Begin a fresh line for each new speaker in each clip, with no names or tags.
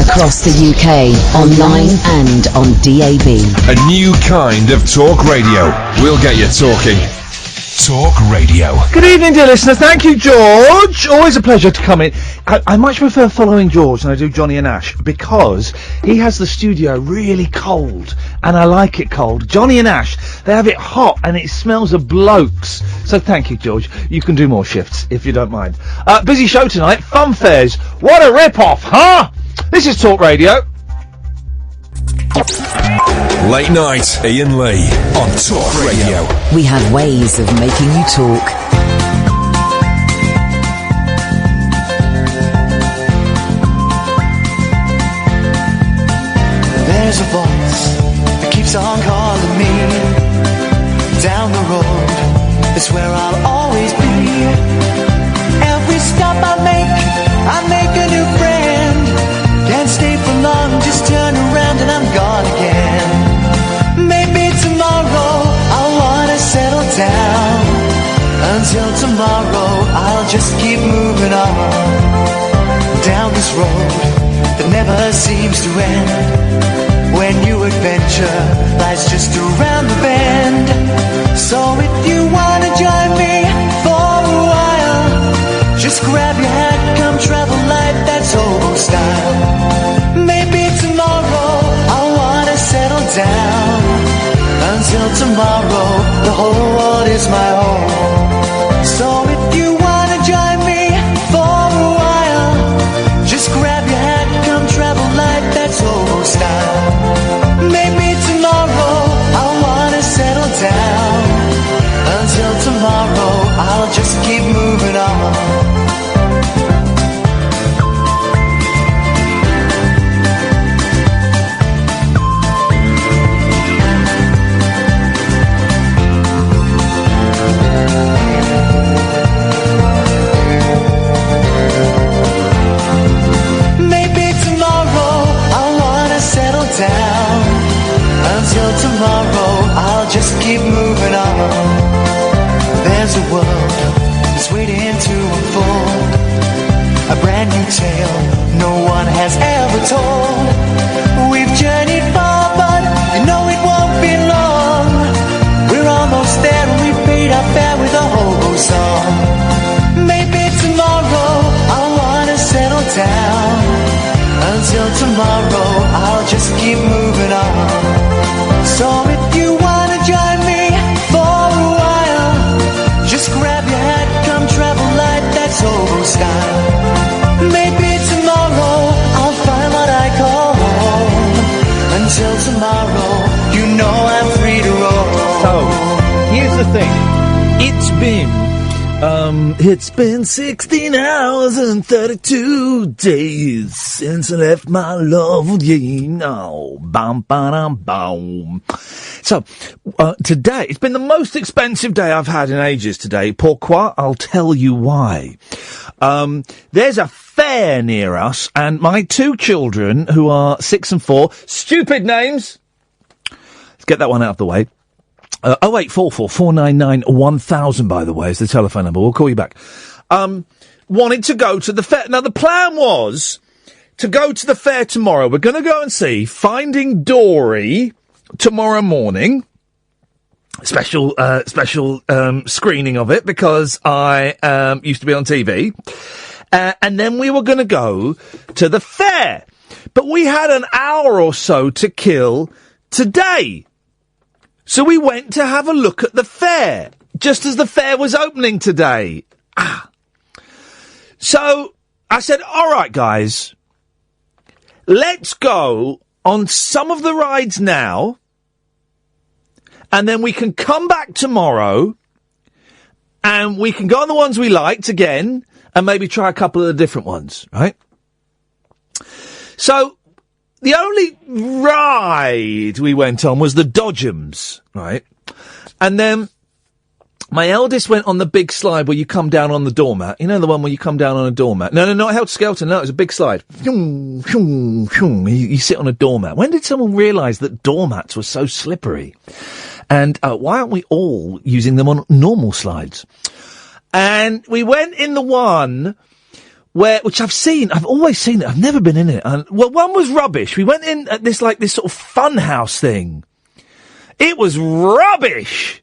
Across the UK, online and on DAB.
A new kind of talk radio. We'll get you talking. Talk Radio.
Good evening, dear listeners. Thank you, George. Always a pleasure to come in. I much prefer following George than I do Johnny and Ash because he has the studio really cold and I like it cold. Johnny and Ash, they have it hot and it smells of blokes. So thank you, George. You can do more shifts if you don't mind. Busy show tonight. Fun fairs. What a rip-off, huh? This is Talk Radio.
Late night, Iain Lee on Talk Radio.
We have ways of making you talk.
There's a voice that keeps on calling me. Down the road, it's where I'll always be. Every stop I make a new friend. Can't stay for long, just turn around and I'm gone again. Maybe tomorrow I'll wanna settle down. Until tomorrow I'll just keep moving on. Down this road that never seems to end. When new adventure lies just around the bend. So if you wanna join me for a while, just grab your hat, come travel light, that's old style. Maybe tomorrow I'll wanna settle down. Until tomorrow, the whole world is my home. So if you wanna join me for a while, just grab your hat, come travel light, that's old style. Maybe tomorrow I'll wanna settle down. Until tomorrow, I'll just keep moving on. Down. Until tomorrow, I'll just keep moving on. There's a world that's waiting to unfold, a brand new tale no one has ever told. We've journeyed far, but you know it won't be long. We're almost there and we paid our fare with a hobo song. Maybe tomorrow I'll wanna settle down. Until tomorrow, I'll just keep moving on. So if you wanna join me for a while, just grab your hat, come travel light, that's old style. Maybe tomorrow, I'll find what I call home. Until tomorrow, you know I'm free to roll.
So, here's the thing. It's been 16 hours and 32 days since I left my love with you. No, bam, bam, bam. So, today, it's been the most expensive day I've had in ages today. Pourquoi? I'll tell you why. There's a fair near us, and my two children, who are 6 and 4, stupid names. Let's get that one out of the way. 0844 499 1000, by the way, is the telephone number. We'll call you back. Wanted to go to the fair. Now, the plan was to go to the fair tomorrow. We're going to go and see Finding Dory tomorrow morning. Special screening of it because I used to be on TV. And then we were going to go to the fair. But we had an hour or so to kill today. So we went to have a look at the fair, just as the fair was opening today. So I said, all right, guys, let's go on some of the rides now, and then we can come back tomorrow, and we can go on the ones we liked again, and maybe try a couple of the different ones, right? So the only ride we went on was the Dodgems, right? And then my eldest went on the big slide where you come down on the doormat. You know the one where you come down on a doormat? No, not Helter Skelter. No, it was a big slide. You sit on a doormat. When did someone realise that doormats were so slippery? And why aren't we all using them on normal slides? And we went in the one which I've always seen it, I've never been in it. And, well, one was rubbish. We went in at this sort of fun house thing. It was rubbish!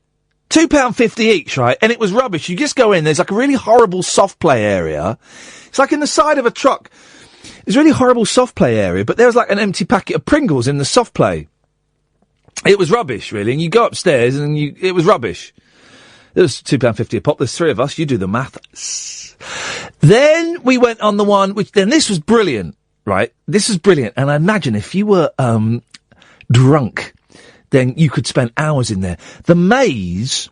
£2.50 each, right? And it was rubbish. You just go in, there's like a really horrible soft play area. It's like in the side of a truck. There's a really horrible soft play area, but there was like an empty packet of Pringles in the soft play. It was rubbish, really. And you go upstairs and it was rubbish. It was £2.50 a pop. There's three of us. You do the math. Then we went on the one then this was brilliant, right? This was brilliant. And I imagine if you were, drunk, then you could spend hours in there. The maze,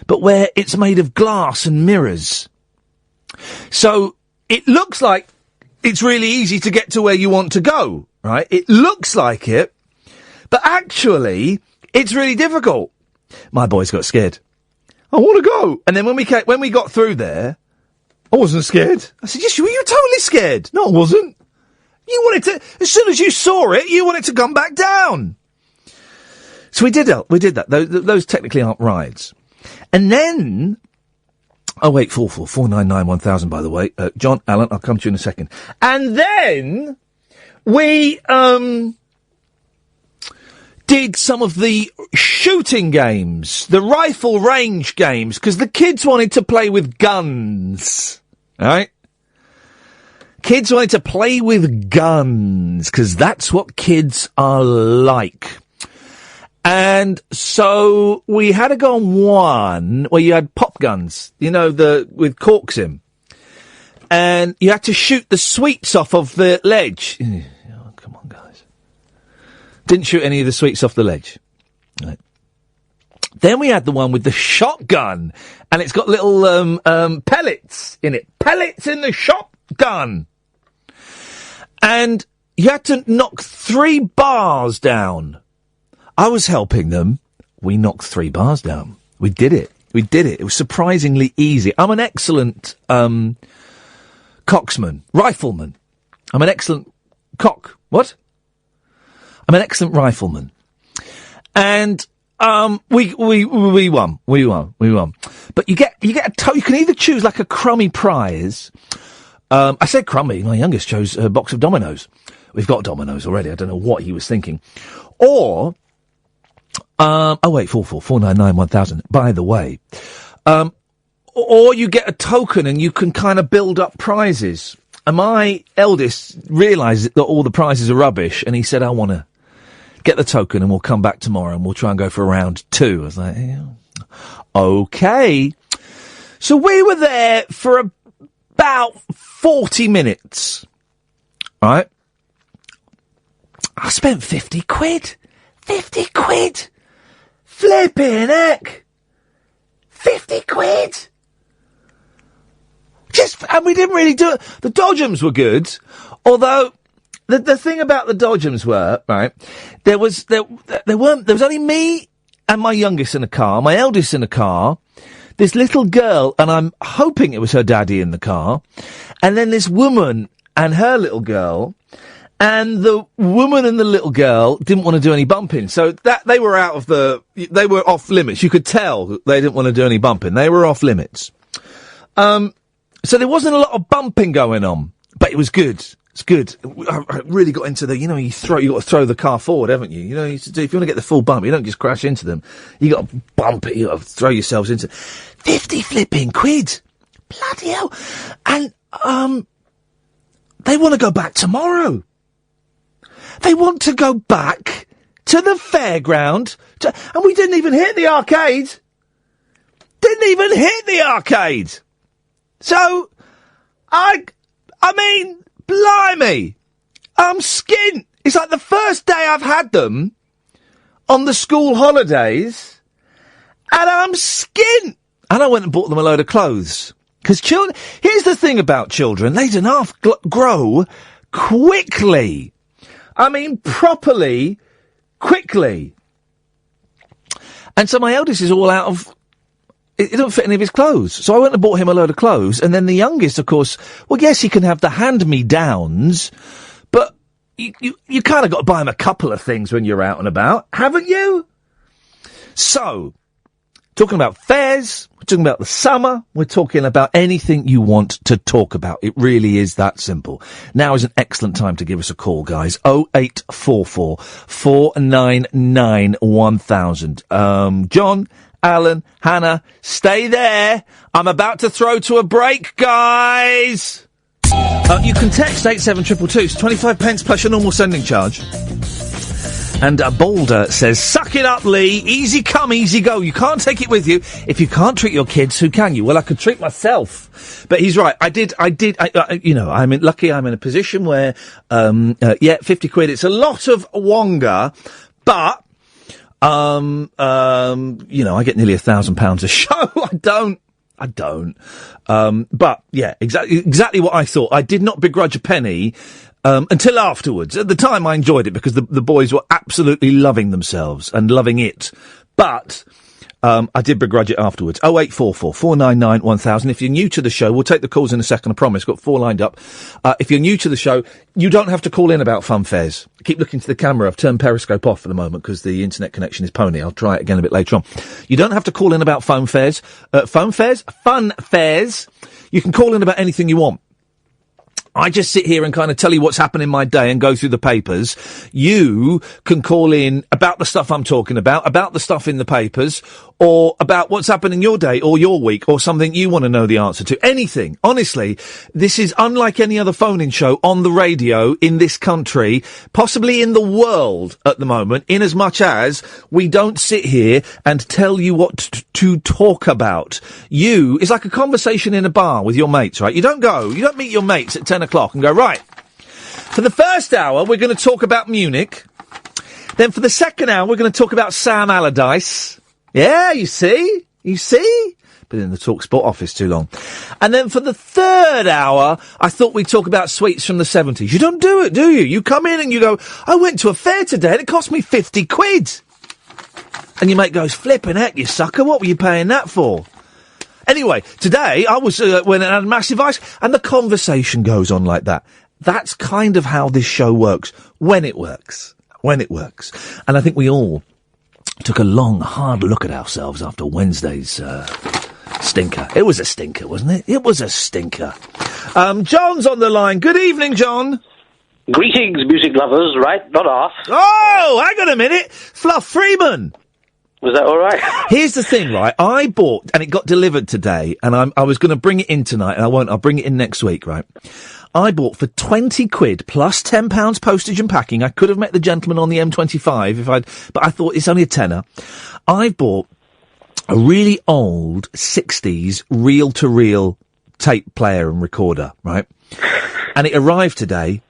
but where it's made of glass and mirrors. So it looks like it's really easy to get to where you want to go, right? It looks like it, but actually it's really difficult. My boys got scared. I want to go. And then when we got through there, I wasn't scared. I said, yes, you were totally scared. No, I wasn't. You wanted to, as soon as you saw it, you wanted to come back down. So we did that. Those technically aren't rides. And then, 499-1000, by the way. John, Alan, I'll come to you in a second. And then, we, did some of the shooting games, the rifle range games, because the kids wanted to play with guns. Right? Kids wanted to play with guns, because that's what kids are like. And so we had to go on one where you had pop guns, with corks in. And you had to shoot the sweets off of the ledge. Oh, come on, guys. Didn't shoot any of the sweets off the ledge. Right. Then we had the one with the shotgun, and it's got little pellets in it. Pellets in the shotgun. And you had to knock 3 bars down. I was helping them. We knocked 3 bars down. We did it. It was surprisingly easy. I'm an excellent cocksman, rifleman. I'm an excellent What? I'm an excellent rifleman. And we won. But you get you can either choose like a crummy prize. I said crummy. My youngest chose a box of Dominoes. We've got Dominoes already. I don't know what he was thinking. Or 499-1000. By the way, or you get a token and you can kind of build up prizes. And my eldest realised that all the prizes are rubbish, and he said, "I want to get the token, and we'll come back tomorrow, and we'll try and go for round 2." I was like, yeah. Okay. So we were there for about 40 minutes. Right? I spent 50 quid. 50 quid! Flipping heck! 50 quid! And we didn't really do it. The dodgems were good, although the thing about the dodgems were, right, there was only me and my youngest in a car, my eldest in a car, this little girl, and I'm hoping it was her daddy in the car, and then this woman and her little girl. And the woman and the little girl didn't want to do any bumping, so that they were off limits. You could tell they didn't want to do any bumping. They were off limits. So there wasn't a lot of bumping going on, but it was good. It's good. I really got into you got to throw the car forward, haven't you? If you want to get the full bump, you don't just crash into them. You got to bump it. You got to throw yourselves into 50 flipping quid. Bloody hell! And they want to go back tomorrow. They want to go back to the fairground, and we didn't even hit the arcade. So, I mean, blimey, I'm skint. It's like the first day I've had them on the school holidays, and I'm skint. And I went and bought them a load of clothes. Because children, here's the thing about children, they do not grow quickly. I mean, properly, quickly. And so my eldest is all out of... It don't fit any of his clothes. So I went and bought him a load of clothes. And then the youngest, of course... Well, yes, he can have the hand-me-downs. But you kind of got to buy him a couple of things when you're out and about. Haven't you? So, talking about fairs, we're talking about the summer, we're talking about anything you want to talk about. It really is that simple. Now is an excellent time to give us a call, guys. 0844 499 1000. John, Alan, Hannah, stay there. I'm about to throw to a break, guys. You can text 87222. It's 25 pence plus your normal sending charge. And Boulder says, suck it up, Lee. Easy come, easy go. You can't take it with you. If you can't treat your kids, who can you? Well, I could treat myself. But he's right. Lucky I'm in a position where, 50 quid. It's a lot of wonga, but, I get nearly £1,000 a show. I don't. But yeah, exactly what I thought. I did not begrudge a penny. Until afterwards. At the time, I enjoyed it because the boys were absolutely loving themselves and loving it. But I did begrudge it afterwards. 0844 499 1000. If you're new to the show, we'll take the calls in a second, I promise. Got 4 lined up. If you're new to the show, you don't have to call in about fun fairs. Keep looking to the camera. I've turned Periscope off for the moment because the internet connection is pony. I'll try it again a bit later on. You don't have to call in about fun fairs. Fun fairs. You can call in about anything you want. I just sit here and kind of tell you what's happened in my day and go through the papers. You can call in about the stuff I'm talking about the stuff in the papers, or about what's happened in your day or your week, or something you want to know the answer to. Anything. Honestly, this is unlike any other phone-in show on the radio in this country, possibly in the world at the moment, in as much as we don't sit here and tell you what to talk about. It's like a conversation in a bar with your mates, right? You don't meet your mates at 10 o'clock and go, right, for the first hour, we're going to talk about Munich. Then for the second hour, we're going to talk about Sam Allardyce. Yeah, you see? Been in the TalkSport office too long. And then for the third hour, I thought we'd talk about sweets from the 70s. You don't do it, do you? You come in and you go, I went to a fair today and it cost me 50 quid. And your mate goes, flipping heck, you sucker, what were you paying that for? Anyway, today I was when I had massive ice, and the conversation goes on like that. That's kind of how this show works when it works. And I think we all took a long, hard look at ourselves after Wednesday's stinker. It was a stinker, wasn't it? It was a stinker. John's on the line. Good evening, John.
Greetings, music lovers. Right, not off.
Oh, hang on a minute, Fluff Freeman.
Was that all right?
Here's the thing, right? I bought, and it got delivered today, and I was going to bring it in tonight, and I won't. I'll bring it in next week, right? I bought for 20 quid plus £10 postage and packing. I could have met the gentleman on the M25 but I thought it's only a tenner. I bought a really old 60s reel-to-reel tape player and recorder, right? And it arrived today,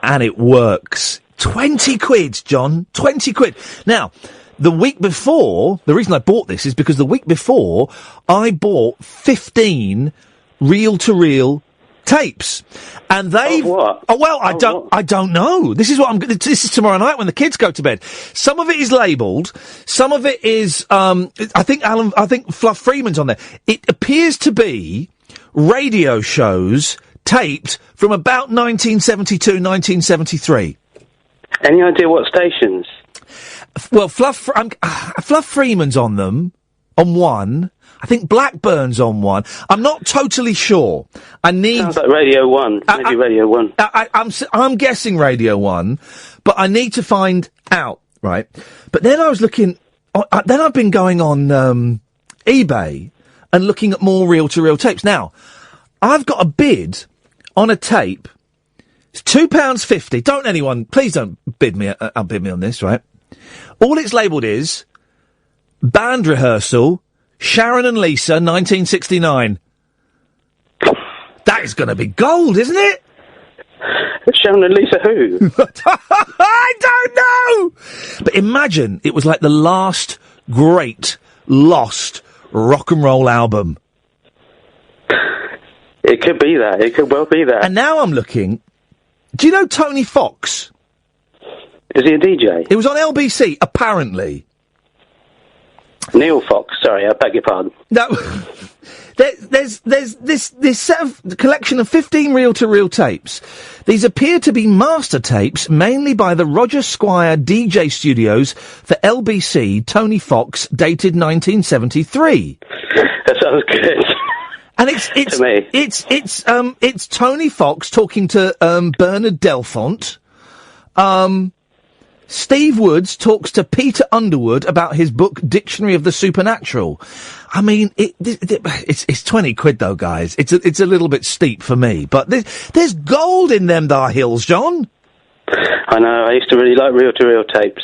and it works. 20 quid, John. 20 quid. Now, the week before, the reason I bought this is because the week before, I bought 15 reel-to-reel tapes. And they've...
what?
Oh, well, I don't know. This is tomorrow night when the kids go to bed. Some of it is labelled. Some of it is, I think Fluff Freeman's on there. It appears to be radio shows taped from about 1972, 1973.
Any idea what stations?
Well, Fluff Freeman's on them, on one. I think Blackburn's on one. I'm not totally sure.
Sounds like Radio 1. Maybe Radio 1.
I'm guessing Radio 1, but I need to find out, right? But then I was looking... then I've been going on eBay and looking at more reel-to-reel tapes. Now, I've got a bid on a tape. It's £2.50. Please don't bid me on this, right? All it's labelled is band rehearsal, Sharon and Lisa, 1969. That is going to be gold, isn't it?
Sharon and Lisa who?
I don't know! But imagine it was like the last great lost rock and roll album.
It could be that. It could well be that.
And now I'm looking... Do you know Tony Fox?
Is he a DJ?
It was on LBC, apparently.
Neil Fox, sorry, I beg your pardon.
No, There's this set of collection of 15 reel-to-reel tapes. These appear to be master tapes, mainly by the Roger Squire DJ studios for LBC, Tony Fox, dated 1973.
That sounds good.
And
To me.
it's Tony Fox talking to Bernard Delfont. Steve Woods talks to Peter Underwood about his book Dictionary of the Supernatural. I mean, it's 20 quid though, guys. It's a little bit steep for me, but there's gold in them thar hills, John.
I know. I used to really like reel-to-reel tapes.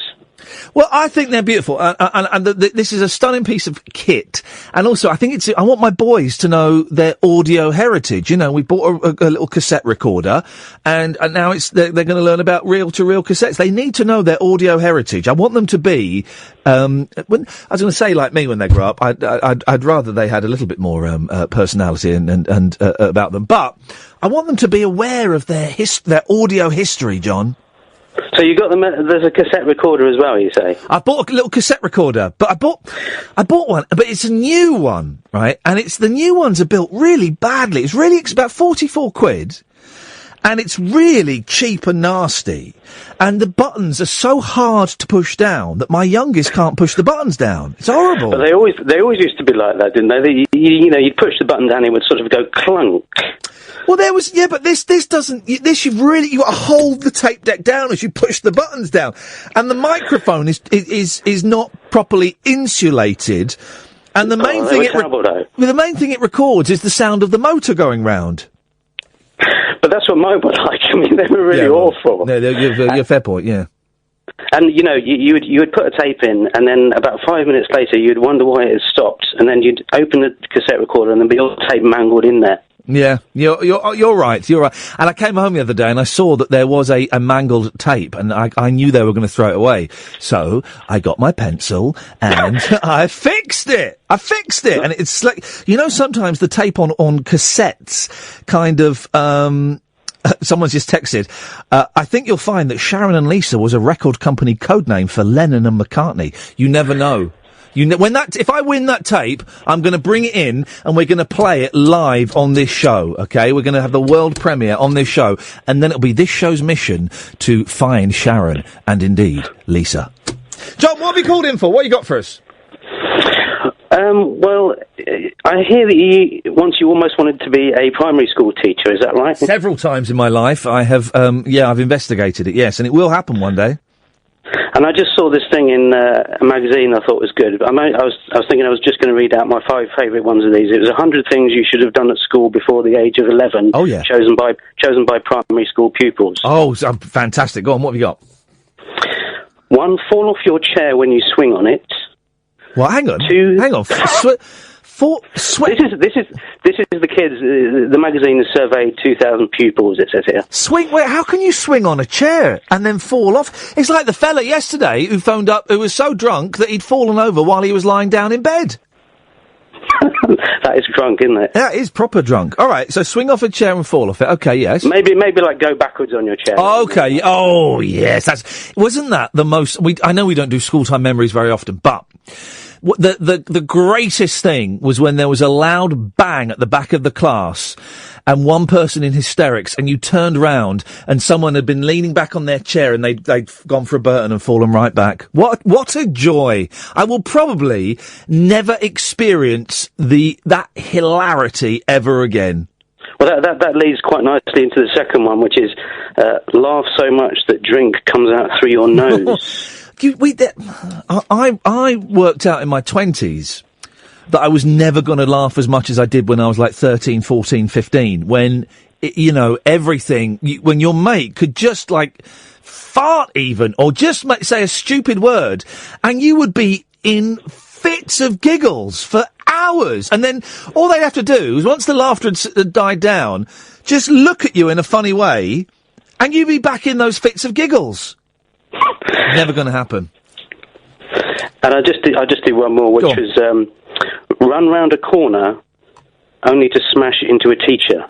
Well, I think they're beautiful, and this is a stunning piece of kit. And also, I think I want my boys to know their audio heritage. You know, we bought a little cassette recorder, and now they're going to learn about reel-to-reel cassettes. They need to know their audio heritage. I want them to be, I was going to say like me when they grow up. I'd rather they had a little bit more personality and about them, but I want them to be aware of their audio history, John.
So you got them. There's a cassette recorder as well. You say?
I bought a little cassette recorder, but I bought one, but it's a new one, right? And the new ones are built really badly. It's about 44 quid, and it's really cheap and nasty. And the buttons are so hard to push down that my youngest can't push the buttons down. It's horrible.
But they always used to be like that, didn't they? You'd push the button down, it would sort of go clunk.
Well, but this doesn't, you've got to hold the tape deck down as you push the buttons down. And the microphone is not properly insulated. And the main thing it records is the sound of the motor going round.
But that's what mine were like. I mean, they were really awful.
No, you're fair point, yeah.
And, you would put a tape in, and then about 5 minutes later, you'd wonder why it had stopped, and then you'd open the cassette recorder, and there'd be all the tape mangled in there.
Yeah, you're right. And I came home the other day and I saw that there was a mangled tape, and I knew they were going to throw it away. So I got my pencil and I fixed it. And it's like, sometimes the tape on cassettes kind of, someone's just texted, I think you'll find that Sharon and Lisa was a record company code name for Lennon and McCartney. You never know. If I win that tape, I'm going to bring it in and we're going to play it live on this show, okay? We're going to have the world premiere on this show, and then it'll be this show's mission to find Sharon and indeed Lisa. John, what have you called in for? What you got for us?
Well, I hear that once you almost wanted to be a primary school teacher, is that right?
Several times in my life I have, I've investigated it, yes, and it will happen one day.
And I just saw this thing in a magazine I thought was good. I was thinking I was just going to read out my 5 favourite ones of these. It was 100 things you should have done at school before the age of 11.
Oh, yeah.
Chosen by primary school pupils.
Oh, fantastic. Go on, what have you got?
1, fall off your chair when you swing on it.
Well, hang on.
2...
Hang on.
This is the kids. The magazine has surveyed 2,000 pupils. It says here.
Wait, how can you swing on a chair and then fall off? It's like the fella yesterday who phoned up who was so drunk that he'd fallen over while he was lying down in bed.
That is drunk, isn't it?
That is proper drunk. All right, so swing off a chair and fall off it. Okay, yes.
Maybe like go backwards on your chair.
Okay. Oh, yes. Wasn't that the most? I know we don't do school time memories very often, but. The greatest thing was when there was a loud bang at the back of the class and one person in hysterics, and you turned round and someone had been leaning back on their chair and they'd gone for a Burton and fallen right back. What a joy. I will probably never experience that hilarity ever again.
Well, that leads quite nicely into the second one, which is laugh so much that drink comes out through your nose. I worked out in my 20s that I was never going to laugh as much as I did when I was like 13, 14, 15, when, everything, when your mate could just like fart even, or just say a stupid word, and you would be in fits of giggles for hours. And then all they'd have to do is, once the laughter had died down, just look at you in a funny way, and you'd be back in those fits of giggles. Never going to happen. And I just do one more, which was run round a corner only to smash into a teacher.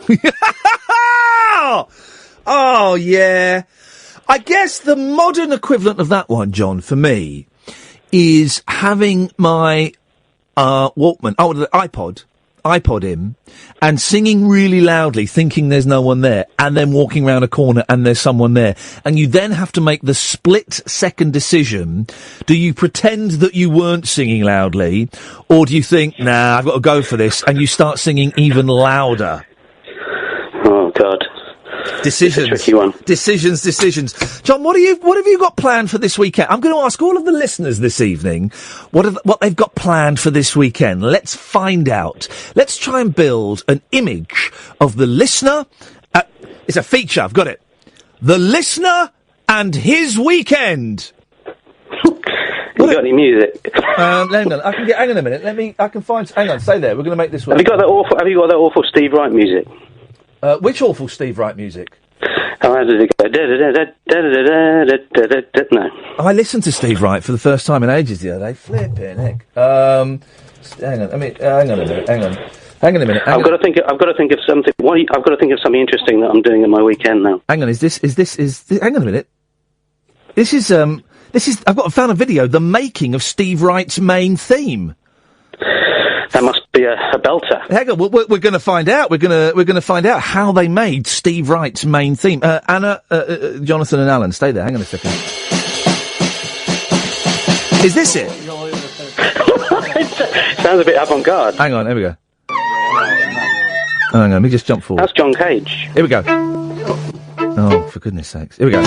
Oh, yeah. I guess the modern equivalent of that one, John, for me, is having my Walkman, the iPod,
iPod in and singing really loudly, thinking there's no one there, and then walking around a corner and there's someone there. And you then have to make the split-second decision. Do you pretend that you weren't singing loudly, or do you think, nah, I've got to go for this, and you start singing even louder?
Oh, God.
Decisions.
It's a tricky one.
Decisions. John, what have you got planned for this weekend? I'm going to ask all of the listeners this evening what they've got planned for this weekend. Let's find out. Let's try and build an image of the listener. It's a feature. I've got it. The listener and his weekend.
You got any music?
Hang on. Hang on a minute. Hang on. Stay there. We're going to make this work.
Have you got that awful Steve Wright music?
Which awful Steve Wright music?
How does it go? No.
I listened to Steve Wright for the first time in ages the other day. Flipping heck. Hang on. Hang on a minute.
I've got to think of something. I've got to think of something interesting that I'm doing in my weekend now.
Hang on. Is this? Hang on a minute. This is. I've found a video. The making of Steve Wright's main theme.
That must be a belter.
Hang on, we're going to find out. We're going to find out how they made Steve Wright's main theme. Anna, Jonathan, and Alan, stay there. Hang on a second. Is this it?
Sounds a bit avant-garde.
Hang on, here we go. Hang on, let me just jump forward.
That's John Cage.
Here we go. Oh, for goodness sakes! Here we go.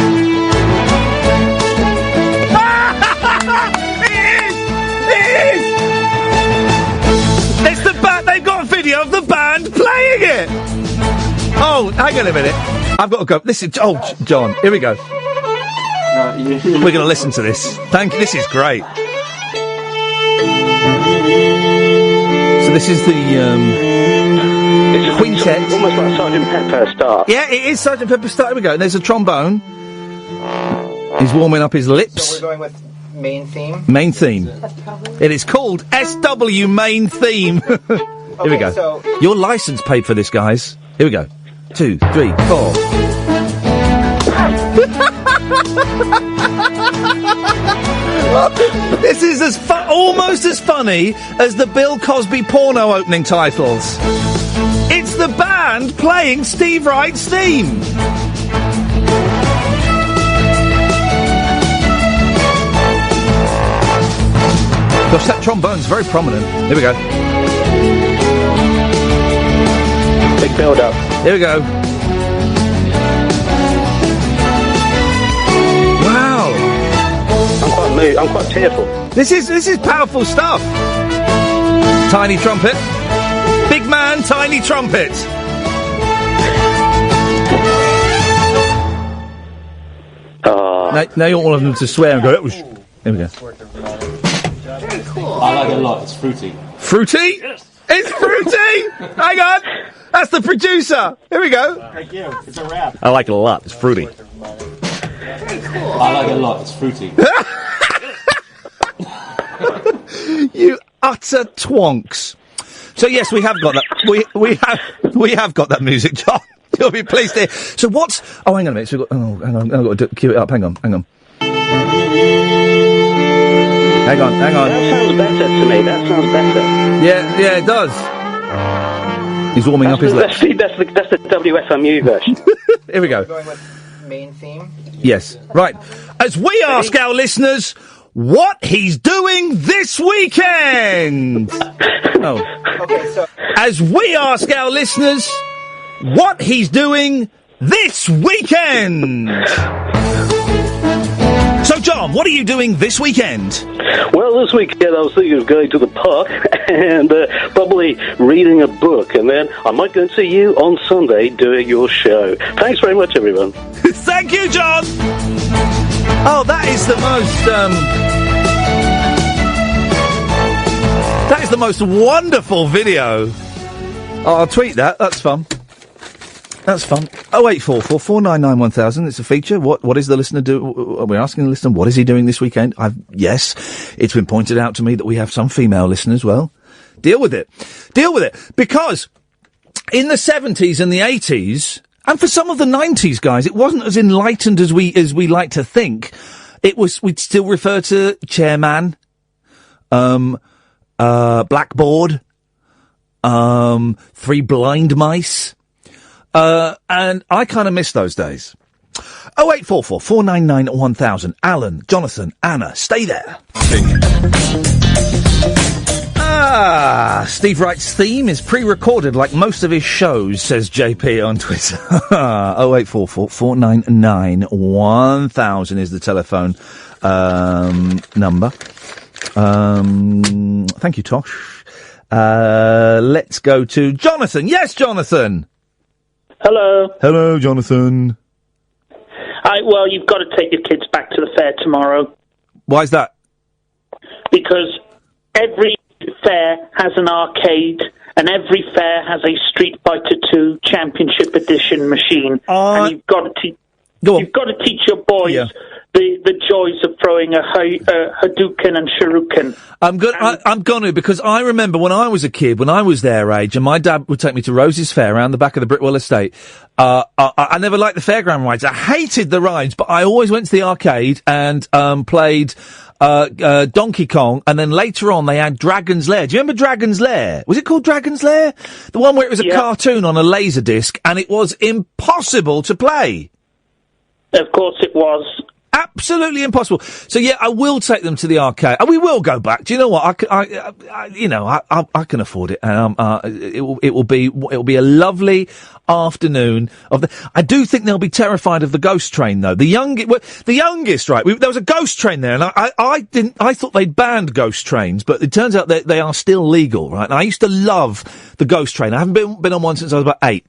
It's the band. They've got a video of the band playing it. Oh, hang on a minute. I've got to go. Listen. Oh, John. Here we go. We're going to listen to this. Thank you. This is great. So this is the quintet.
Almost like Sgt. Pepper start.
Yeah, it is Sgt. Pepper start. Here we go. And there's a trombone. He's warming up his lips.
So we're going with main theme?
Main theme. It is called SW Main Theme. Here we go.
So
your license paid for this, guys. Here we go. 2, 3, 4. This is almost as funny as the Bill Cosby porno opening titles. It's the band playing Steve Wright's theme. Gosh, that trombone's very prominent. Here we go.
Big build-up.
Here we go. Wow.
I'm quite moved. I'm quite tearful.
This is powerful stuff. Tiny trumpet. Big man, tiny trumpet. Now you want all of them to swear and go, it was... Here we go.
I like it a lot. It's fruity.
Fruity? Yes. It's fruity! Hang on! That's the producer! Here we go.
Thank you. It's a wrap.
I like it a lot. It's fruity.
Very cool. I like it a lot. It's fruity.
You utter twonks. So yes, we have got that. We have got that music, John. You'll be pleased to hear. So what's... Oh, hang on a minute. So hang on. I've got to cue it up. Hang on.
Hang on. That sounds better to me. That sounds better.
Yeah, it does. He's warming up his lips.
That's the WFMU version.
Here we go.
Going with main theme?
Yes. Right. As we ask our listeners what he's doing this weekend. Oh.
Okay, so...
As we ask our listeners what he's doing this weekend. So, John, what are you doing this weekend?
Well, this weekend I was thinking of going to the park and probably reading a book, and then I might go and see you on Sunday doing your show. Thanks very much, everyone.
Thank you, John. Oh, that is the most... that is the most wonderful video. Oh, I'll tweet that. That's fun. That's fun. 0844 499 1000. It's a feature. What is the listener do? We're asking the listener, what is he doing this weekend? Yes, it's been pointed out to me that we have some female listeners. Well, deal with it. Deal with it. Because in the 70s and the 80s, and for some of the 90s, guys, it wasn't as enlightened as we like to think. It was, we'd still refer to chairman, blackboard, Three Blind Mice. And I kind of miss those days. 0844 499 1000. Alan, Jonathan, Anna, stay there. Steve Wright's theme is pre-recorded like most of his shows, says JP on Twitter. 0844 499 1000 is the telephone number. Thank you, Tosh. Let's go to Jonathan. Yes, Jonathan.
Hello.
Hello, Jonathan.
Well, you've got to take your kids back to the fair tomorrow.
Why is that?
Because every fair has an arcade, and every fair has a Street Fighter 2 Championship Edition machine. And you've got to teach your boys the joys of throwing a Hadouken and Shuriken.
I'm gonna, because I remember when I was a kid, when I was their age, and my dad would take me to Rose's Fair around the back of the Brickwell Estate. I never liked the fairground rides. I hated the rides, but I always went to the arcade and played Donkey Kong, and then later on they had Dragon's Lair. Do you remember Dragon's Lair? Was it called Dragon's Lair? The one where it was a cartoon on a laser disc, and it was impossible to play.
Of course it was.
Absolutely impossible. So yeah, I will take them to the arcade. We will go back. Do you know what? I can afford it. It will be a lovely afternoon I do think they'll be terrified of the ghost train though. The youngest, right? There was a ghost train there, and I thought they'd banned ghost trains, but it turns out that they are still legal, right? And I used to love the ghost train. I haven't been on one since I was about 8.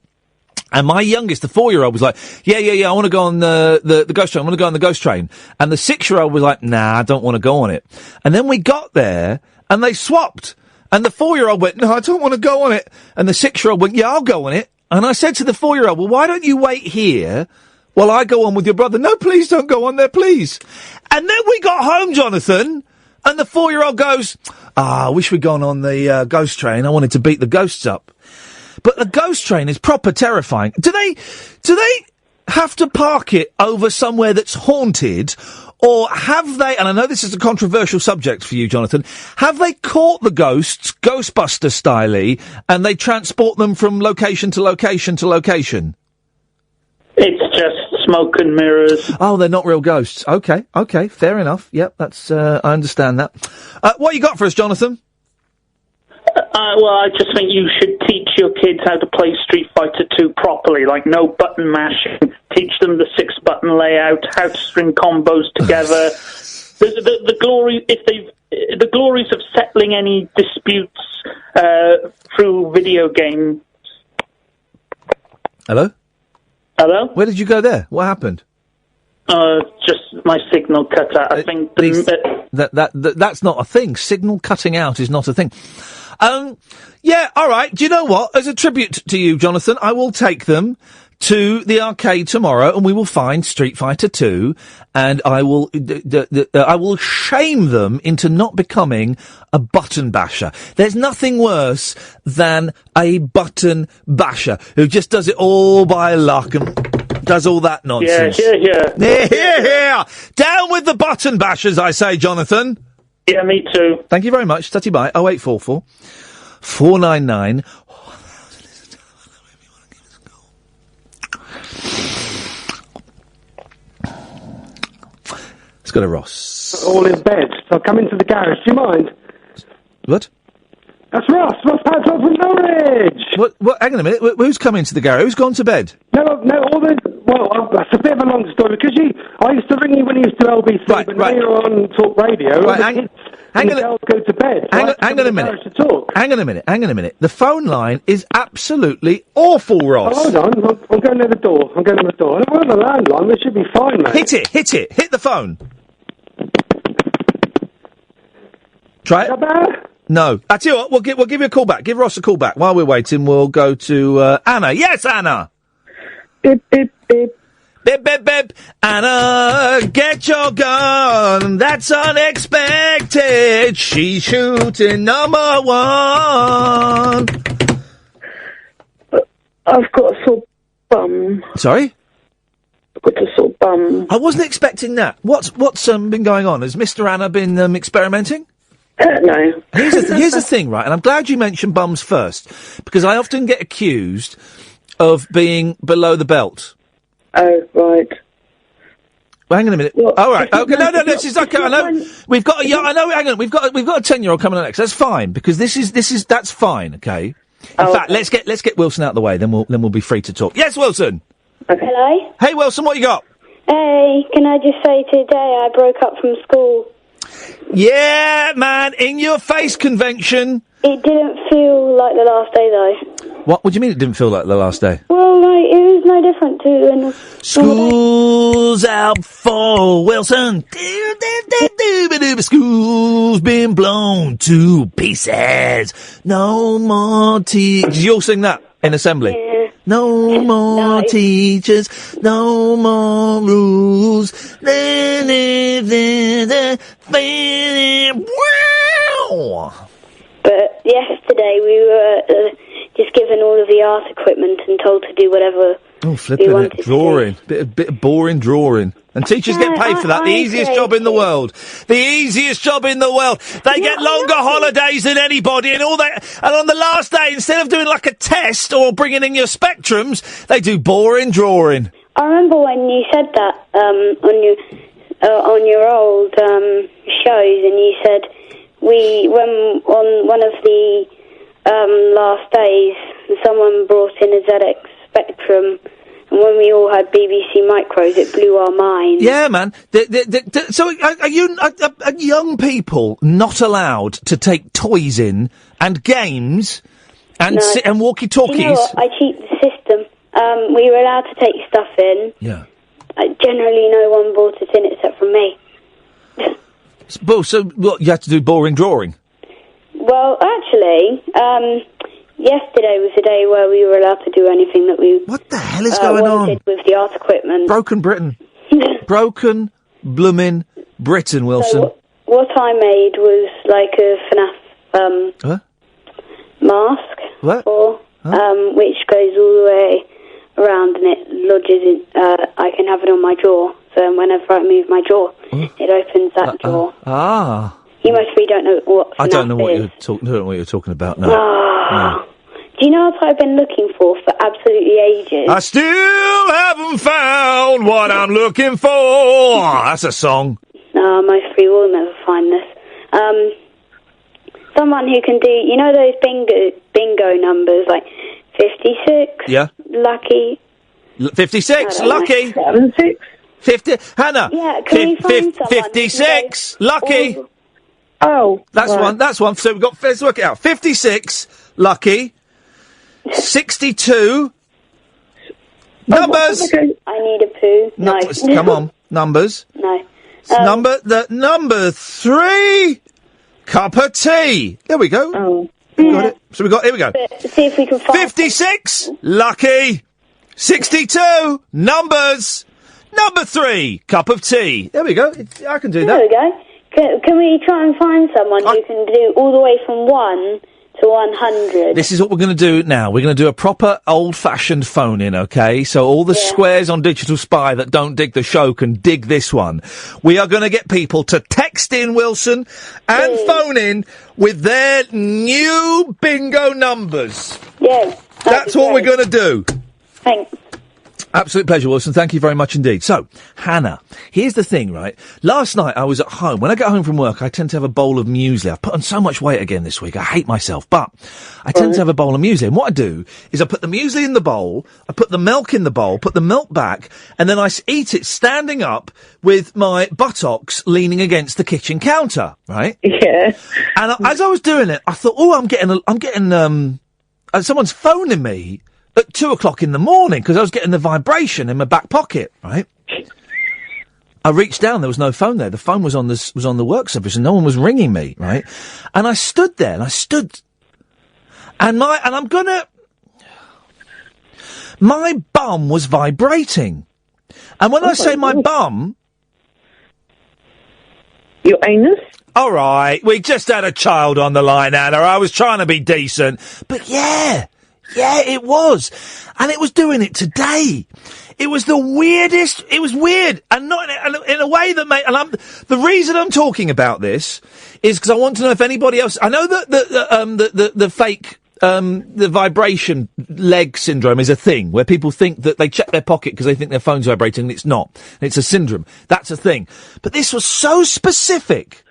And my youngest, the 4-year-old, was like, yeah, I want to go on the ghost train. I want to go on the ghost train. And the 6-year-old was like, nah, I don't want to go on it. And then we got there, and they swapped. And the 4-year-old went, no, I don't want to go on it. And the 6-year-old went, yeah, I'll go on it. And I said to the 4-year-old, well, why don't you wait here while I go on with your brother? No, please don't go on there, please. And then we got home, Jonathan, and the 4-year-old goes, I wish we'd gone on the ghost train. I wanted to beat the ghosts up. But the ghost train is proper terrifying. Do they have to park it over somewhere that's haunted, or have they, and I know this is a controversial subject for you, Jonathan, have they caught the ghosts, Ghostbuster style-y, and they transport them from location to location to location?
It's just smoke and mirrors.
Oh, they're not real ghosts. Okay, fair enough. Yep, that's, I understand that. What you got for us, Jonathan?
Well, I just think you should teach your kids how to play Street Fighter 2 properly, like no button mashing. Teach them the 6-button layout, how to string combos together. the glories of settling any disputes through video games.
Hello? Where did you go there? What happened?
Just my signal cut out. I think
that's not a thing. Signal cutting out is not a thing. Yeah, all right. Do you know what? As a tribute to you, Jonathan, I will take them to the arcade tomorrow, and we will find Street Fighter 2, and I will shame them into not becoming a button basher. There's nothing worse than a button basher who just does it all by luck and does all that nonsense. Yeah. Down with the button bashers, I say, Jonathan.
Yeah, me too.
Thank you very much. Tutty bye. 0844 499. Let's go to Ross.
All in bed. So I'll come into the garage. Do you mind?
What?
That's Ross. Ross Padswell from Norwich.
What? Hang on a minute. Who's come into the garage? Who's gone to bed?
No. That's a bit of a long story because I used to ring you when you used to LBC, but now you're on Talk Radio.
Right, hang on.
Go to bed.
Hang on a minute. Hang on a minute. The phone line is absolutely awful, Ross.
Oh, hold on. I'm going near the door. I'm on the landline. It should be fine, mate.
Hit it. Hit the phone. Try it.
Bad?
No. I tell you what, we'll give you a call back. Give Ross a call back. While we're waiting, we'll go to Anna. Yes, Anna.
Beep, beep, beep.
Bip, bip, bip. Anna, get your gun. That's unexpected. She's shooting number 1.
I've got a sore bum.
Sorry?
I've got a sore bum.
I wasn't expecting that. What's been going on? Has Mr. Anna been experimenting?
No.
Here's the thing, right? And I'm glad you mentioned bums first, because I often get accused of being below the belt.
Oh, right.
Well, hang on a minute. All right. Okay. No. This is okay. I know we've got. I know. Hang on. We've got a 10-year-old coming on next. That's fine because that's fine. Okay. In fact, let's get Wilson out of the way. Then we'll be free to talk. Yes, Wilson.
Okay. Hello.
Hey, Wilson. What you got?
Hey, can I just say today I broke up from school.
Yeah, man. In your face convention.
It didn't feel like the last day though.
What do you mean it didn't feel like the last day?
Well, like, it was no different to...
School's out for Wilson. School's been blown to pieces. No more teachers. Did you all sing that in assembly?
Yeah.
No more teachers. No more rules. Wow.
But yesterday we were just given all of the art equipment and told to do whatever
flipping it. Drawing. Bit of boring drawing. And teachers get paid for that. The easiest job in the world. The easiest job in the world. They get longer holidays than anybody and all that. And on the last day, instead of doing like a test or bringing in your spectrums, they do boring drawing.
I remember when you said that on your old shows, and you said when on one of the last days, someone brought in a ZX Spectrum, and when we all had BBC micros, it blew our minds.
Yeah, man. So are young people not allowed to take toys in and games and and walkie-talkies?
You know what? I cheat the system. We were allowed to take stuff in.
Yeah.
Generally, no one brought it in except for me.
So what, you had to do boring drawing?
Well, actually, yesterday was the day where we were allowed to do anything that we...
What the hell is going on?
...with the art equipment.
Broken Britain. Broken bloomin' Britain, Wilson.
So what I made was like a FNAF mask.
What?
Which goes all the way around and it lodges in... I can have it on my jaw. So whenever I move my jaw, it opens that jaw.
Ah.
You most probably don't know what FNAF
I don't know what you're talking about now. No.
Do you know what I've been looking for absolutely ages?
I still haven't found what I'm looking for. That's a song.
No, most probably will never find this. Someone who can do, you know those bingo numbers, like 56?
Yeah.
Lucky.
56, lucky.
76.
50, Hannah.
Yeah, can we find someone
56, lucky.
Oh.
That's
right.
one, that's one. So we've got, let's work it out. 56, lucky. 62. Numbers.
I need a poo. No.
Come on. Numbers.
No.
Number 3. Cup of tea. There we go.
Oh.
Got it. So here we go.
See if we can find
56, lucky. 62, numbers. Number 3, cup of tea. There we go. I can do that.
There we go. Can we try and find someone who can do all the way from 1 to 100?
This is what we're going to do now. We're going to do a proper old-fashioned phone-in, okay? So all the squares on Digital Spy that don't dig the show can dig this one. We are going to get people to text in, Wilson, and phone in with their new bingo numbers.
Yeah.
That's what we're going to do.
Thanks.
Absolute pleasure, Wilson. Thank you very much indeed. So, Hannah, here's the thing, right? Last night I was at home. When I get home from work, I tend to have a bowl of muesli. I've put on so much weight again this week. I hate myself. But I tend to have a bowl of muesli. And what I do is I put the muesli in the bowl, I put the milk in the bowl, put the milk back, and then I eat it standing up with my buttocks leaning against the kitchen counter, right?
Yeah.
And as I was doing it, I thought, I'm getting someone's phoning me at 2:00 in the morning because I was getting the vibration in my back pocket, right? I reached down, there was no phone there. The phone was on the work surface and no one was ringing me, right? And I stood there and my bum was vibrating. And when I say my bum...
Your anus?
All right, we just had a child on the line, Anna. I was trying to be decent. But yeah... Yeah, it was. And it was doing it today. It was the weirdest. It was weird. And not in a way that made... And the reason I'm talking about this is because I want to know if anybody else... I know that the fake... the vibration leg syndrome is a thing where people think that they check their pocket because they think their phone's vibrating and it's not. It's a syndrome. That's a thing. But this was so specific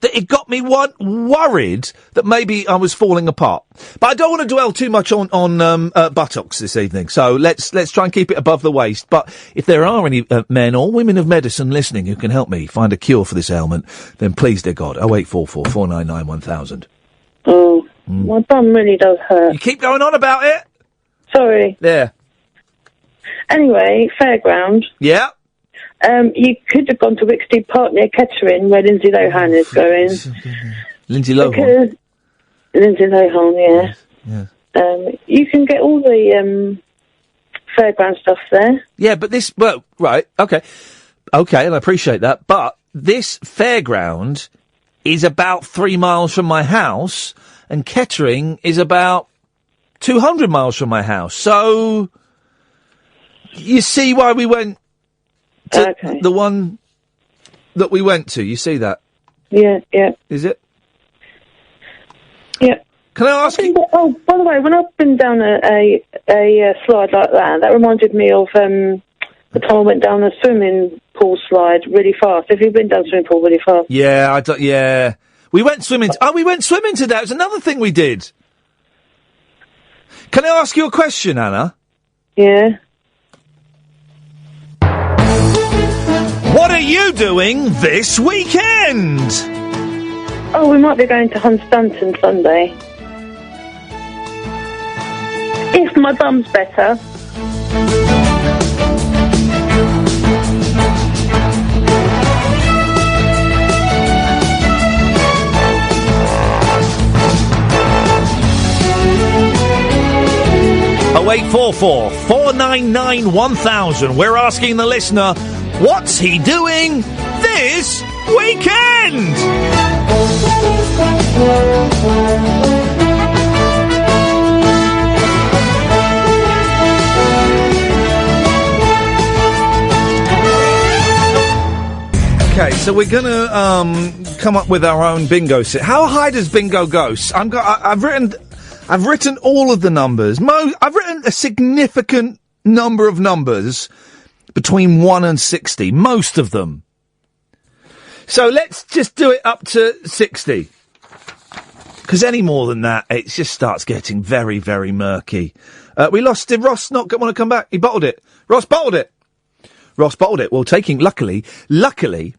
that it got me worried that maybe I was falling apart. But I don't want to dwell too much on buttocks this evening. So let's try and keep it above the waist. But if there are any men or women of medicine listening who can help me find a cure for this ailment, then please, dear God, 0844 499 1000.
Oh. My bum really does hurt.
You keep going on about it.
Sorry.
There.
Anyway, fairground.
Yeah.
You could have gone to Wicksteed Park near Kettering, where Lindsay Lohan is going.
Lindsay Lohan?
Because Lindsay Lohan, yeah. You can get all the fairground stuff there.
Yeah, but this... Well, right, okay. Okay, and I appreciate that. But this fairground is about 3 miles from my house... And Kettering is about 200 miles from my house. So, you see why we went to the one that we went to. You see that?
Yeah, yeah.
Is it?
Yeah.
Can I ask you...
Oh, by the way, when I've been down a slide like that reminded me of the time I went down a swimming pool slide really fast. Have you been down a swimming pool really fast?
Yeah, yeah. We went swimming. We went swimming today. It was another thing we did. Can I ask you a question, Anna?
Yeah.
What are you doing this weekend?
Oh, we might be going to Hunstanton Sunday. If my bum's better.
Oh, 0844 499 1000. We're asking the listener, what's he doing this weekend? Okay, so we're gonna come up with our own bingo set. How high does bingo go? I've written all of the numbers. I've written a significant number of numbers between 1 and 60, most of them. So let's just do it up to 60. Because any more than that, it just starts getting very, very murky. We lost... Did Ross not want to come back? He bottled it. Ross bottled it. Well, luckily...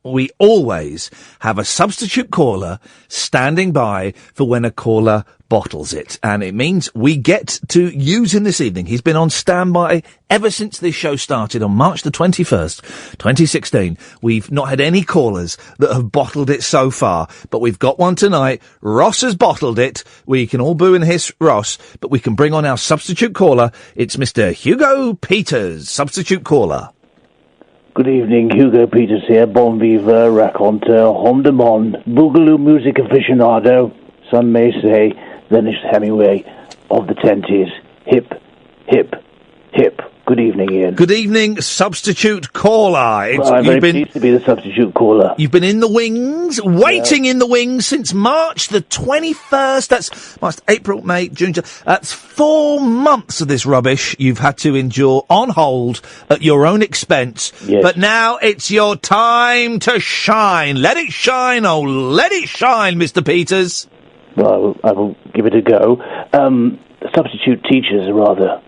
we always have a substitute caller standing by for when a caller bottles it. And it means we get to use him this evening. He's been on standby ever since this show started on March the 21st, 2016. We've not had any callers that have bottled it so far, but we've got one tonight. Ross has bottled it. We can all boo and hiss Ross, but we can bring on our substitute caller. It's Mr. Hugo Peters, substitute caller.
Good evening, Hugo Peters here, bon vivre, raconteur, homme de monde, boogaloo music aficionado, some may say, Ernest Hemingway of the 10s. Hip, hip, hip. Good evening, Iain.
Good evening, substitute caller.
I'm very pleased to be the substitute caller.
You've been in the wings, waiting in the wings since March the 21st. That's March, April, May, June, July. That's 4 months of this rubbish you've had to endure on hold at your own expense.
Yes.
But now it's your time to shine. Let it shine, oh, let it shine, Mr. Peters.
Well, I will give it a go. Substitute teachers are rather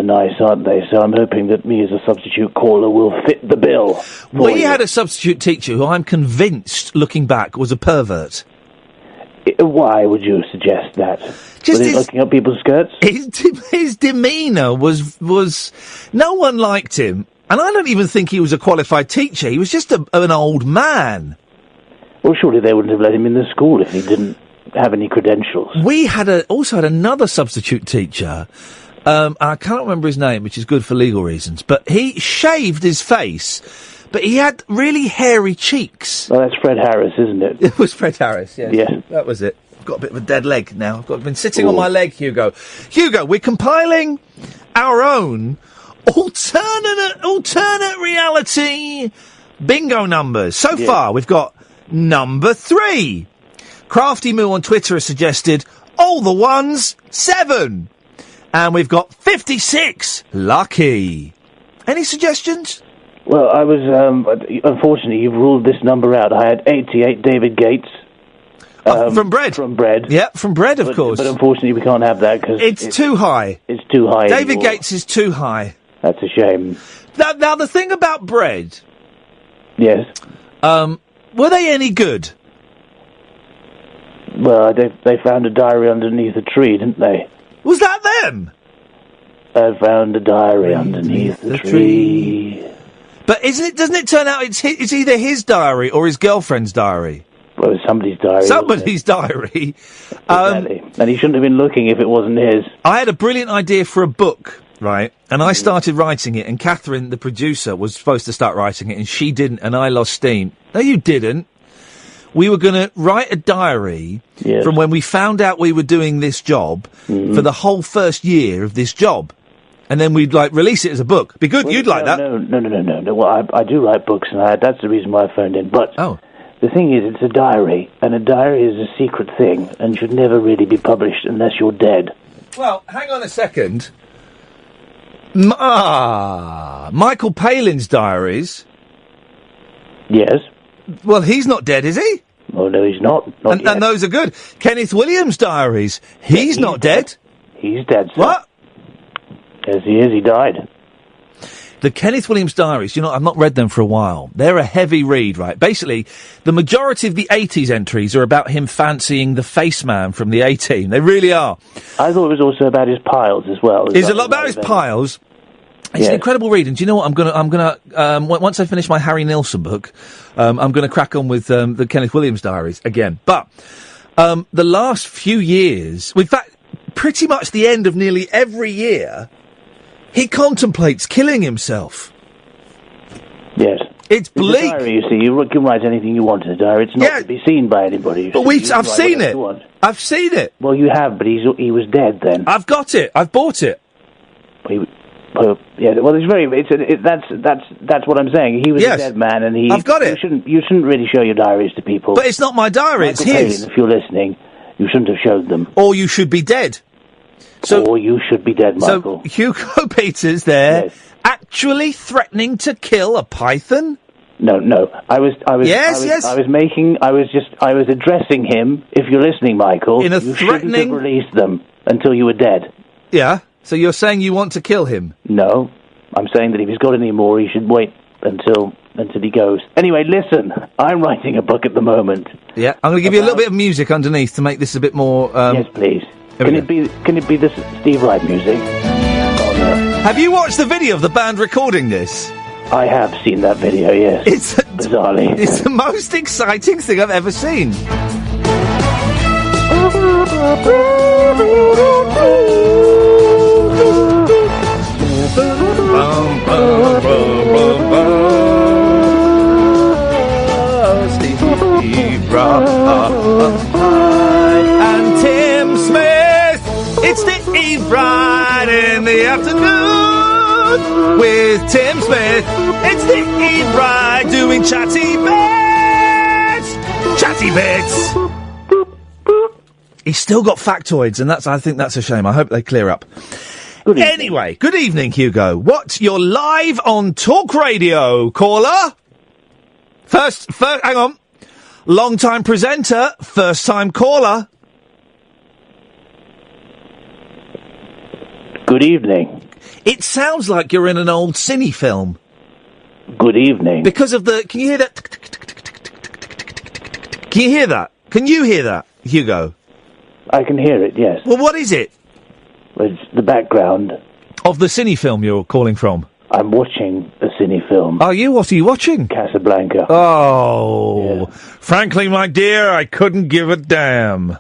nice, aren't they? So I'm hoping that me as a substitute caller will fit the bill.
We had a substitute teacher who I'm convinced, looking back, was a pervert.
Why would you suggest that?
Just
was he looking up people's skirts?
His demeanour was... No one liked him. And I don't even think he was a qualified teacher. He was just an old man.
Well, surely they wouldn't have let him in the school if he didn't have any credentials.
We also had another substitute teacher... I can't remember his name, which is good for legal reasons, but he shaved his face, but he had really hairy cheeks.
Well, that's Fred Harris, isn't it?
It was Fred Harris, yes.
Yeah.
That was it. got a bit of a dead leg now. I've been sitting on my leg, Hugo. Hugo, we're compiling our own alternate reality bingo numbers. So far, we've got number 3. Crafty Moo on Twitter has suggested all the ones 7. And we've got 56. Lucky. Any suggestions?
Well, I was, unfortunately, you've ruled this number out. I had 88 David Gates.
From Bread?
From Bread.
Yeah, from Bread, of course.
But unfortunately, we can't have that because
it's too high.
It's too high.
David Gates is too high.
That's a shame.
Now, the thing about Bread...
Yes?
Were they any good?
Well, they found a diary underneath a tree, didn't they?
Was that them?
I found a diary underneath the tree.
But doesn't it turn out it's either his diary or his girlfriend's diary?
Well, it's somebody's diary.
Somebody's diary.
Exactly. And he shouldn't have been looking if it wasn't his.
I had a brilliant idea for a book, right? And I started writing it, and Catherine, the producer, was supposed to start writing it, and she didn't, and I lost steam. No, you didn't. We were going to write a diary from when we found out we were doing this job for the whole first year of this job. And then we'd, release it as a book. Be good,
well,
you'd like that.
No. Well, I do write books, and that's the reason why I phoned in. But the thing is, it's a diary, and a diary is a secret thing and should never really be published unless you're dead.
Well, hang on a second. Michael Palin's diaries.
Yes.
Well, he's not dead, is he?
Oh, no, he's not.
And those are good. Kenneth Williams' diaries. He's not dead.
He's dead, sir.
What?
Yes, he is. He died.
The Kenneth Williams diaries, I've not read them for a while. They're a heavy read, right? Basically, the majority of the 80s entries are about him fancying the face man from the A-Team. They really are.
I thought it was also about his piles as well.
It's a lot about his piles. It's an incredible read, and do you know what? I'm gonna once I finish my Harry Nilsson book, I'm gonna crack on with the Kenneth Williams diaries again. But the last few years, in fact, pretty much the end of nearly every year, he contemplates killing himself.
Yes.
It's bleak.
It's a diary, you see. You can write anything you want in a diary. It's not to be seen by anybody.
But I've seen it. I've seen it.
Well, you have, but he was dead then.
I've got it. I've bought it.
Yeah. Well, that's what I'm saying. He was a dead man, and
I've got it.
You shouldn't really show your diaries to people.
But it's not my diary. It's his.
Palin, if you're listening, you shouldn't have showed them.
Or you should be dead.
Or you should be dead, Michael.
So Hugo Peters there, actually threatening to kill a python?
No. I was addressing him. If you're listening, Michael,
in a
you
threatening.
Shouldn't have released them until you were dead.
Yeah. So you're saying you want to kill him?
No, I'm saying that if he's got any more, he should wait until he goes. Anyway, listen, I'm writing a book at the moment.
Yeah, I'm going to give you a little bit of music underneath to make this a bit more.
Yes, please. Can it be this Steve Wright music? Oh, no.
Have you watched the video of the band recording this?
I have seen that video. Yes. Bizarrely.
It's the most exciting thing I've ever seen. Steve Wright and Tim Smith. It's Steve Wright in the afternoon with Tim Smith. It's Steve Wright doing chatty bits. Chatty bits. He's still got factoids, and I think that's a shame. I hope they clear up. Anyway, good evening, Hugo. You're live on Talk Radio, caller. First, hang on. Long-time presenter, first-time caller.
Good evening.
It sounds like you're in an old cine film.
Good evening.
Because of the... Can you hear that? Can you hear that? Can you hear that, Hugo?
I can hear it, yes.
Well, what is it?
Well, it's the background.
Of the cine film you're calling from?
I'm watching a cine film.
Are you? What are you watching?
Casablanca.
Oh. Yeah. Frankly, my dear, I couldn't give a damn.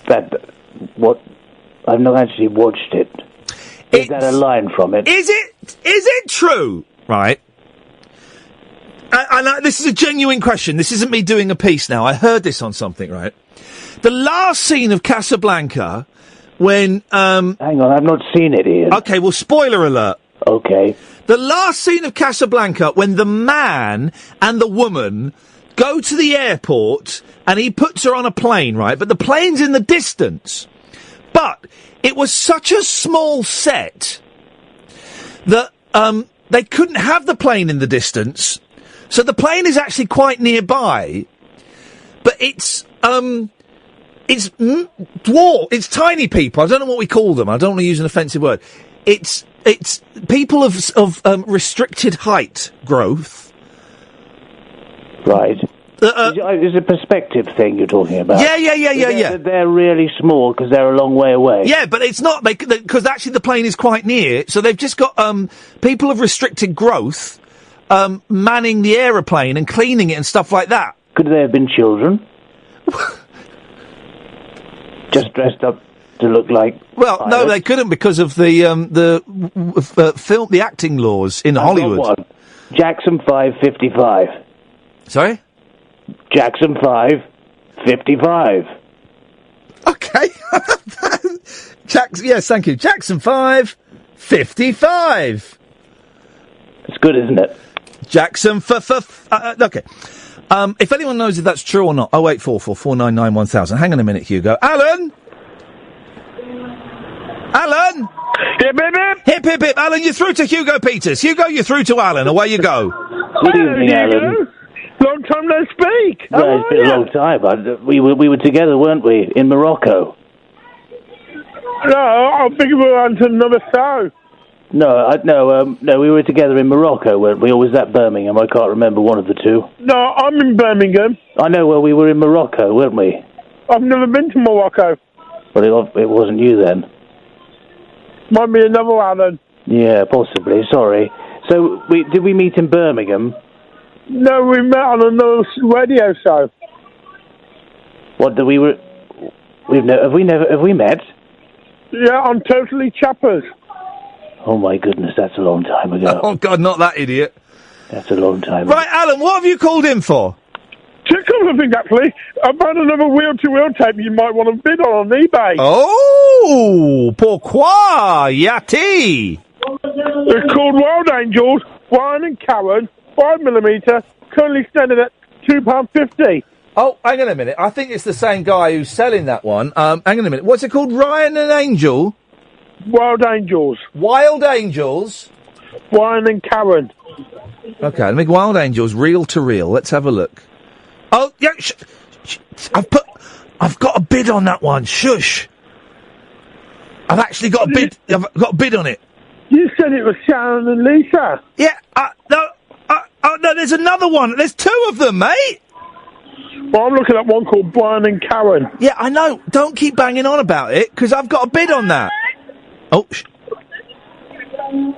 I've not actually watched it. Is that a line from it?
Is it true? Right. this is a genuine question. This isn't me doing a piece now. I heard this on something, right? The last scene of Casablanca, when...
Hang on, I've not seen it, Ian.
Okay, well, spoiler alert.
Okay.
The last scene of Casablanca, when the man and the woman go to the airport and he puts her on a plane, right? But the plane's in the distance. But it was such a small set that they couldn't have the plane in the distance. So the plane is actually quite nearby. But it's it's tiny people. I don't know what we call them. I don't want to use an offensive word. It's people of restricted height growth.
Right. It's a perspective thing you're talking about.
Yeah.
They're really small because they're a long way away.
Yeah, but it's not because actually the plane is quite near. So they've just got people of restricted growth manning the aeroplane and cleaning it and stuff like that.
Could they have been children? Just dressed up to look like.
Well,
pilots?
no, they couldn't because of the film, the acting laws in Hollywood.
Got one. Jackson 555.
Sorry?
Jackson 555.
Okay. Yes, thank you. Jackson 555.
It's good, isn't it?
Jackson okay. If anyone knows if that's true or not, 0844 499 1000. Hang on a minute, Hugo. Alan! Alan!
Hip, hip, hip!
Hip, hip, hip. Alan, you're through to Hugo Peters. Hugo, you're through to Alan. Away you go.
Good evening, Alan.
Long time no speak.
Well, it's been a long time. We were together, weren't we, in Morocco?
No, I think we were on to another show.
No, we were together in Morocco, weren't we? Or was that Birmingham? I can't remember one of the two.
No, I'm in Birmingham.
I know, well, we were in Morocco, weren't we?
I've never been to Morocco.
Well, it wasn't you then.
Might be another Alan.
Yeah, possibly, sorry. So, did we meet in Birmingham?
No, we met on another radio show.
What, have we met?
Yeah, on Totally Chappers.
Oh my goodness, that's a long time ago.
Oh God, not that idiot.
That's a long time ago.
Right, Alan, what have you called in for?
Just a couple of things, actually. I've found another wheel-to-wheel tape you might want to bid on eBay.
Oh, pourquoi, Yati?
It's called Wild Angels, Brian and Karen, 5mm, currently standing at £2.50.
Oh, hang on a minute. I think it's the same guy who's selling that one. Hang on a minute. What's it called? Ryan and Angel?
Wild Angels.
Wild Angels?
Brian and Karen.
Okay, let me Wild Angels, reel to reel. Let's have a look. Oh, yeah, I've got a bid on that one. Shush. I've actually got a bid. I've got a bid on it.
You said it was Sharon and Lisa.
Yeah, no, there's another one. There's two of them, mate.
Well, I'm looking at one called Brian and Karen.
Yeah, I know. Don't keep banging on about it, because I've got a bid on that. Oh,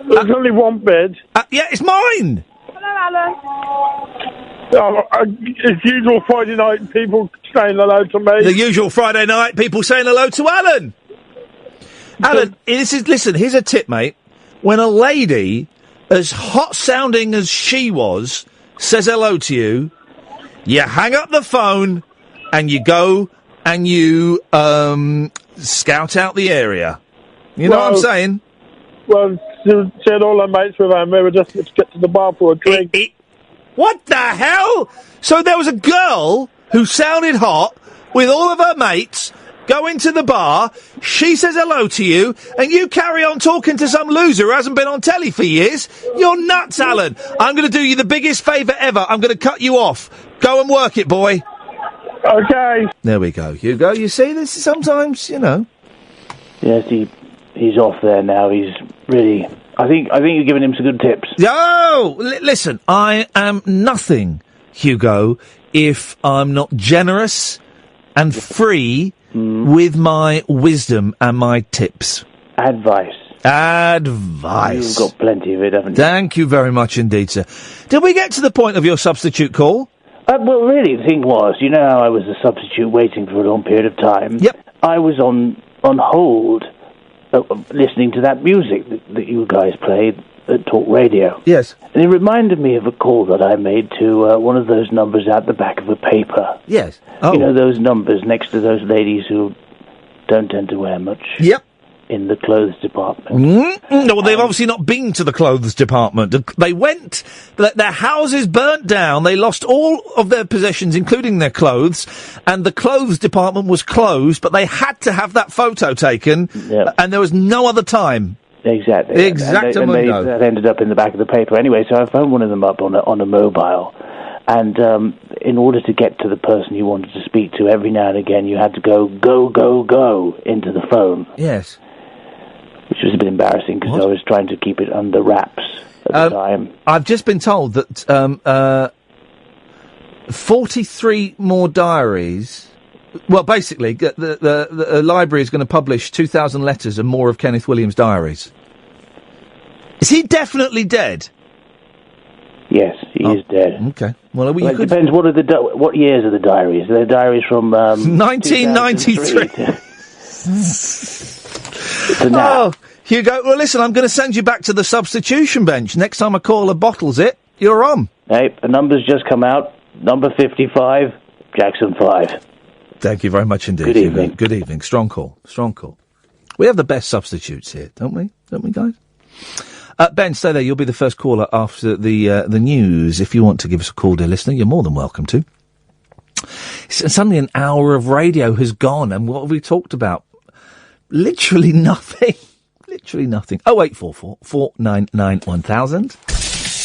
There's only one bid.
Yeah, it's mine.
Hello, Alan. It's usual Friday night, people saying hello to me.
The usual Friday night, people saying hello to Alan. Alan, listen, here's a tip, mate. When a lady, as hot-sounding as she was, says hello to you, you hang up the phone and you go and you scout out the area. You know what I'm saying?
Well, she had all her mates with her and we were just to get to the bar for a drink.
What the hell? So there was a girl who sounded hot with all of her mates going to the bar, she says hello to you, and you carry on talking to some loser who hasn't been on telly for years? You're nuts, Alan. I'm going to do you the biggest favour ever. I'm going to cut you off. Go and work it, boy.
Okay.
There we go, Hugo. You see, this is sometimes, you know.
Yes, he's off there now. He's really... I think you're giving him some good tips.
No! Listen, I am nothing, Hugo, if I'm not generous and free with my wisdom and my tips.
Advice.
Advice.
You've got plenty of it, haven't you?
Thank you very much indeed, sir. Did we get to the point of your substitute call?
Well, really, the thing was, you know how I was a substitute waiting for a long period of time?
Yep.
I was on hold, listening to that music that you guys played at Talk Radio.
Yes.
And it reminded me of a call that I made to one of those numbers at the back of a paper.
Yes. Oh.
You know, those numbers next to those ladies who don't tend to wear much.
Yep.
In the clothes department.
No, well, they've obviously not been to the clothes department. They went, their houses burnt down, they lost all of their possessions, including their clothes, and the clothes department was closed, but they had to have that photo taken, and there was no other time.
Exactly.
Exactamundo.
That ended up in the back of the paper. Anyway, so I phoned one of them up on a mobile, and in order to get to the person you wanted to speak to, every now and again you had to go into the phone.
Yes.
Which was a bit embarrassing because I was trying to keep it under wraps at the time.
I've just been told that 43 more diaries. Well, basically, the library is going to publish 2,000 letters and more of Kenneth Williams' diaries. Is he definitely dead?
Yes, he is dead.
Okay. Well,
it depends. What years are the diaries? They're diaries from
1993. Oh, Hugo, well, listen, I'm going to send you back to the substitution bench. Next time a caller bottles it, you're on.
Hey, the number's just come out. Number 55, Jackson 5.
Thank you very much indeed.
Good evening.
Good evening. Strong call. We have the best substitutes here, don't we? Don't we, guys? Ben, stay there. You'll be the first caller after the news. If you want to give us a call, dear listener, you're more than welcome to. Suddenly an hour of radio has gone, and what have we talked about? Literally nothing. 0844 499 1000.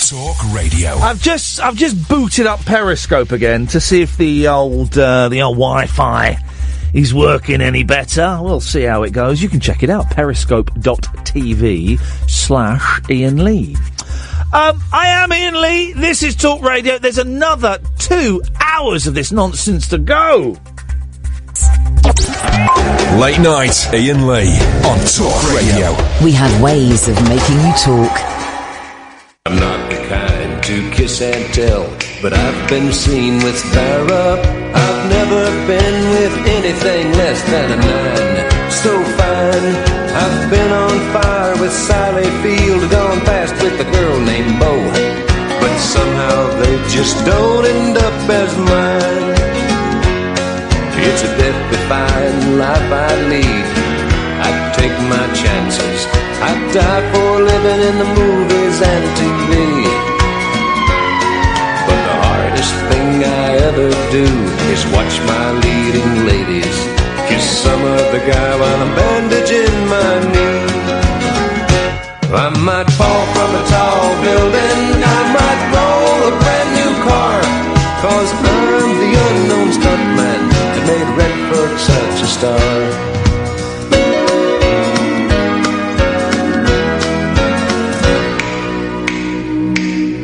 Talk Radio.
I've just booted up Periscope again to see if the old Wi-Fi is working any better. We'll see how it goes. You can check it out, periscope.tv/Iain Lee. I am Iain Lee. This is Talk Radio. There's another 2 hours of this nonsense to go.
Late night, Iain Lee on Talk Radio.
We have ways of making you talk.
I'm not the kind to kiss and tell, but I've been seen with Farrah. I've never been with anything less than a 9. So fine, I've been on fire with Sally Field, gone past with a girl named Bo, but somehow they just don't end up as mine. It's a death-defying life I lead. I take my chances. I die for living in the movies and TV. But the hardest thing I ever do is watch my leading ladies kiss some other guy while I'm bandaging my knee. I might fall from a tall building, I might roll a brand new car, 'cause I'm the unknown stuntman that made Redford such a star.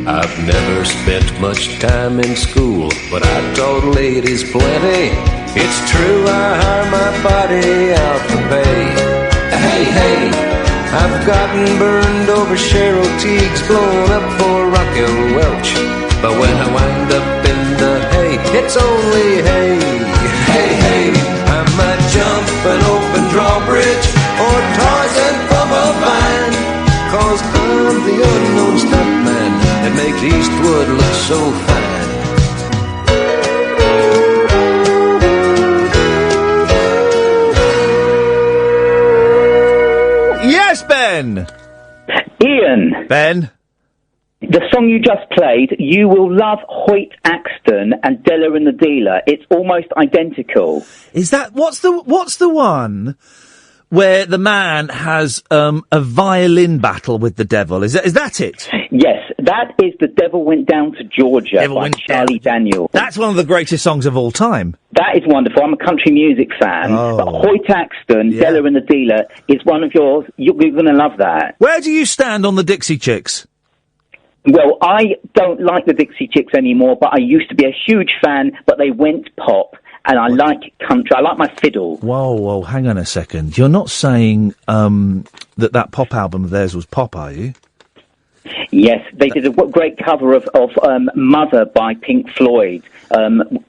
I've never spent much time in school, but I taught ladies plenty. It's true, I hire my body out for pay. Hey, I've gotten burned over Cheryl Teague's, blown up for Raquel Welch. But when I wind up in the hay, it's only hay. Hey, I might jump an open drawbridge or Tarzan from a vine, 'cause I'm the unknown stuntman that makes Eastwood look so fine.
Yes, Ben!
Iain!
Ben?
The song you just played, you will love Hoyt Axton and Della and the Dealer. It's almost identical.
Is that, what's the one where the man has a violin battle with the devil? Is that it?
Yes, that is The Devil Went Down to Georgia by Charlie Daniels.
That's one of the greatest songs of all time.
That is wonderful. I'm a country music fan. But Hoyt Axton, Della and the Dealer, is one of yours. You're going to love that.
Where do you stand on the Dixie Chicks?
Well, I don't like the Dixie Chicks anymore, but I used to be a huge fan, but they went pop, and I like country. I like my fiddle.
Whoa, hang on a second. You're not saying that pop album of theirs was pop, are you?
Yes, they did a great cover of Mother by Pink Floyd.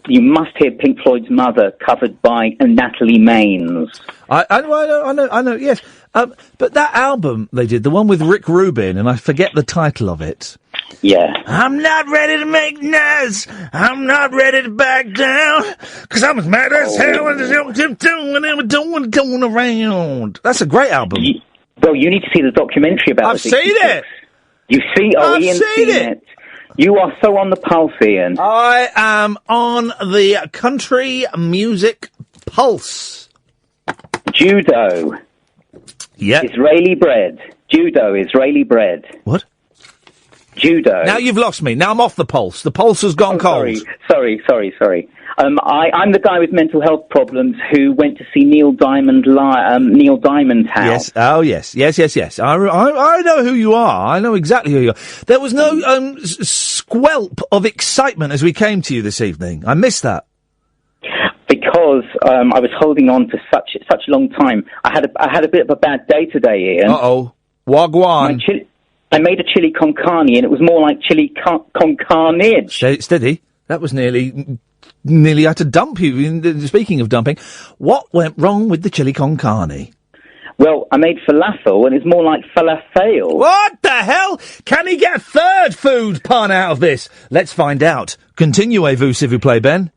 You must hear Pink Floyd's Mother covered by Natalie Maines.
I know, yes. But that album they did, the one with Rick Rubin, and I forget the title of it.
Yeah.
I'm not ready to make noise. I'm not ready to back down. 'Cause I'm as mad as hell and don't around. That's a great album.
Well, you need to see the documentary about it.
I've seen it.
You see? Oh,
I've
Ian's
seen it.
You are so on the pulse, Ian.
I am on the country music pulse.
Judo.
Yeah.
Israeli bread. Judo, Israeli bread.
What?
Judo.
Now you've lost me. Now I'm off the pulse. The pulse has gone cold.
Sorry. I'm the guy with mental health problems who went to see Neil Diamond's house.
Yes. Oh, yes. I know who you are. I know exactly who you are. There was no squelp of excitement as we came to you this evening. I missed that.
Because I was holding on for such a long time. I had a bit of a bad day today, Ian.
Uh-oh. Wagwan.
I made a chili con carne, and it was more like chili con carnage.
Steady. That was nearly had to dump you. Speaking of dumping, what went wrong with the chili con carne?
Well, I made falafel, and it's more like falafel.
What the hell? Can he get a third food pun out of this? Let's find out. Continuez-vous, s'il vous plaît, Ben?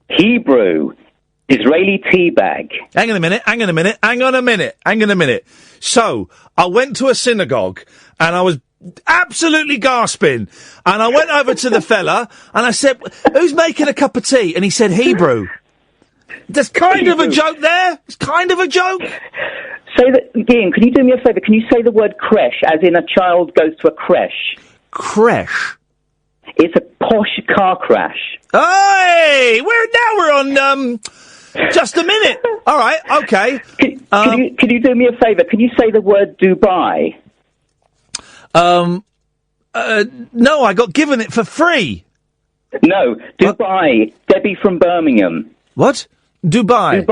Hebrew. Israeli teabag.
Hang on a minute. So, I went to a synagogue, and I was absolutely gasping, and I went over to the fella, and I said, who's making a cup of tea? And he said, Hebrew. There's kind of a joke there. It's kind of a joke.
Say that, Iain, can you do me a favour? Can you say the word creche, as in a child goes to a creche?
Creche?
It's a posh car crash.
Hey! We're on, just a minute. All right, okay.
Can you do me a favour? Can you say the word Dubai?
No, I got given it for free.
No, Dubai. Debbie from Birmingham.
What? Dubai,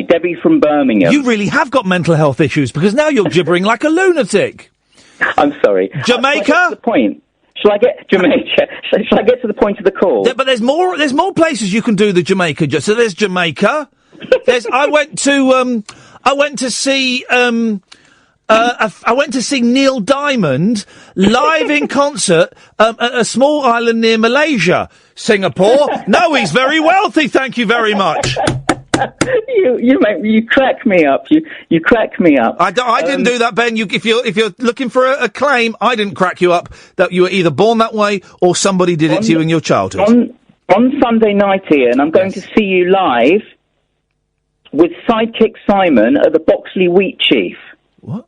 Debbie from Birmingham.
You really have got mental health issues, because now you're gibbering like a lunatic.
I'm sorry.
Jamaica?
Shall I get to the point? Shall I get Jamaica? Shall I get to the point of the call?
Yeah, but there's more places you can do the Jamaica. So there's Jamaica. I went to see Neil Diamond live in concert at a small island near Malaysia. Singapore? No, he's very wealthy, thank you very much.
You crack me up. You crack me up.
I didn't do that, Ben. If you're looking for a claim, I didn't crack you up. That you were either born that way or somebody did it to you in your childhood.
On Sunday night, Ian, I'm going to see you live with Sidekick Simon at the Boxley Wheat Chief.
What?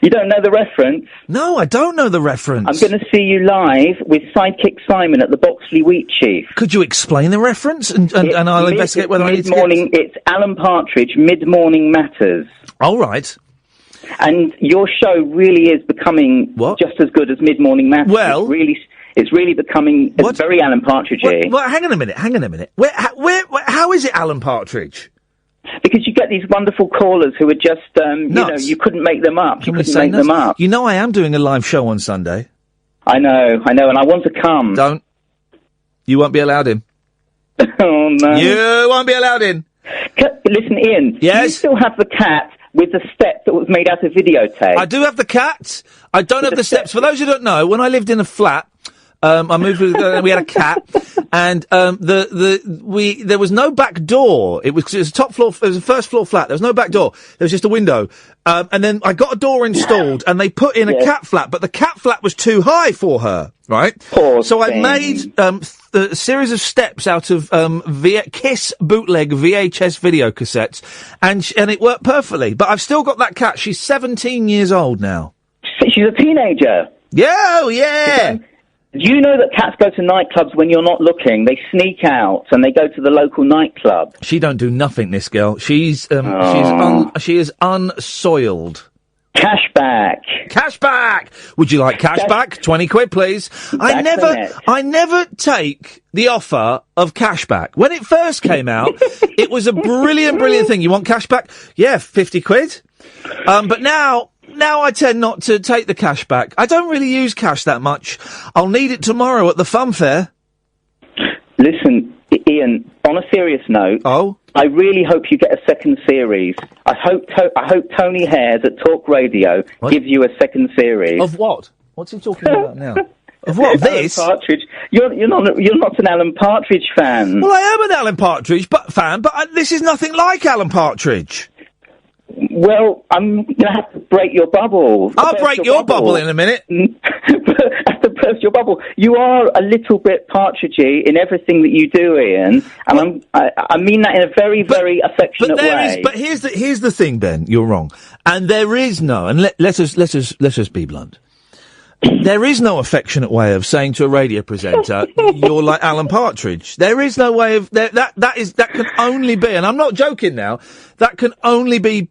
You don't know the reference?
No, I don't know the reference.
I'm going to see you live with Sidekick Simon at the Boxley Wheat Chief.
Could you explain the reference, and I'll investigate whether I need to
get... It's Alan Partridge, Mid-Morning Matters.
All right.
And your show really is becoming just as good as Mid-Morning Matters.
Well...
It's really becoming very Alan Partridge-y.
Well, hang on a minute. How is it Alan Partridge?
Because you get these wonderful callers who are just, you couldn't make them up. You couldn't make them up.
You know I am doing a live show on Sunday.
I know, and I want to come.
Don't. You won't be allowed in.
Oh, no.
You won't be allowed in.
Listen, Ian.
Yes?
Do you still have the cat with the step that was made out of videotape?
I do have the cat. I don't have the steps. For those who don't know, when I lived in a flat, I moved with, we had a cat, and there was no back door. It was a top floor, it was a first floor flat. There was no back door. There was just a window. And then I got a door installed, and they put in a cat flap, but the cat flap was too high for her, right? So I made a series of steps out of Kiss bootleg VHS video cassettes, and it worked perfectly. But I've still got that cat. She's 17 years old now.
She's a teenager.
Yeah, yeah.
Do you know that cats go to nightclubs when you're not looking? They sneak out and they go to the local nightclub.
She don't do nothing, this girl. She is unsoiled. Cashback! Would you like cashback? 20 quid, please. I never take the offer of cashback. When it first came out, it was a brilliant thing. You want cashback? Yeah, 50 quid. But now now I tend not to take the cash back. I don't really use cash that much. I'll need it tomorrow at the fun fair.
Listen, Ian, on a serious note, I really hope you get a second series. I hope Tony Hares at Talk Radio gives you a second series.
Of what? What's he talking about now? Of what? This?
Alan Partridge. You're not an Alan Partridge fan.
Well, I am an Alan Partridge fan, but this is nothing like Alan Partridge.
Well, I'm going to have to break your bubble.
I'll break your bubble in a minute.
I have to burst your bubble. You are a little bit Partridgey in everything that you do, Ian, and I mean that in a very, very affectionate way.
But here's the thing, Ben. You're wrong, and there is no. And let us be blunt. There is no affectionate way of saying to a radio presenter, "You're like Alan Partridge." There is no way of that can only be, and I'm not joking now. That can only be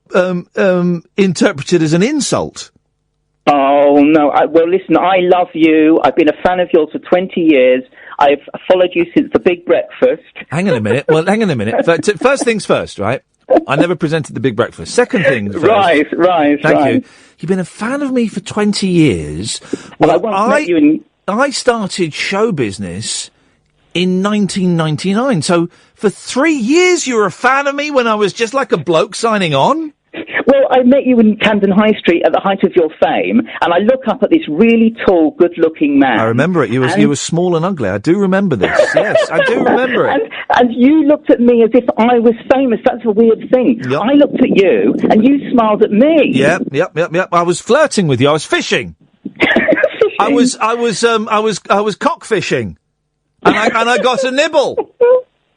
interpreted as an insult.
Oh no! Well, listen, I love you. I've been a fan of yours for 20 years. I've followed you since the Big Breakfast.
Hang on a minute. Well, hang on a minute. First things first, right? I never presented the Big Breakfast. Second thing first.
Right.
Thank you. You've been a fan of me for 20 years.
Well,
I started show business in 1999. So for 3 years you were a fan of me when I was just like a bloke signing on?
Well, I met you in Camden High Street at the height of your fame, and I look up at this really tall, good-looking man.
I remember it. You were small and ugly. I do remember this. Yes, I do remember it.
And you looked at me as if I was famous. That's a weird thing.
Yep.
I looked at you, and you smiled at me.
Yep. I was flirting with you. I was fishing. I was cockfishing, and I got a nibble.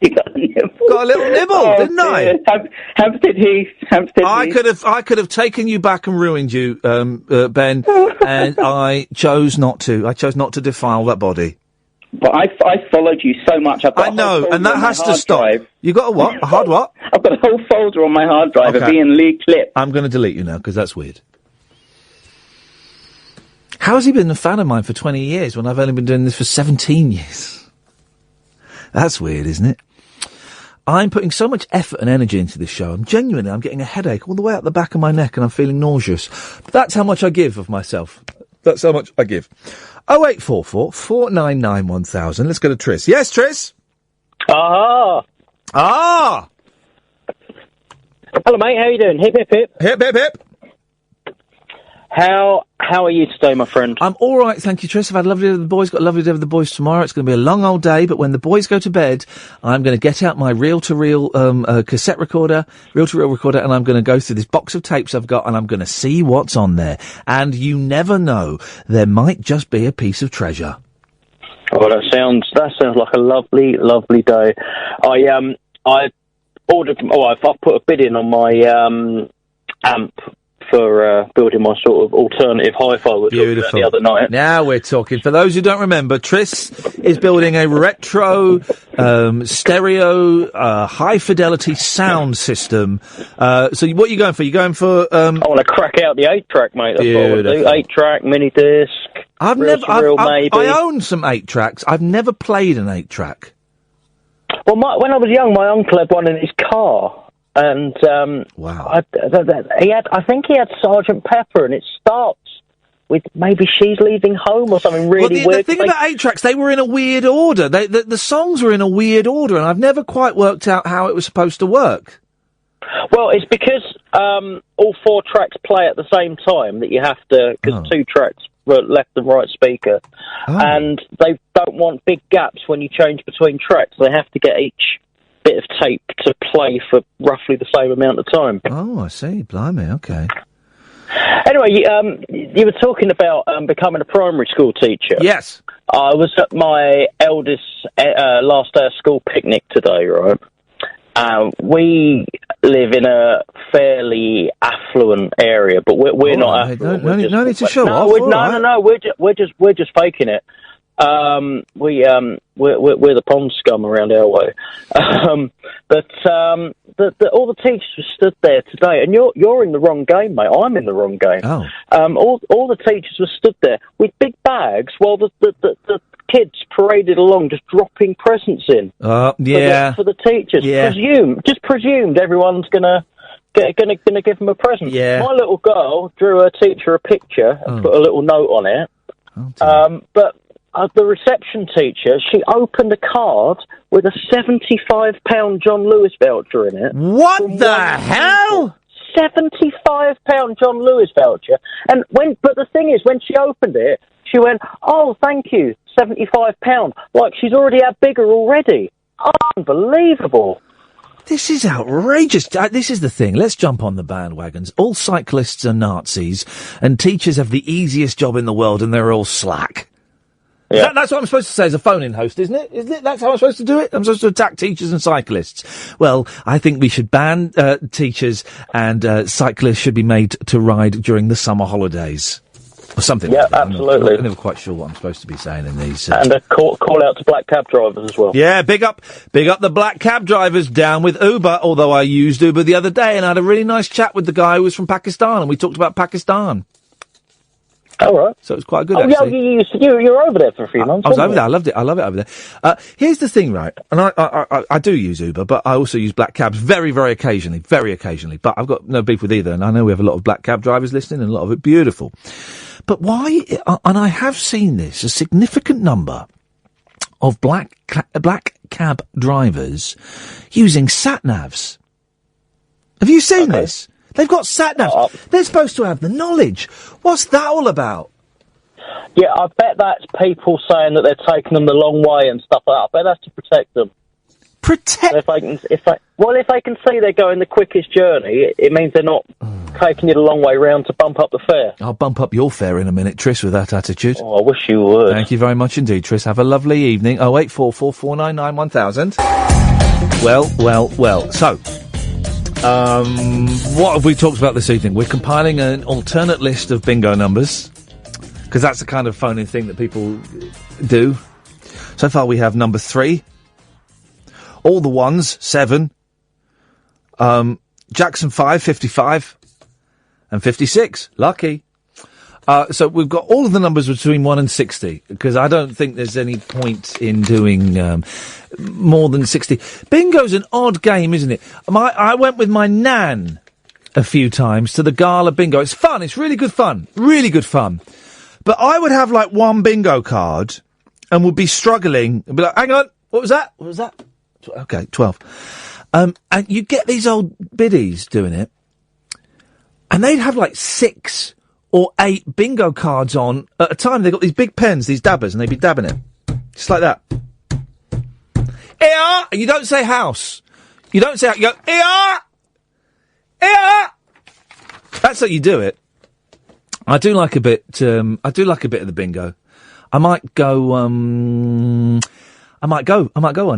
You got a nibble.
Got a little nibble, didn't I?
How did he?
I could have taken you back and ruined you, Ben, and I chose not to. I chose not to defile that body.
But I followed you so much.
I know, and that has to stop. You got a what? A hard what?
I've got a whole folder on my hard drive of
Okay.
Ian Lee clips.
I'm going to delete you now because that's weird. How has he been a fan of mine for 20 years when I've only been doing this for 17 years? That's weird, isn't it? I'm putting so much effort and energy into this show. I'm getting a headache all the way out the back of my neck and I'm feeling nauseous. But that's how much I give of myself. That's how much I give. 0844 499 1000. Let's go to Tris. Yes, Tris?
Ah! Hello, mate. How you doing? Hip, hip, hip.
Hip, hip, hip.
How are you today, my friend?
I'm all right, thank you, Tris. I've had a lovely day with the boys. Got a lovely day with the boys tomorrow. It's going to be a long old day, but when the boys go to bed, I'm going to get out my reel-to-reel cassette recorder, reel-to-reel recorder, and I'm going to go through this box of tapes I've got, and I'm going to see what's on there. And you never know, there might just be a piece of treasure.
Oh, that sounds like a lovely, lovely day. I ordered. I've put a bid in on my amp for building my sort of alternative hi-fi with the other night.
Now we're talking. For those who don't remember, Tris is building a retro stereo high-fidelity sound system. So what are you going for? You going for...
I want to crack out the 8-track, mate. That's what I want to do. 8-track, mini-disc,
I own some 8-tracks. I've never played an 8-track.
Well, when I was young, my uncle had one in his car. And
wow,
I think he had Sergeant Pepper, and it starts with maybe She's Leaving Home or something really weird.
The thing about 8-tracks, they were in a weird order. The songs were in a weird order, and I've never quite worked out how it was supposed to work.
Well, it's because all 4 tracks play at the same time that you have to, because 2 tracks for left and right speaker, and they don't want big gaps when you change between tracks. They have to get each bit of tape to play for roughly the same amount of time.
Oh, I see. Blimey, okay.
Anyway, you were talking about becoming a primary school teacher.
Yes.
I was at my eldest last day of school picnic today, right? We live in a fairly affluent area, but we're not affluent.
No need to show off.
No. We're just faking it. We're the pond scum around our way. But all the teachers were stood there today, and you're in the wrong game, mate. I'm in the wrong game.
Oh.
All the teachers were stood there with big bags while the kids paraded along, just dropping presents in.
Yeah.
For the teachers.
Yeah.
Presumed everyone's gonna gonna give him a present.
Yeah.
My little girl drew her teacher a picture and put a little note on it. But the reception teacher, she opened a card with a £75 John Lewis voucher in it.
What the hell?
£75 John Lewis voucher. And but the thing is, when she opened it, she went, "Oh, thank you, £75." Like she's already had bigger already. Unbelievable.
This is outrageous. This is the thing. Let's jump on the bandwagons. All cyclists are Nazis, and teachers have the easiest job in the world, and they're all slack.
Yeah.
That's what I'm supposed to say as a phone-in host, isn't it? Isn't it? That's how I'm supposed to do it? I'm supposed to attack teachers and cyclists. Well, I think we should ban teachers, and cyclists should be made to ride during the summer holidays. Or something like that.
Absolutely.
I'm never quite sure what I'm supposed to be saying in these.
And a call out to black cab drivers as well.
Yeah, big up the black cab drivers, down with Uber, although I used Uber the other day and I had a really nice chat with the guy who was from Pakistan, and we talked about Pakistan.
All right.
So it was quite good,
Oh,
actually.
yeah, you were over there for a few months.
I was
weren't
over
you?
there. I loved it. I love it over there. Here's the thing, right? And I do use Uber, but I also use black cabs very, very occasionally. But I've got no beef with either. And I know we have a lot of black cab drivers listening, and a lot of it beautiful. But why? And I have seen this, a significant number of black cab drivers using sat-navs. Have you seen this? They've got sat-navs. They're supposed to have the knowledge. What's that all about?
Yeah, I bet that's people saying that they're taking them the long way and stuff like that. I bet that's to protect them.
Protect?
If they can see they're going the quickest journey, it means they're not taking you the long way round to bump up the fare.
I'll bump up your fare in a minute, Tris, with that attitude.
Oh, I wish you would.
Thank you very much indeed, Tris. Have a lovely evening. 0844 499 1000. Well. So, what have we talked about this evening? We're compiling an alternate list of bingo numbers, because that's the kind of phone-in thing that people do. So far we have number 3. All the ones, 7. Jackson 5, 55. And 56. Lucky. So we've got all of the numbers between 1 and 60, because I don't think there's any point in doing more than 60. Bingo's an odd game, isn't it? I went with my nan a few times to the Gala Bingo. It's fun. It's really good fun. Really good fun. But I would have, like, one bingo card and would be struggling and be like, hang on, what was that? What was that? Okay, 12. And you get these old biddies doing it, and they'd have like 6 or 8 bingo cards on at a time. They've got these big pens, these dabbers, and they'd be dabbing it. Just like that. ER! And you don't say house. You don't say, you go, ER! ER! That's how you do it. I do like a bit of the bingo. I might go one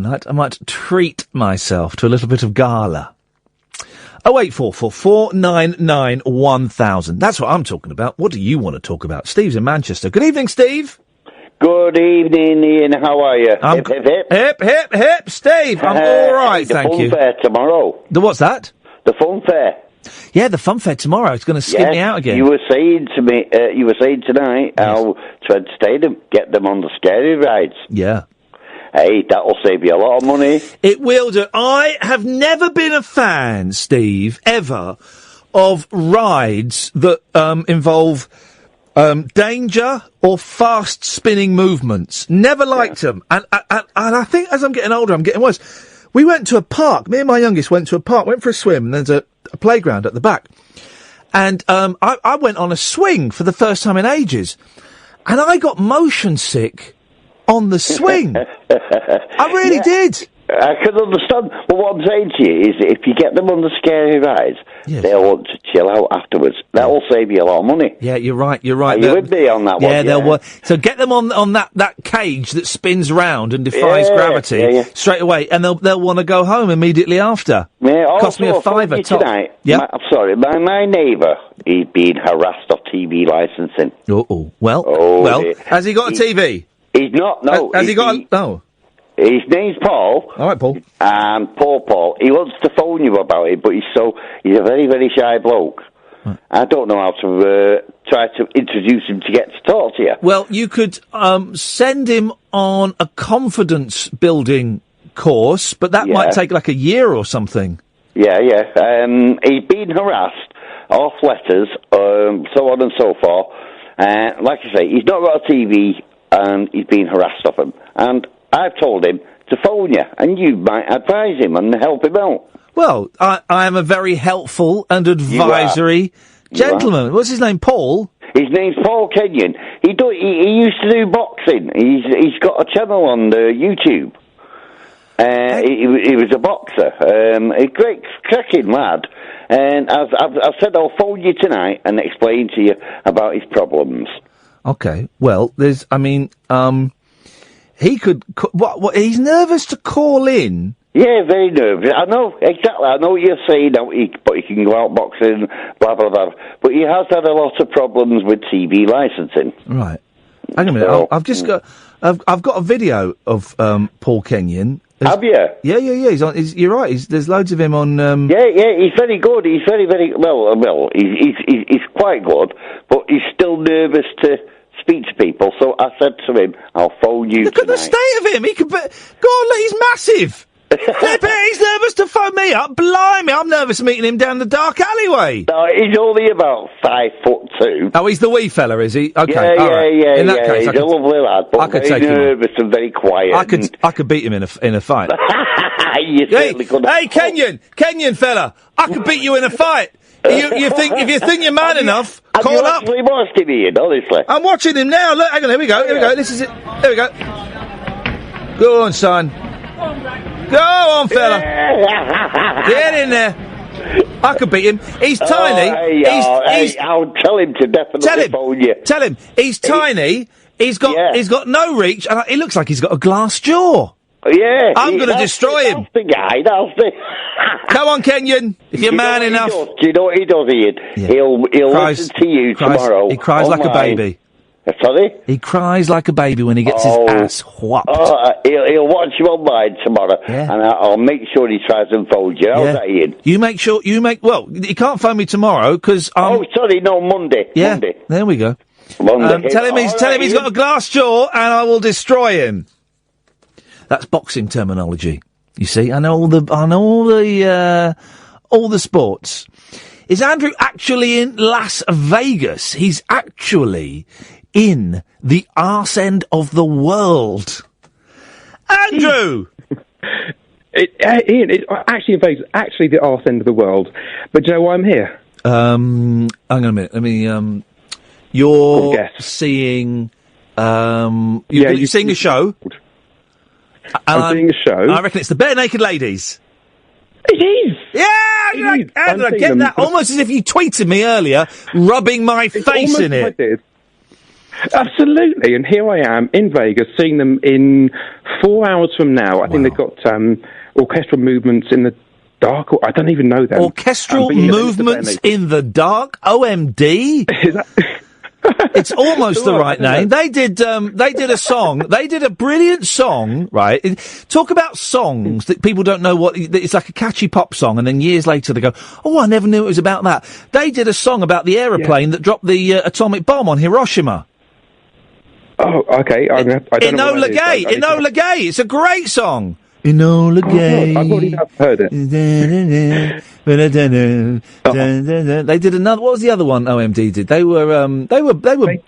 night. I might treat myself to a little bit of Gala. 0844 499 1000. That's what I'm talking about. What do you want to talk about? Steve's in Manchester. Good evening, Steve.
Good evening, Ian. How are you?
Hip, hip, hip. Hip, hip, Steve. I'm all right, thank you.
The fun fair tomorrow.
The what's that?
The fun fair.
Yeah, the fun fair tomorrow. It's going to skip me out again.
You were saying to me, tonight, how Trent Stadium, get them on the scary rides.
Yeah.
Hey, that'll save you a lot of money.
It will do. I have never been a fan, Steve, ever, of rides that involve danger or fast spinning movements. Never liked them. And I think as I'm getting older, I'm getting worse. We went to a park. Me and my youngest went to a park, went for a swim, and there's a playground at the back. And I went on a swing for the first time in ages. And I got motion sick on the swing. I really did.
I can understand. But what I'm saying to you is that if you get them on the scary rides, they'll want to chill out afterwards. That'll save you a lot of money.
Yeah, you're right. You're right.
Are you with me on that one?
Yeah, they'll work. So get them on that cage that spins round and defies gravity straight away, and they'll want to go home immediately after.
Yeah,
cost me a £5 top.
Tonight,
yeah.
I'm sorry, my neighbour, he's been harassed off TV licensing.
Well, has he got a TV?
He's not. No.
Has he got? No.
His name's Paul.
All right, Paul.
And poor Paul. He wants to phone you about it, but he's a very, very shy bloke. Right. I don't know how to try to introduce him to get to talk to you.
Well, you could send him on a confidence building course, but that might take like a year or something.
Yeah. He's been harassed off letters, so on and so forth. Like I say, he's not got a TV, and he's been harassed off him. And I've told him to phone you, and you might advise him and help him out.
Well, I am a very helpful and advisory gentleman. What's his name, Paul?
His name's Paul Kenyon. He used to do boxing. He's got a channel on YouTube. He was a boxer. A great, cracking lad. And I've said I'll phone you tonight and explain to you about his problems.
Okay. Well, he could. What? He's nervous to call in.
Yeah, very nervous. I know, exactly. I know what you're saying, but he can go out boxing, blah, blah, blah. But he has had a lot of problems with TV licensing.
Right. Hang on a minute. I've got a video of Paul Kenyon.
Have you?
Yeah. He's on. You're right. There's loads of him on.
Yeah. He's very good. He's very, very well. He's quite good, but he's still nervous to speak to people. So I said to him, "I'll phone you."
Look at the state of him. He could. Go on, look, he's massive. He's nervous to phone me up. Blimey, I'm nervous meeting him down the dark alleyway.
No, he's only about 5'2".
Oh, he's the wee fella, is he? Okay,
yeah.
In that case,
he's a lovely lad, but very nervous and very quiet.
I could beat him in a fight.
You certainly could.
Hey, Kenyon fella, I could beat you in a fight. If you think you're man enough, call up.
Have you actually watched him, Ian, honestly?
I'm watching him now. Look, hang on, here we go. This is it. There we go. Go on, son. Go on, fella. Get in there. I could beat him. He's tiny.
I'll tell him to definitely phone you.
Tell him. He's tiny. He's got no reach, and he looks like he's got a glass jaw.
Yeah.
I'm going to destroy him.
That's the guy. That's the...
Come on, Kenyon. If you're man enough.
Do you know what he does, Ian? Yeah. He'll listen to you tomorrow.
He cries like a baby.
Sorry?
He cries like a baby when he gets his ass whopped.
He'll watch you online tomorrow, and I'll make sure he tries and phone you. How's that, Ian?
You make sure, well, he can't phone me tomorrow, because
Monday.
Yeah,
Monday.
There we go.
Monday.
Tell him he's got a glass jaw, and I will destroy him. That's boxing terminology. You see, I know all the sports. Is Andrew actually in Las Vegas? He's actually in the arse end of the world. Andrew!
Ian, it's actually in Vegas, actually the arse end of the world. But do you know why I'm here?
Hang on a minute. Let me, you're seeing, you're seeing a show.
I'm seeing a show.
I reckon it's the Bare Naked Ladies.
It is!
Yeah! How did I get that? Almost as if you tweeted me earlier, rubbing my face in it.
I did. Absolutely, and here I am in Vegas, seeing them in 4 hours from now. I think they've got orchestral movements in the dark. I don't even know them.
Orchestral movements in the dark? OMD? It's almost the right name. They did a song. They did a brilliant song, right? Talk about songs that people don't know what. It's like a catchy pop song, and then years later they go, "Oh, I never knew it was about that." They did a song about the aeroplane that dropped the atomic bomb on Hiroshima.
Oh, okay. I don't know what that is.
Enola Gay. It's a great song. Enola Gay.
I've already heard it.
They did another. What was the other one? OMD did. They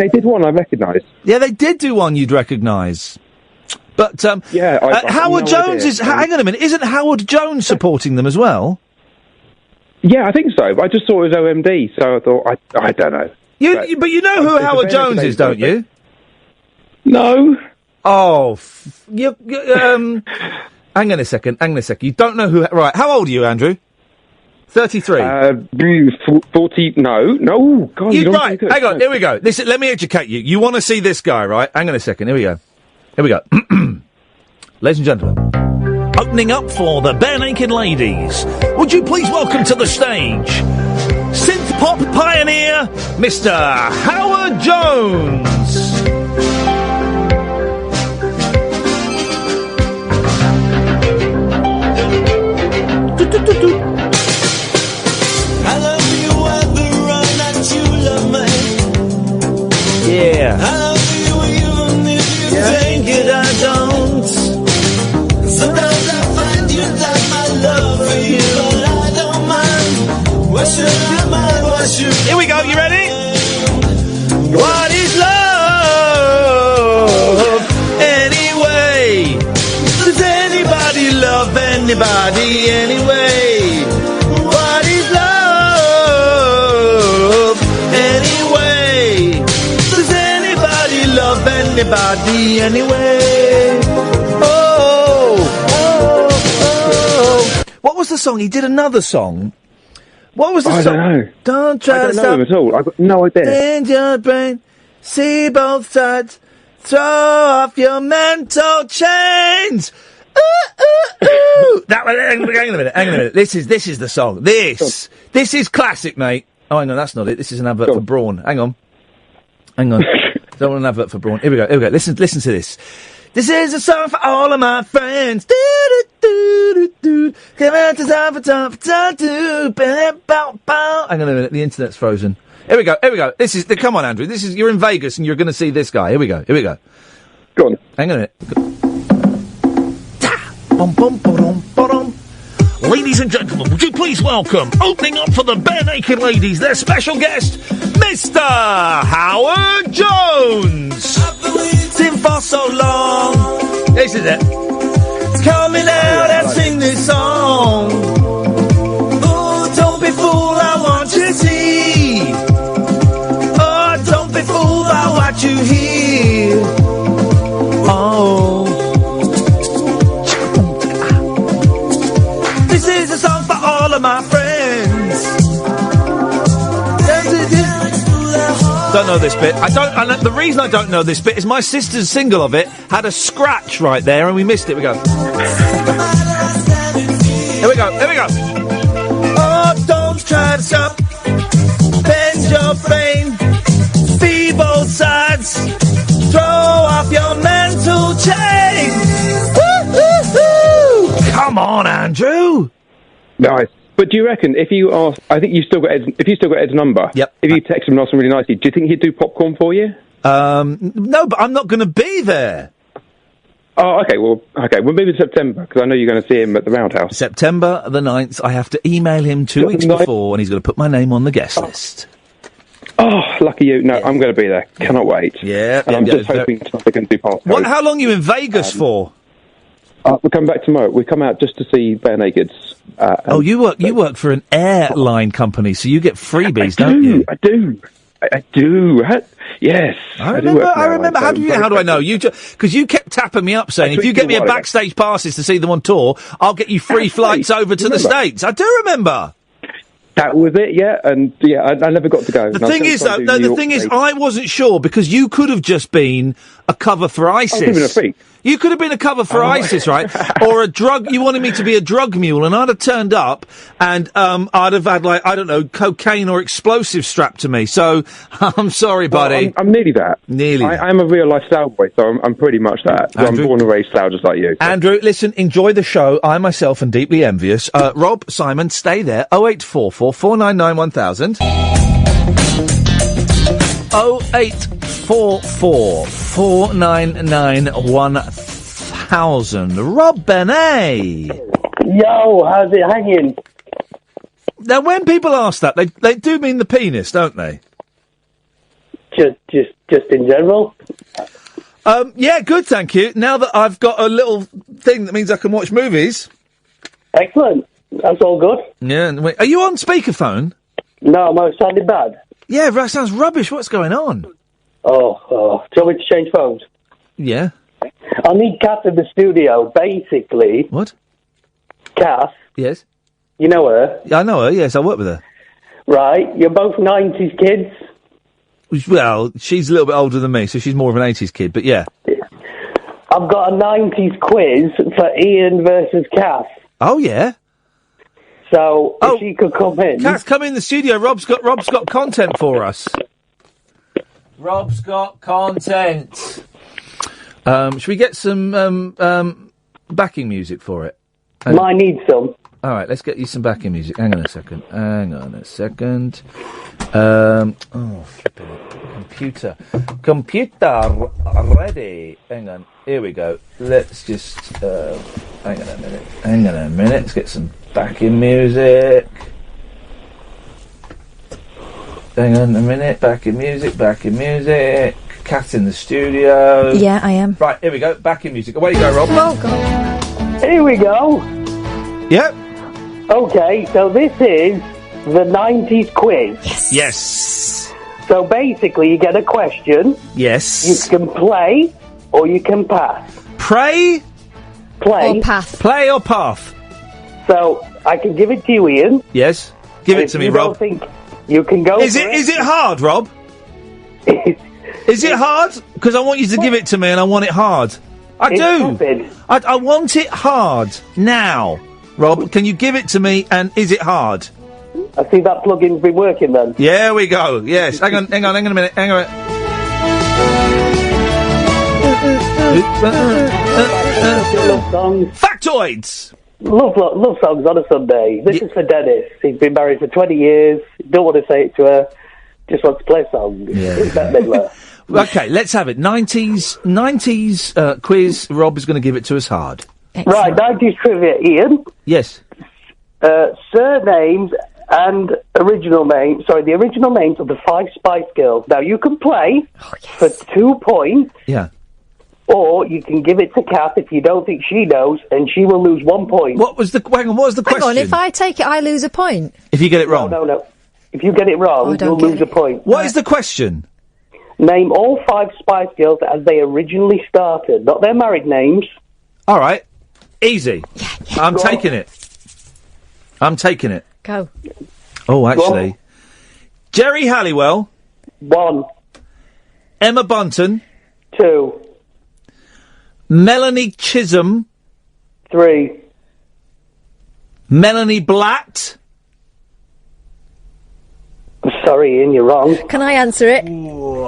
did one I recognise.
Yeah, they did do one you'd recognise. But Howard Jones is. Hang on a minute. Isn't Howard Jones supporting them as well?
Yeah, I think so. But I just thought it was OMD, so I thought I don't know.
But you know who Howard Jones is, don't you?
No.
Oh, hang on a second. You don't know who... Right, how old are you, Andrew? 33?
40... No. God,
you're right, hang on, here we go. Listen, let me educate you. You want to see this guy, right? Hang on a second, here we go. Ladies and gentlemen, opening up for the Bare Naked Ladies, would you please welcome to the stage synth pop pioneer, Mr. Howard Jones.
I love you whether or not you love me.
Yeah.
I love you even if you think it, I don't. Sometimes I find you that my love for you, but I don't.
anybody anyway? What is love anyway? Does anybody love anybody anyway? Oh, oh, oh. What was the song? He did another song. What was the
I
song?
don't know.
Don't try
I
to
don't know
stop
him at all. I've got no idea.
in your brain. See both sides. Throw off your mental chains. That one. Hang on a minute. This is the song. This is classic, mate. Oh, no, that's not it. This is an advert for Brawn. Hang on. Don't want an advert for Brawn. Here we go. Listen to this. This is a song for all of my friends. Come out to time for hang on a minute. The internet's frozen. Here we go. Come on, Andrew. You're in Vegas and you're going to see this guy. Here we go.
Go on.
Hang on a minute. Ladies and gentlemen, would you please welcome, opening up for the Bare Naked Ladies, their special guest, Mr. Howard Jones. Been for so long. This is it. Coming out and sing this song. Oh, don't be fooled, I want you to see. Oh, don't be fooled by what you hear. Oh. This is a song for all of my friends. Don't know this bit. The reason I don't know this bit is my sister's single of it had a scratch right there and we missed it. We go. Here we go. Oh, don't try to stop. Bend your brain. See both sides. Throw off your mental chains. Woo-hoo-hoo! Come on, Andrew.
Nice. But do you reckon if you ask, I think you still got Ed's number.
Yep.
If you text him and ask him really nicely, do you think he'd do popcorn for you?
No, but I'm not going to be there.
Oh, okay. Well, maybe in September, because I know you're going to see him at the Roundhouse.
September the 9th. I have to email him 2 weeks before, and he's going to put my name on the guest list.
Oh, lucky you. No, I'm going to be there. Cannot wait.
Yeah.
And I'm just hoping they can do part.
How long are you in Vegas for?
We're coming back tomorrow. We come out just to see Bare Nakeds.
You work for an airline company, so you get freebies, don't you?
I do. Yes.
I remember. How do I know? Because you kept tapping me up saying, if you get me a backstage passes to see them on tour, I'll get you free flights over to the States. I do remember.
That was it, yeah, and I never got to go.
The thing is, I wasn't sure because you could have just been a cover for ISIS.
I was even a freak.
You could have been a cover for ISIS, right? Or a drug. You wanted me to be a drug mule, and I'd have turned up, and I'd have had cocaine or explosives strapped to me. So I'm sorry, buddy.
I'm nearly that. I'm a real life style boy, so I'm pretty much that. So I'm born and raised style, just like you. So.
Andrew, listen, enjoy the show. I myself am deeply envious. Rob, Simon, stay there. 0844 499 1000. 0844 499 1000. Rob Burnett.
Yo, how's it hanging?
Now, when people ask that, they do mean the penis, don't they?
Just in general.
Yeah, good, thank you. Now that I've got a little thing that means I can watch movies.
Excellent. That's all good.
Yeah. Are you on speakerphone?
No, am I sounding bad?
Yeah, that sounds rubbish. What's going on?
Oh. Do you want me to change phones?
Yeah.
I need Kath in the studio, basically.
What?
Kath.
Yes.
You know her?
I know her, yes, I work with her.
Right, you're both 90s kids?
Well, she's a little bit older than me, so she's more of an 80s kid, but yeah.
I've got a 90s quiz for Iain versus Kath.
Oh, yeah?
So, if she could come in...
Kath, come in the studio. Rob's got content for us. Rob's got content. Should we get some backing music for it?
Might need some.
All right, let's get you some backing music. Hang on a second. Flipping it. Computer ready. Hang on. Here we go. Let's just... hang on a minute. Let's get some backing music. Hang on a minute. Backing music. Cat in the studio.
Yeah, I am.
Right, here we go. Backing music. Away you go, Rob.
Oh, God.
Here we go.
Yep.
Okay, so this is the 90s quiz.
Yes.
So basically, you get a question.
Yes.
You can play or you can pass.
Play
or
path.
Play or path.
So I can give it to you, Ian.
Yes. Give
And
it to
if
me,
you
Rob.
don't think you can go.
Is
for
it? Is it hard, Rob? Is it hard? Because I want you to give it to me, and I want it hard. I
It's
do.
stupid.
I want it hard now, Rob. Can you give it to me? And is it hard?
I see that plugin's been working then.
There we go. Yes. Hang on a minute. Hang on a
Love songs.
Factoids.
Love songs on a Sunday. This is for Dennis. He's been married for 20 years. Don't want to say it to her. Just wants to play songs. It's Bette Midler.
Okay, let's have it. 90s quiz. Rob is going to give it to us hard.
Right, 90s trivia, Ian.
Yes.
Surnames and original names. Sorry, the original names of the 5 Spice Girls. Now, you can play for 2 points.
Yeah.
Or you can give it to Kath if you don't think she knows, and she will lose 1 point.
What was the question?
Hang on, if I take it, I lose a point.
If you get it wrong?
No. If you get it wrong, you'll lose a point.
What is the question?
Name all 5 Spice Girls as they originally started, not their married names.
All right. Easy. I'm taking it. I'm taking it.
Go.
Oh, actually. Jerry Halliwell.
1.
Emma Bunton.
2.
Melanie Chisholm.
3.
Melanie Blatt.
I'm sorry, Ian, you're wrong.
Can I answer it?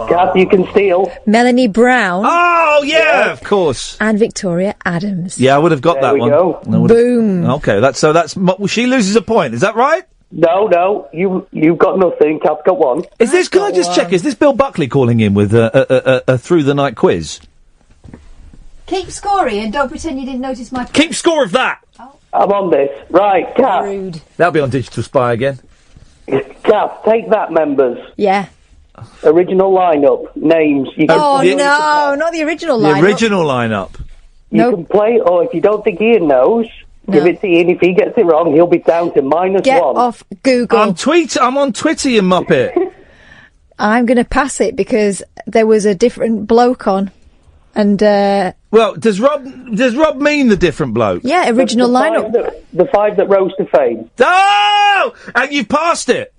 Kath, you can steal.
Melanie Brown.
Oh, yeah, of course.
And Victoria Adams.
Yeah, I would have got
There
that
we
one.
go.
I would've-
Boom.
Okay, she loses a point. Is that right?
No, you've got nothing. Kath's got 1.
Is this? Can I just check? Is this Bill Buckley calling in with a through the night quiz?
Keep scoring and don't pretend you didn't notice my...
Keep score of that.
I'm on this. Right, Kath.
Rude.
That'll be on Digital Spy again.
Kath, take that, members.
Yeah.
Original lineup, names. You can
Oh, no, not the original
The
lineup.
original lineup.
You can play, or if you don't think Ian knows, give it to Ian. If he gets it wrong, he'll be down to -1.
Get off Google.
I'm on Twitter, you muppet.
I'm going to pass it because there was a different bloke on. And,
Well, does Rob mean the different bloke?
yeah, original lineup.
The 5 that rose to fame.
Oh! And you've passed it.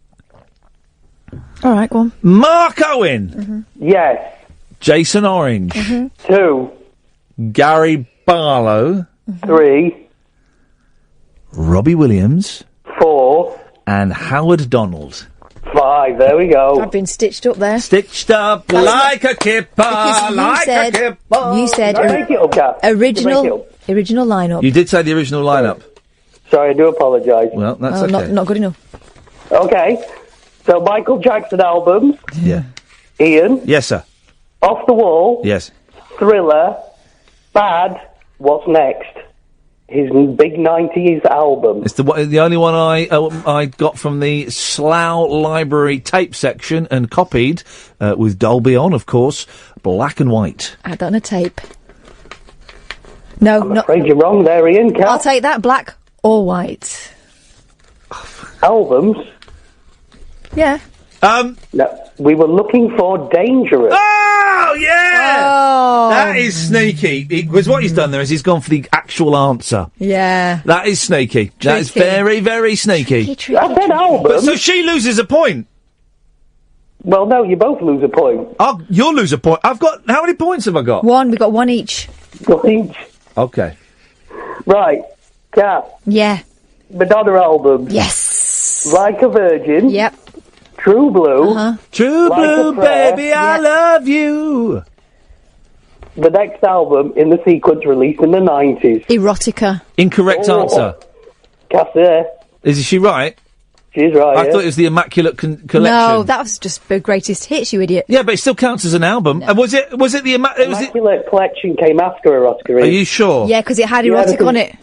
All right, go on.
Mark Owen.
Yes.
Jason Orange.
2.
Gary Barlow.
3.
Robbie Williams.
4.
And Howard Donald.
5. There we go.
I've been stitched up there.
Stitched up like a kipper,
Because
a kipper.
You said
Make it up, Kath.
original
Make it up.
original lineup.
You did say the original lineup.
Sorry, I do apologise.
Well, that's
Oh,
okay.
not good enough.
Okay. So, Michael Jackson albums.
Yeah.
Ian.
Yes, sir.
Off the Wall.
Yes.
Thriller. Bad. What's next? His big 90s album.
It's the only one I got from the Slough Library tape section and copied with Dolby on, of course, black and white.
Add that on a tape. No,
I'm afraid you're wrong there, Ian. Kath.
I'll take that, black or white.
Albums.
Yeah.
No, we were looking for Dangerous.
Oh, yeah!
Oh.
That is sneaky. Because what he's done there is he's gone for the actual answer.
Yeah.
That is sneaky. That is
Tricky.
very, very sneaky.
I said album.
But so she loses a point.
Well, no, you both lose a point.
You'll lose a point. I've got... How many points have I got?
One. We got one each.
One each.
Okay.
Right. Kath.
Yeah.
Madonna album.
Yes.
Like a Virgin.
Yep.
True Blue.
True
Like
Blue,
a Prayer.
baby, I love you.
The next album in the sequence released in the 90s.
Erotica.
Incorrect answer.
Kath there.
Is she right?
She's right,
I
yeah.
thought it was the Immaculate Collection.
No, that was just the greatest hits, you idiot.
Yeah, but it still counts as an album. Was it the
Immaculate Collection came after Erotica.
Are you sure?
Yeah, because it had
Yeah,
erotic
because-
on it.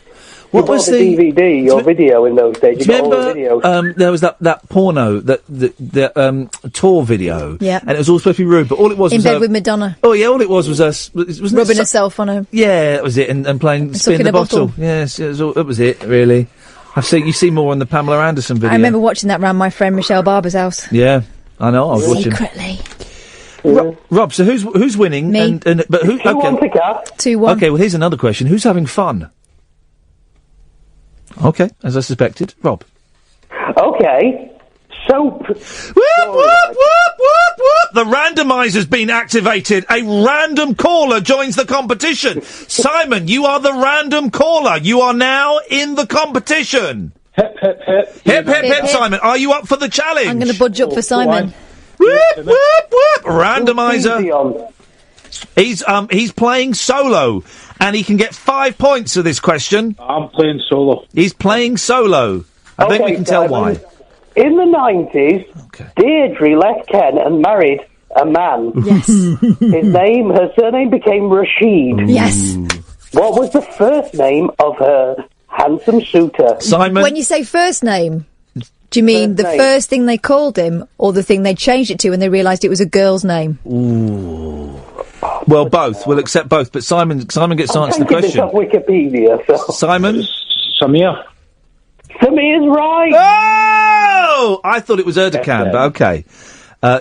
What
you
was
bought the DVD or video in those days? You
Do you
got all the videos.
remember? There was that porno, the tour video.
Yeah.
And it was all supposed to be rude, but all it was
In
was
bed with Madonna.
Oh yeah, all it was us wasn't
Rubbing
it
herself on her.
Yeah, that was it, and playing
And
spin
sucking
the
a bottle.
Yes, it was it really. You see more on the Pamela Anderson video.
I remember watching that round my friend Michelle Barber's house.
Yeah, I know. I was watching.
Secretly.
Rob, so who's winning?
Me.
But who?
Who wants a cat?
2-1.
Okay, well here's another question: who's having fun? Okay, as I suspected, Rob.
Okay. Soap.
Whoop, whoop, whoop, whoop, whoop. The randomiser's been activated. A random caller joins the competition. Simon, you are the random caller. You are now in the competition.
Hip, hip, hip.
Hip, hip, hip,
hip.
Simon. Are you up for the challenge?
I'm going to budge up for Simon.
Whoop, whoop, whoop. Randomiser. He's playing solo, and he can get 5 points for this question.
I'm playing solo.
He's playing solo. I think we can tell why.
In the 90s, Deirdre left Ken and married a man.
Yes.
Her surname became Rashid.
Yes.
What was the first name of her handsome suitor?
Simon.
When you say first name, do you mean
First
the
name.
first thing they called him, or the thing they changed it to when they realised it was a girl's name?
Ooh. Well, both. We'll accept both. But Simon gets to answer the
Taking this
question.
off Wikipedia. So.
Simon.
Samir.
Samir's right.
Oh! I thought it was Erdogan, but okay.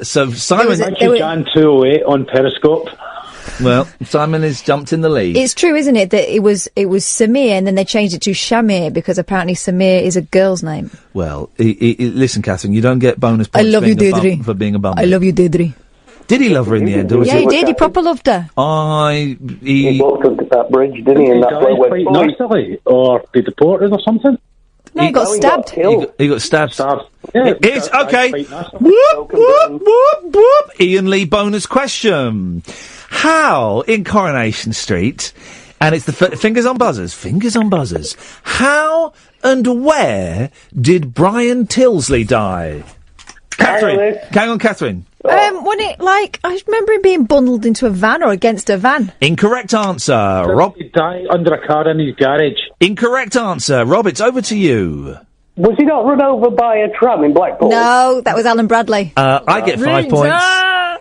So Simon.
Thank you, Jan 208 on Periscope.
Well, Simon has jumped in the lead.
It's true, isn't it, that it was Samir and then they changed it to Shamir because apparently Samir is a girl's name.
Well, listen, Catherine, you don't get bonus points
I love you, Deirdre.
for being a bum.
I love you, Deirdre.
Did he love her in the end? Or was
Yeah, he did. He proper loved her.
He walked up that bridge, didn't he? And that's where
Quite nicely, or be deported or something.
No, he got stabbed.
He got stabbed.
Yeah,
It's okay. Whoop, whoop, whoop, whoop. Ian Lee bonus question. How, in Coronation Street, and it's the fingers on buzzers, how and where did Brian Tilsley die? Catherine. Hang on, Catherine.
When I remember him being bundled into a van or against a van.
Incorrect answer. Rob.
He died under a car in his garage.
Incorrect answer. Rob, it's over to you.
Was he not run over by a tram in Blackpool?
No, that was Alan Bradley.
I get 5 points.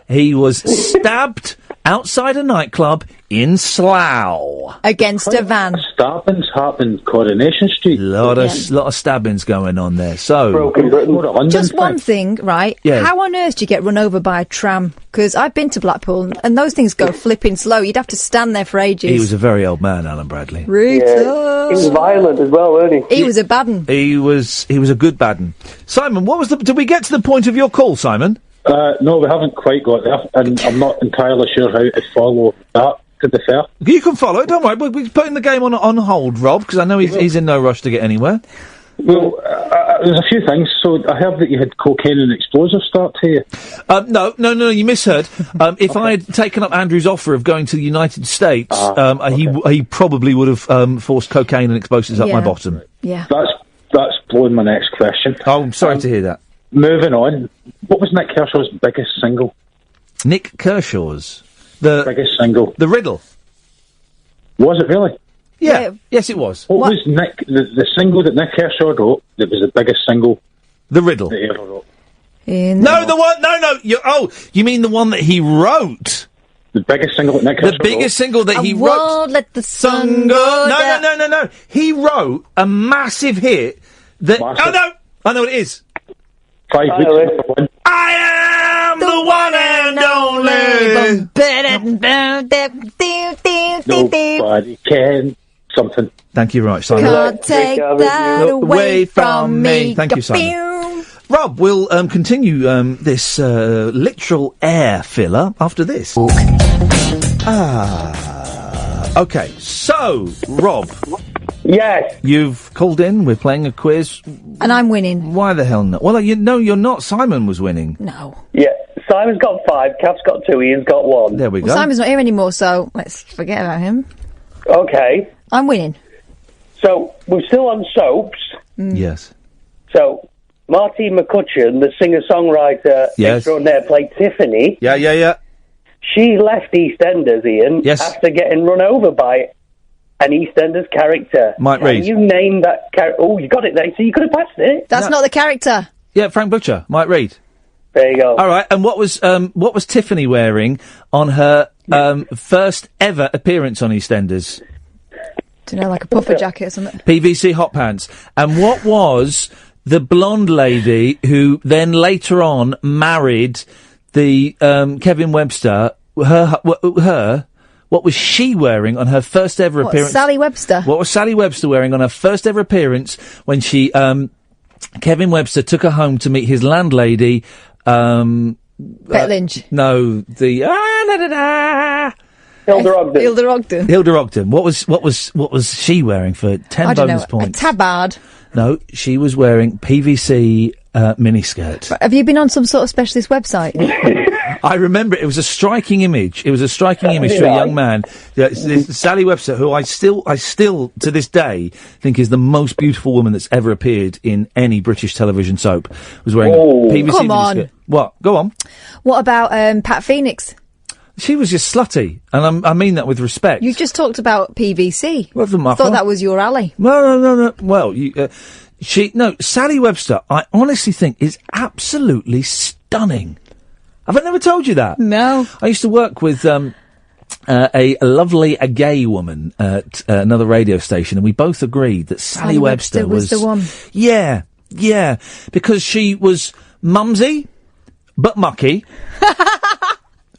He was stabbed outside a nightclub in Slough.
Against a van.
Stabbings happened in Coronation Street.
Lot of stabbings going on there. So,
Just one thing, right?
Yeah.
How on earth do you get run over by a tram? Because I've been to Blackpool and those things go flipping slow. You'd have to stand there for ages.
he was a very old man, Alan Bradley.
Rita.
He was violent as well, wasn't he?
He was a bad un.
He was a good bad un. Simon, did we get to the point of your call, Simon?
No, we haven't quite got there, and I'm not entirely sure how to follow that, to be fair.
You can follow it, don't worry. We're putting the game on hold, Rob, because I know he's in no rush to get anywhere.
Well, there's a few things. So I heard that you had cocaine and explosives start to you.
No, you misheard. If I had taken up Andrew's offer of going to the United States, he probably would have forced cocaine and explosives up my bottom.
Yeah.
That's blowing my next question.
Oh, I'm sorry to hear that.
Moving on. What was Nick Kershaw's biggest single?
Nick Kershaw's? The
biggest single.
The Riddle.
Was it really?
Yeah. Yes, it was.
What was the single that Nick Kershaw wrote that was the biggest single?
The Riddle.
That he ever wrote?
You mean the one that he wrote?
The biggest single that Nick Kershaw wrote?
The biggest single that he wrote.
Won't let the sun go down.
No. He wrote a massive hit that...
Massive.
Oh, no! I know what it is.
5 weeks number one.
I am the one and only.
Nobody can. Something.
Thank you, right, Simon.
Can't take that away from me.
Thank you, Simon. Rob, we'll continue this literal air filler after this. Okay, so, Rob.
Yes.
You've called in, we're playing a quiz.
And I'm winning.
Why the hell not? Well, you're not. Simon was winning.
No.
Yeah. Simon's got 5, Kev's got 2, Ian's got 1.
There we go.
Well, Simon's not here anymore, so let's forget about him.
Okay.
I'm winning.
So, we're still on soaps.
Yes.
So, Martine McCutcheon, the singer-songwriter extraordinaire, played Tiffany.
Yeah.
She left EastEnders, Ian, after getting run over by an EastEnders character.
Mike
Can
Reid.
you name that character? Oh, you got it there. So you could have passed it.
That's not the character.
Yeah, Frank Butcher, Mike Reid.
There you go.
All right, and what was Tiffany wearing on her first ever appearance on EastEnders?
Don't know, like a puffer jacket or something.
PVC hot pants. And what was the blonde lady who then later on married the Kevin Webster? What was she wearing on her first ever
What,
appearance?
Sally Webster?
What was Sally Webster wearing on her first ever appearance when she Kevin Webster took her home to meet his landlady?
Bette Lynch.
No, the
Hilda Ogden.
Hilda Ogden.
Hilda Ogden. What was she wearing for 10
I don't know.
bonus points?
A tabard.
No, she was wearing PVC miniskirt.
Have you been on some sort of specialist website?
I remember it was a striking image. It was a striking image to a young man. Yeah, it's Sally Webster, who I still to this day think is the most beautiful woman that's ever appeared in any British television soap. Was wearing a PVC
Come on.
miniskirt. What? Go on.
What about Pat Phoenix?
She was just slutty, and I mean that with respect.
You just talked about PVC.
Well, the
I thought that was your alley.
No. Well, Sally Webster, I honestly think is absolutely stunning. Have I never told you that?
No.
I used to work with a lovely gay woman at another radio station, and we both agreed that Sally Webster
was the one.
Yeah, because she was mumsy, but mucky.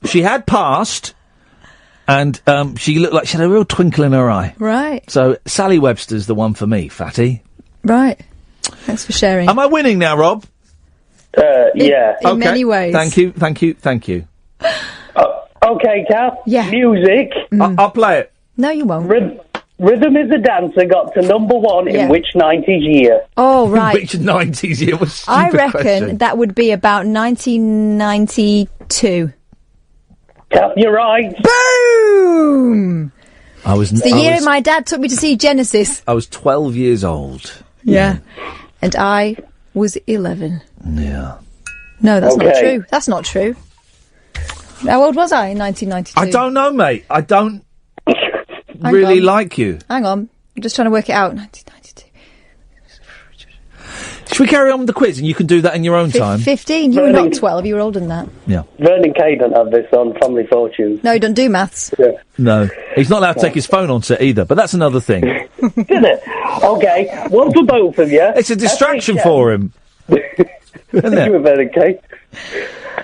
She had passed, and she looked like she had a real twinkle in her eye.
Right.
So Sally Webster's the one for me, Fatty.
Right. Thanks for sharing.
Am I winning now, Rob?
Yeah.
In many ways.
Thank you.
Okay, Kath.
Yeah.
Music.
I'll play it.
No, you won't.
Rhythm is a Dancer got to number one in which 90s year?
Oh, right.
Which 90s year was stupid
I reckon
question.
that would be about 1992.
Kath, you're right.
Boom!
It's
the year my dad took me to see Genesis.
I was 12 years old.
Yeah. And I was 11.
Yeah.
No, that's not
Okay.
true. That's not true. How old was I in 1992?
I don't know, mate. I don't
Hang
really
on.
like you.
Hang on. I'm just trying to work it out. 1992.
Should we carry on with the quiz and you can do that in your own time?
15. You were not 12. You were older than that.
Yeah.
Vernon Kay don't have this on Family Fortunes.
No, you don't do maths.
No. He's not allowed to take his phone on set either, but that's another thing.
Isn't it? Okay, one for both of you.
It's a distraction for him. Isn't it?
You were Vernon Kay.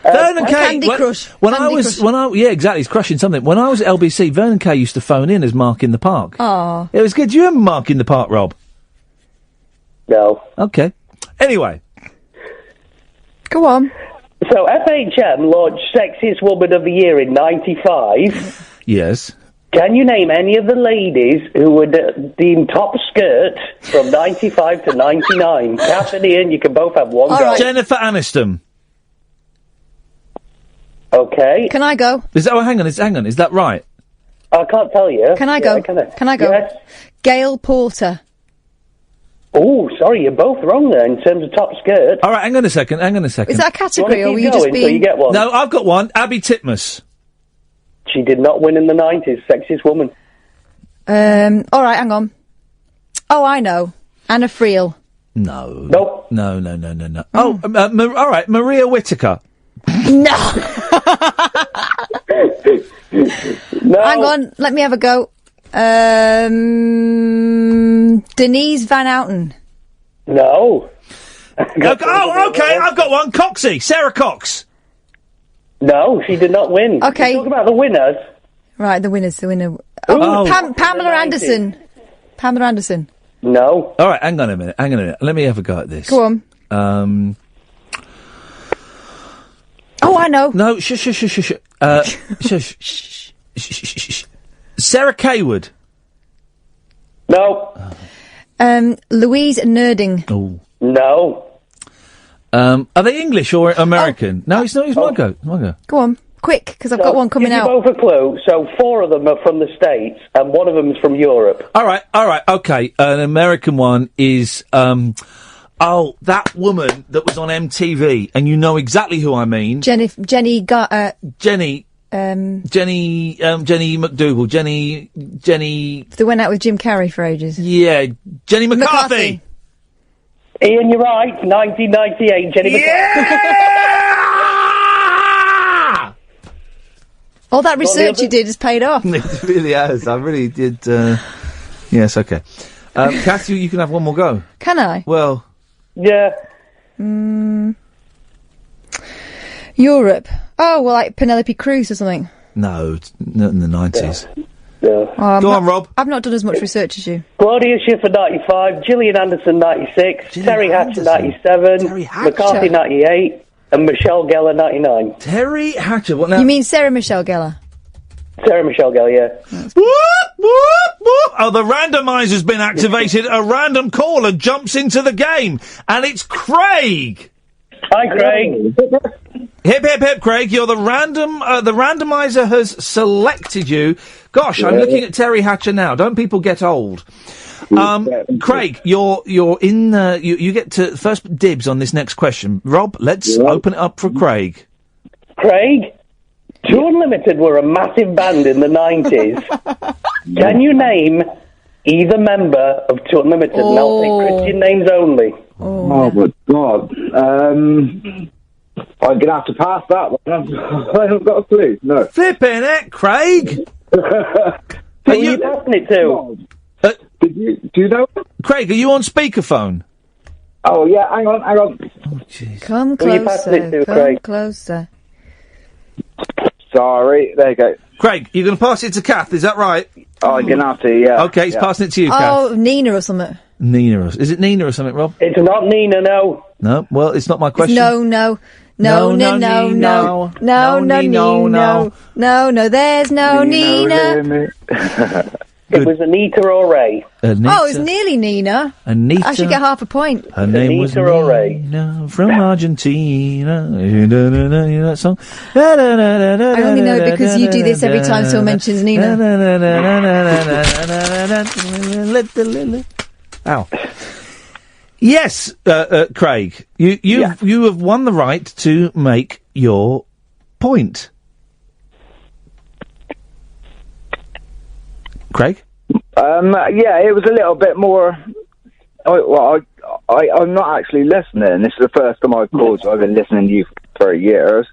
Vernon Kay.
Candy Crush. Candy Crush.
Yeah, exactly. He's crushing something. When I was at LBC, Vernon Kay used to phone in as Mark in the Park.
Oh.
It was good. Do you remember Mark in the Park, Rob?
No.
Okay. Anyway.
Go on.
So FHM launched Sexiest Woman of the Year in 95.
Yes.
Can you name any of the ladies who were deemed top skirt from 95 to 99? Kath and Ian, you can both have one go.
Jennifer Aniston.
Okay.
Can I go?
Is that? Oh, hang on. Is that right?
I can't tell you.
Can I go?
Yeah,
Can I go?
Yes.
Gail Porter.
Oh, sorry, you're both wrong there in terms of top skirt.
All right, hang on a second.
Is that a category, or were you
going
just being...
so you get one?
No, I've got one. Abby Titmus.
She did not win in the 90s. Sexiest woman.
All right, hang on. Oh, I know. Anna Friel.
No.
Nope.
No. Oh, all right, Maria Whittaker.
No.
No.
Hang on, let me have a go. Denise Van Outen.
No.
Okay, I've got one. Coxie, Sarah Cox.
No, she did not win.
Okay.
Talk about the winners.
Right, the winner.
Oh.
Pamela Anderson. Pamela Anderson.
No.
All right, hang on a minute. Let me have a go at this.
Go on. Oh, I know.
No, shush. Shh. Sarah Kaywood.
No.
Louise Nerding.
Oh.
No.
Are they English or American? No, it's not. It's my go.
Go on, quick, because I've got one coming out.
Give you both a clue. So 4 of them are from the States, and 1 of them is from Europe.
All right, okay. An American one is that woman that was on MTV, and you know exactly who I mean.
Jenny.
Jenny. Jenny McDougal. Jenny.
They went out with Jim Carrey for ages.
Yeah, Jenny McCarthy.
Ian, you're right. 1998, Jenny
McCarthy.
All that research you did has paid off.
It really has. I really did. Yes, okay. Kath, you can have one more go.
Can I?
Well.
Yeah.
Europe. Oh, well, like Penelope Cruz or something.
No, not in the 90s.
Yeah.
Go on, Rob.
I've not done as much research as you.
Claudia Schiffer, 95. Gillian Anderson, 96. Terry Hatcher, 97. McCarthy, 98. And Michelle Gellar, 99.
Terry Hatcher, what now?
You mean Sarah Michelle Gellar?
Sarah Michelle Gellar, yeah.
Whoop, whoop, whoop. Oh, the randomiser's been activated. A random caller jumps into the game. And it's Craig.
Hi, Craig.
Hip, hip, hip, Craig. You're the randomizer has selected you. Gosh, I'm looking at Terry Hatcher now. Don't people get old? Craig, you're in, you get to first dibs on this next question. Rob, let's open it up for Craig.
Craig? Two Unlimited were a massive band in the 90s. Can you name either member of Two Unlimited? And I'll take Christian names only.
Oh my God. I'm going to have to pass that one. I haven't got a clue. No.
Flipping it, Craig!
Who are you passing it to?
Do you know?
Craig, are you on speakerphone?
Oh, yeah, hang on.
Oh, jeez.
Come
Who are you passing it
closer,
to,
come
Craig?
closer.
Sorry, there you go.
Craig, you're going to pass it to Kath, is that right?
Oh, I'm going to have to, yeah.
Okay, he's passing it to you, Kath.
Oh, Nina or something.
Nina. Is it Nina or something, Rob?
It's not Nina, no.
No? Well, it's not my question.
No, there's no Nina.
It was Anita or Ray.
Anita.
Oh, it's nearly Nina.
Anita.
I should get half a point.
Her name was
Anita or Ray.
Nina from Argentina. You know that song? I
I only know it because you do this every time someone mentions Nina.
Ow. Yes, Craig, you have won the right to make your point. Craig?
Yeah, it was a little bit more. I'm not actually listening. This is the first time I've called you. I've been listening to you for years.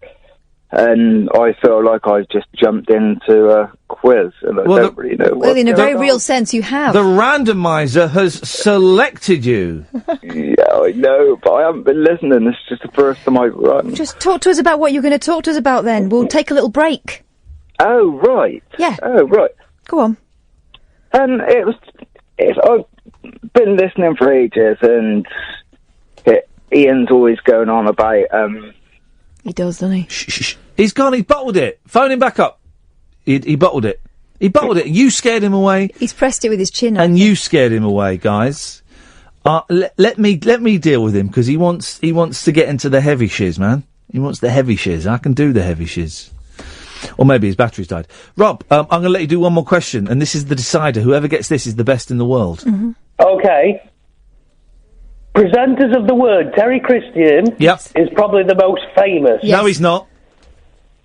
And I feel like I just jumped into a quiz, and I don't really know what.
Well, in a very real sense, you have.
The randomizer has selected you.
Yeah, I know, but I haven't been listening. This is just the first time I've run.
Just talk to us about what you're going to talk to us about then. We'll take a little break.
Oh, right.
Yeah.
Oh, right.
Go on.
I've been listening for ages, and Ian's always going on about,
He does, doesn't he?
Shh. He's gone, he's bottled it. Phone him back up. He bottled it. He bottled it. You scared him away.
He's pressed it with his chin.
And you scared him away, guys. Let me deal with him, because he wants to get into the heavy shiz, man. He wants the heavy shiz. I can do the heavy shiz. Or maybe his battery's died. Rob, I'm going to let you do one more question, and this is the decider. Whoever gets this is the best in the world.
Mm-hmm.
Okay. Presenters of the Word, Terry Christian is probably the most famous.
No, he's not.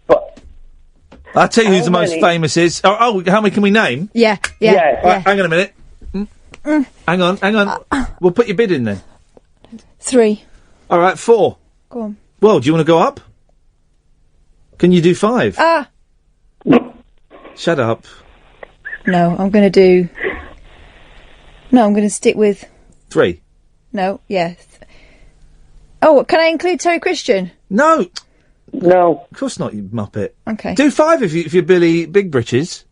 But
I'll tell you who
how
the most
many?
famous is. Oh, how many can we name?
Yeah.
Right, hang on a minute. Hang on. We'll put your bid in then.
3.
All right, 4.
Go on.
Well, do you want to go up? Can you do 5? Shut up.
No, I'm going to do... No, I'm going to stick with...
3.
No, yes. Oh, can I include Terry Christian?
No.
No.
Of course not, you muppet.
Okay.
Do 5 if you're Billy Big Britches.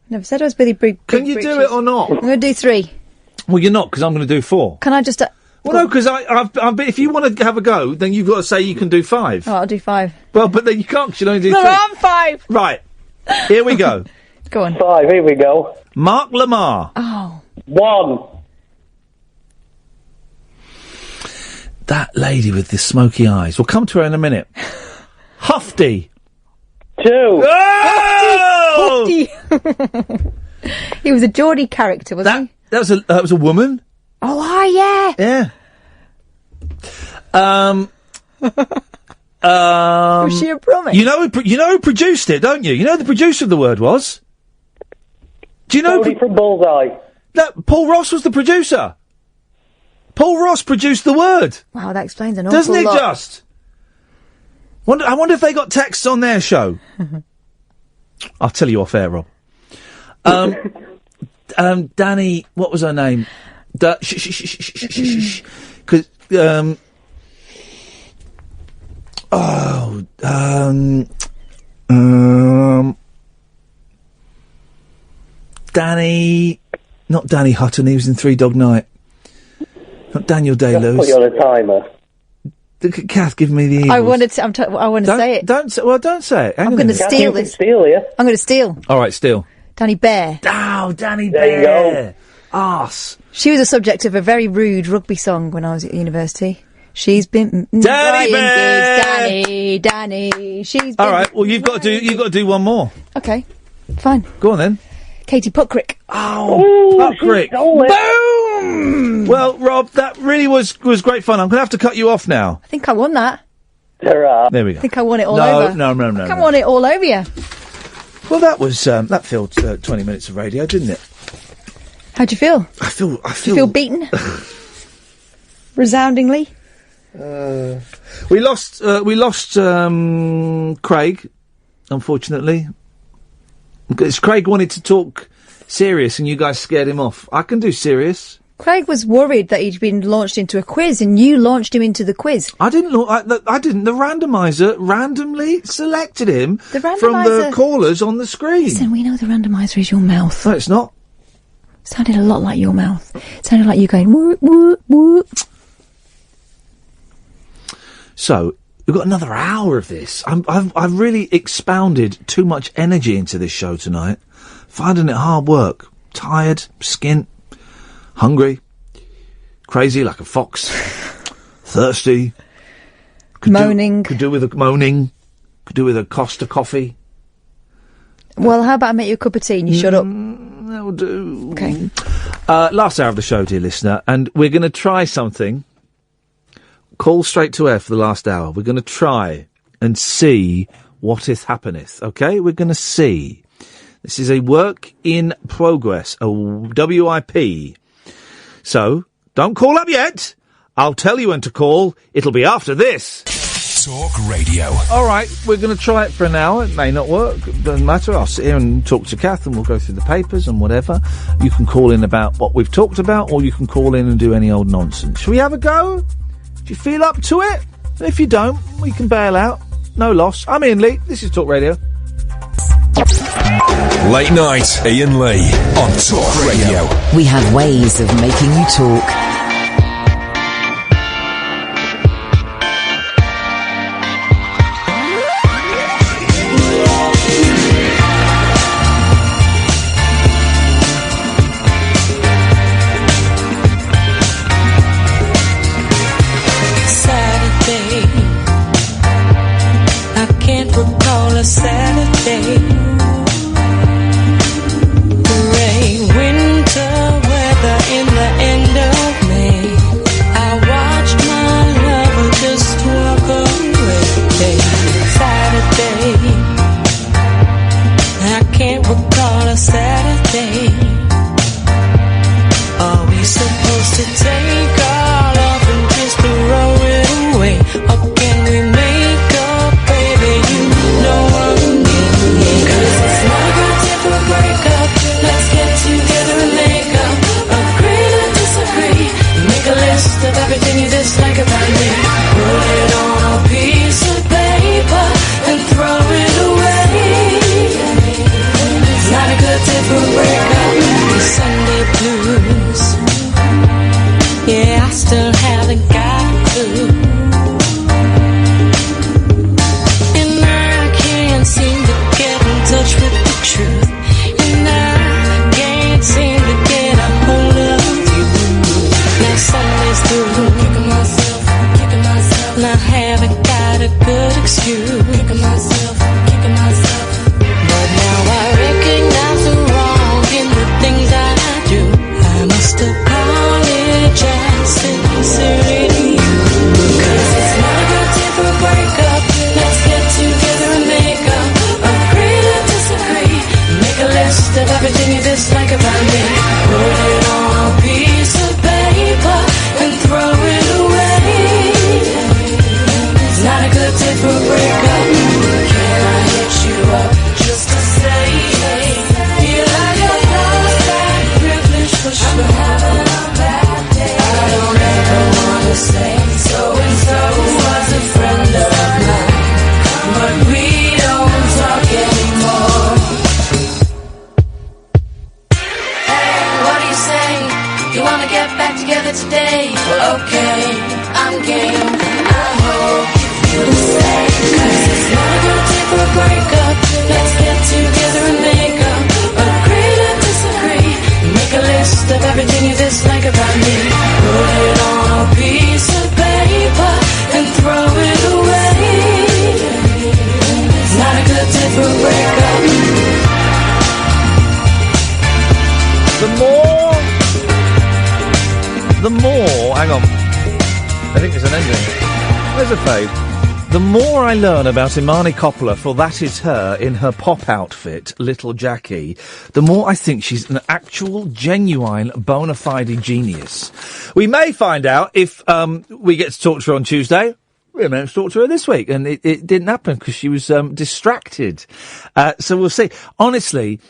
Never said I was Billy Big
Can you do it or not?
I'm going to do 3.
Well, you're not, because I'm going to do 4.
Can I just...
Well, no, because if you want to have a go, then you've got to say you can do 5.
Oh, I'll do 5.
Well, but then you can't, because you only do 3.
No, I'm 5.
Right. Here we go.
Go on.
5, here we go.
Mark Lamar.
Oh.
1.
That lady with the smoky eyes. We'll come to her in a minute. Hufty.
2.
Oh!
Hufty. He was a Geordie character, wasn't he?
That was a woman.
Oh, yeah.
Yeah.
Was she a Brummie?
You know who produced it, don't you? You know who the producer of The Word was? Do you know...
Tony from Bullseye.
No, Paul Ross was the producer. Paul Ross produced The Word.
Wow, that explains an awful
Doesn't it
lot.
just? I wonder if they got texts on their show. I'll tell you off air, Rob. Danny, what was her name? Because, not Danny Hutton, he was in Three Dog Night. Not Daniel Day-Lewis.
Put you on a timer.
Kath, give me the Eagles.
I want to say it.
Don't say it.
I'm going to steal this. I'm going to steal.
All right, steal.
Danny Bear.
Oh, Danny
There you
Bear. Arse.
She was the subject of a very rude rugby song when I was at university. She's been
Danny Bear.
Danny. She's been.
All right. Well, you've got to do one more.
Okay, fine.
Go on then.
Katie Puckrick.
Oh, Puckrick. Boom. Well, Rob, that really was great fun. I'm going to have to cut you off now.
I think I won that.
There we go.
I think I won it all
No,
over.
no.
I think I won it all over you.
Well, that was that filled 20 minutes of radio, didn't it?
How'd you feel?
I feel.
Did you feel beaten? Resoundingly.
We lost Craig, unfortunately, because Craig wanted to talk serious, and you guys scared him off. I can do serious.
Craig was worried that he'd been launched into a quiz, and you launched him into the quiz.
I didn't. I didn't. The randomizer randomly selected him
The
from
randomiser-
the callers on the screen.
Listen, we know the randomizer is your mouth.
No, it's not.
Sounded a lot like your mouth. It sounded like you going woo woo woo.
So we've got another hour of this. I've really expounded too much energy into this show tonight. Finding it hard work. Tired, skint, hungry, crazy like a fox, thirsty.
Moaning.
Could do with a moaning. Could do with a Costa coffee.
Well, how about I make you a cup of tea and you shut up?
That'll do.
Okay.
Last hour of the show, dear listener, and we're going to try something. Call straight to air for the last hour. We're going to try and see what is happeneth, okay? We're going to see. This is a work in progress, a WIP. So, don't call up yet. I'll tell you when to call. It'll be after this.
Talk Radio.
All right, we're going to try it for an hour. It may not work. It doesn't matter. I'll sit here and talk to Kath and we'll go through the papers and whatever. You can call in about what we've talked about, or you can call in and do any old nonsense. Shall we have a go? Do you feel up to it? If you don't, we can bail out. No loss. I'm Iain Lee. This is Talk Radio.
Late night, Iain Lee on Talk Radio.
We have ways of making you talk.
Saturday, I can't recall a Saturday. Rain, winter weather in the end of May. I watched my lover just walk away. Saturday, I can't recall a Saturday. Are we supposed to take all of and just throw it away? Or can we make up, baby? You know what I mean. 'Cause it's not a good day for a breakup. Let's get together and make up. Agree to disagree. Make a list of everything you dislike about me. Put it on a piece of paper and throw it away. It's not a good day for a breakup. Sunday blues. Yeah, I still haven't got a clue. And I can't seem to get in touch with the truth. And I can't seem to get a hold of you. Now Sunday's through. Kicking myself. And I haven't got a good excuse. Kicking myself. But now I recognize the wrong in the things I do. I must apologize sincerely. wanna get back together today. Well, okay, I'm game. I hope you feel the same. 'Cause it's not a good day for a breakup. Let's get together and make up. Agree to disagree. Make a list of everything you dislike about me. Put it on a piece of paper and throw it away. It's not a good day for a breakup.
Hang on. I think there's an ending. There's a fade. The more I learn about Imani Coppola, for that is her, in her pop outfit, Little Jackie, the more I think she's an actual, genuine, bona fide genius. We may find out if we get to talk to her on Tuesday. We meant to talk to her this week, and it didn't happen because she was distracted. So we'll see. Honestly,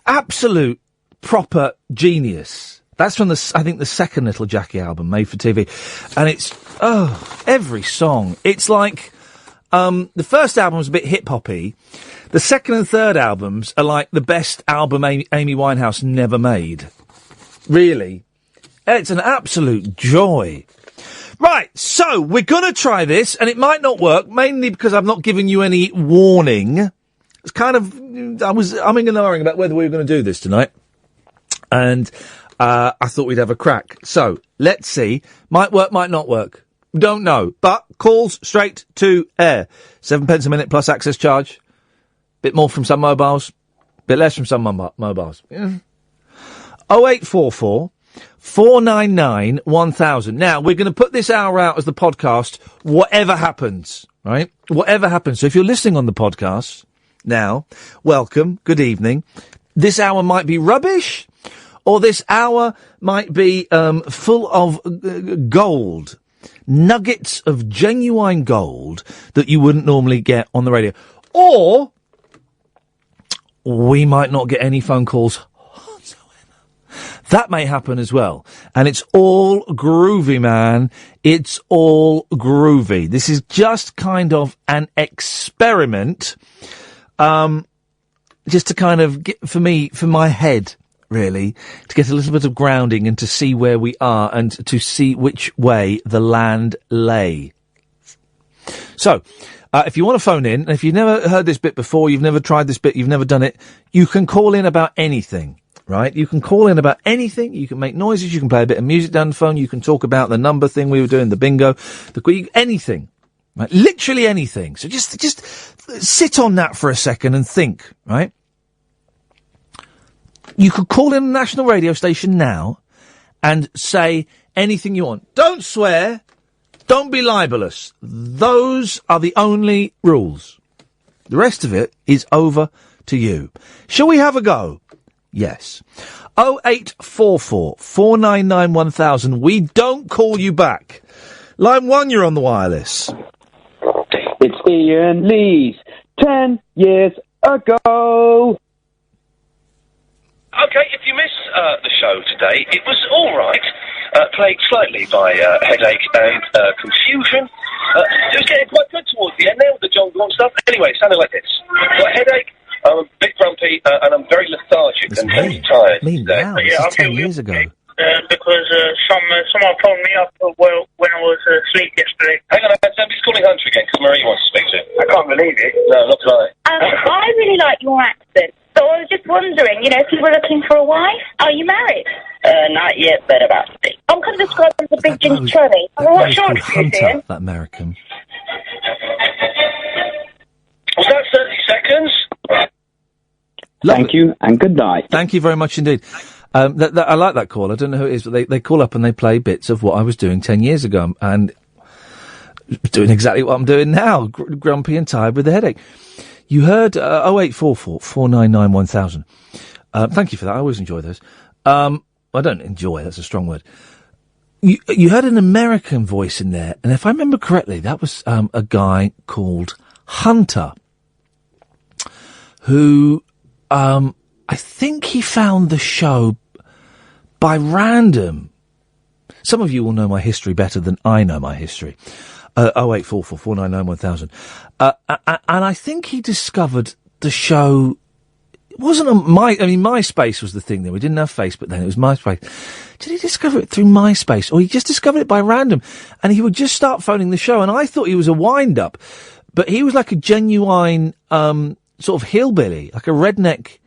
absolute, proper genius. That's from I think the second Little Jackie album, made for TV. And it's, every song. It's like, the first album was a bit hip-hoppy. The second and third albums are like the best album Amy Winehouse never made. Really. It's an absolute joy. Right, so we're gonna try this, and it might not work, mainly because I've not given you any warning. It's kind of, I was umming and ahhing about whether we were going to do this tonight. And I thought we'd have a crack. So, let's see. Might work, might not work. Don't know. But calls straight to air. 7 pence a minute plus access charge. Bit more from some mobiles. Bit less from some mobiles. Yeah. 0844 499 1000. Now, we're going to put this hour out as the podcast, whatever happens, right? Whatever happens. So if you're listening on the podcast now, welcome, good evening. This hour might be rubbish, or this hour might be full of gold. Nuggets of genuine gold that you wouldn't normally get on the radio. Or we might not get any phone calls whatsoever. That may happen as well. And it's all groovy, man. It's all groovy. This is just kind of an experiment, just to kind of get, for my head, really, to get a little bit of grounding and to see where we are and to see which way the land lay. So, if you want to phone in, and if you've never heard this bit before, you've never tried this bit, you've never done it, you can call in about anything, right? You can call in about anything, you can make noises, you can play a bit of music down the phone, you can talk about the number thing we were doing, the bingo, anything, right? Literally anything. So just sit on that for a second and think, right? You could call in a national radio station now and say anything you want. Don't swear. Don't be libelous. Those are the only rules. The rest of it is over to you. Shall we have a go? Yes. 0844 499 1000. We don't call you back. Line 1, you're on the wireless.
It's Ian Lee's 10 years ago.
Okay, if you missed the show today, it was all right. Plagued slightly by headache and confusion. It was getting quite good towards the end there with the John Gaunt stuff. Anyway, it sounded like this. Got a headache, I'm a bit grumpy, and I'm very lethargic and very tired.
Wow, this is 10 years ago.
Because someone phoned me up when I was asleep yesterday.
Hang on, somebody's calling Hunter again, because Marie wants to speak to him.
I can't believe it.
No, not tonight.
I really like your accent. So I was just wondering, if you were looking for a wife, are you married?
Not yet, but about to be.
I'm kind of described as a big ginger cherry. What's your
Hunter, that American.
Was that 30 seconds?
Thank you, and good night.
Thank you very much indeed. I like that call. I don't know who it is, but they call up and they play bits of what I was doing 10 years ago, and doing exactly what I'm doing now, grumpy and tired with a headache. You heard 0844 499 1000. Thank you for that. I always enjoy those. I don't enjoy, that's a strong word. You heard an American voice in there, and if I remember correctly, that was a guy called Hunter, who I think he found the show by random. Some of you will know my history better than I know my history. 0844 499 1000. And I think he discovered the show It wasn't on MySpace was the thing then. We didn't have Facebook then. It was MySpace. Did he discover it through MySpace? Or he just discovered it by random? And he would just start phoning the show. And I thought he was a wind-up. But he was like a genuine, sort of hillbilly. Like a redneck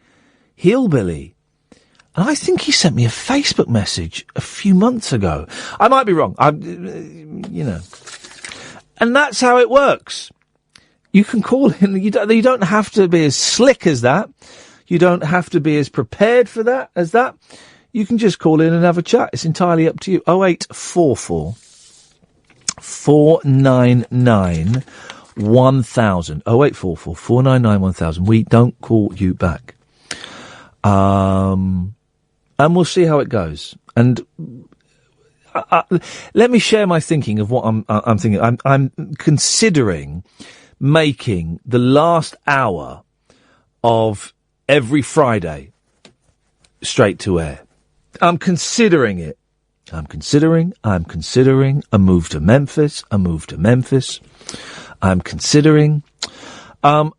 hillbilly. And I think he sent me a Facebook message a few months ago. I might be wrong. And that's how it works. You can call in. You don't have to be as slick as that. You don't have to be as prepared for that as that. You can just call in and have a chat. It's entirely up to you. 0844 499 1000. 0844 499 1000. We don't call you back. And we'll see how it goes. And let me share my thinking of what I'm thinking. I'm considering making the last hour of every Friday straight to air. I'm considering it. I'm considering a move to Memphis, I'm considering, because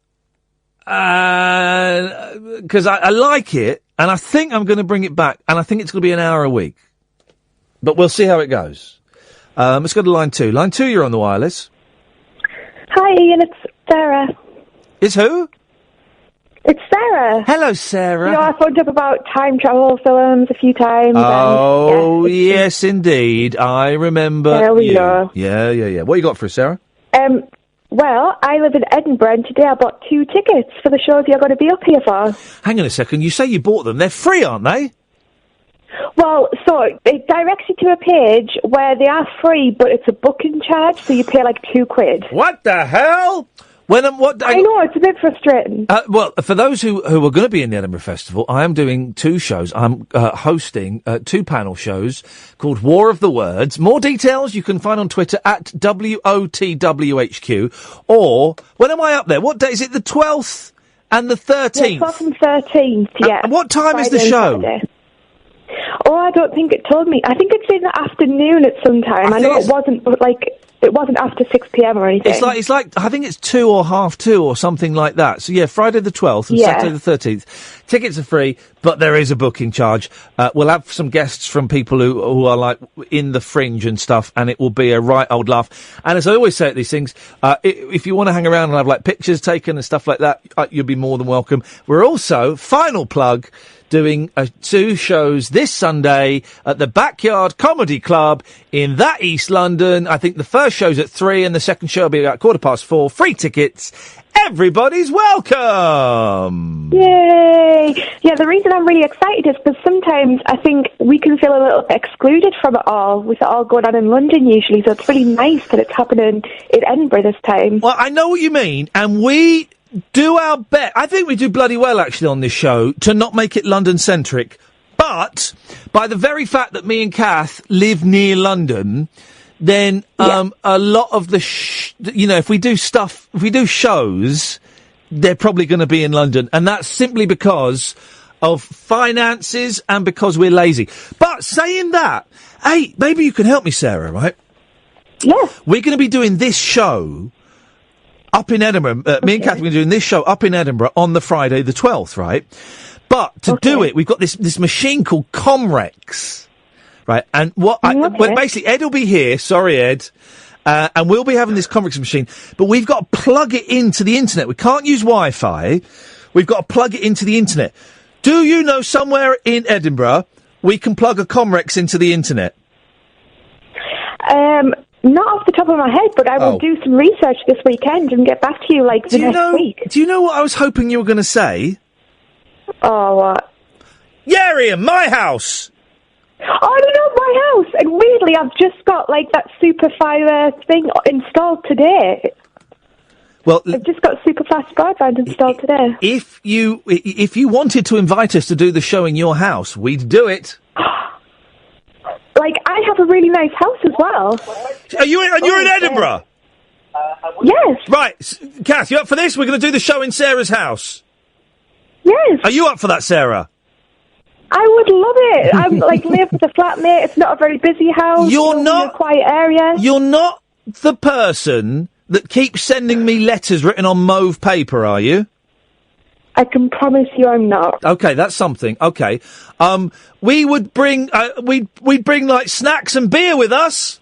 I like it, and I think I'm going to bring it back, and I think it's going to be an hour a week. But we'll see how it goes. Let's go to line 2. Line 2, you're on the wireless.
Hi, Ian, it's Sarah.
It's who?
It's Sarah.
Hello, Sarah.
You know, I phoned up about time travel films a few times.
Oh, yes, indeed. I remember
There we
you.
go.
Yeah. What you got for us, Sarah?
Well, I live in Edinburgh, and today I bought 2 tickets for the shows you're going to be up here for.
Hang on a second. You say you bought them. They're free, aren't they?
Well, so it directs you to a page where they are free, but it's a booking charge, so you pay like £2.
What the hell?
I know, it's a bit frustrating.
Well, for those who are going to be in the Edinburgh Festival, I am doing 2 shows. I'm hosting 2 panel shows called War of the Words. More details you can find on Twitter at WOTWHQ. Or, when am I up there? What day? Is it the 12th and the 13th?
Yeah, 12th and 13th, yeah.
What time is the
Friday and
show?
Saturday. Oh, I don't think it told me. I think it's in the afternoon at some time. I know it wasn't, but it wasn't after 6 p.m. or anything.
It's like I think it's 2 or half 2 or something like that. So yeah, Friday the 12th and Saturday the 13th. Tickets are free, but there is a booking charge. We'll have some guests from people who are like in the fringe and stuff, and it will be a right old laugh. And as I always say at these things, if you want to hang around and have like pictures taken and stuff like that, you'll be more than welcome. We're also, final plug, doing 2 shows this Sunday at the Backyard Comedy Club in that East London. I think the first show's at 3 and the second show will be about 4:15. Free tickets. Everybody's welcome!
Yay! Yeah, the reason I'm really excited is because sometimes I think we can feel a little bit excluded from it all, with it all going on in London usually, so it's really nice that it's happening in Edinburgh this time.
Well, I know what you mean, and we do our best. I think we do bloody well, actually, on this show, to not make it London-centric. But, by the very fact that me and Kath live near London, then a lot of the, if we do shows, they're probably going to be in London. And that's simply because of finances and because we're lazy. But saying that, hey, maybe you can help me, Sarah, right?
Yeah.
We're going to be doing this show up in Edinburgh. Me and Kath are doing this show up in Edinburgh on the Friday the 12th, right? But to do it, we've got this machine called Comrex, right? And well, basically, Ed will be here. Sorry, Ed. And we'll be having this Comrex machine, but we've got to plug it into the internet. We can't use Wi-Fi. We've got to plug it into the internet. Do you know somewhere in Edinburgh we can plug a Comrex into the internet?
Not off the top of my head, but I will do some research this weekend and get back to you next week.
Do you know what I was hoping you were going to say?
Oh, what?
Yeah, Iain, my house!
Oh, no, my house! And weirdly, I've just got, that super fiber thing installed today.
Well,
I've just got super fast broadband installed today.
If you wanted to invite us to do the show in your house, we'd do it.
I have a really nice house as well.
You're in Edinburgh?
Yes.
Right, Kath, you up for this? We're going to do the show in Sarah's house.
Yes.
Are you up for that, Sarah?
I would love it. I'm live with a flatmate. It's not a very busy house.
You're not
in a quiet area.
You're not the person that keeps sending me letters written on mauve paper, are you?
I can promise you I'm not.
Okay, that's something. Okay. We would bring, we'd bring, like, snacks and beer with us.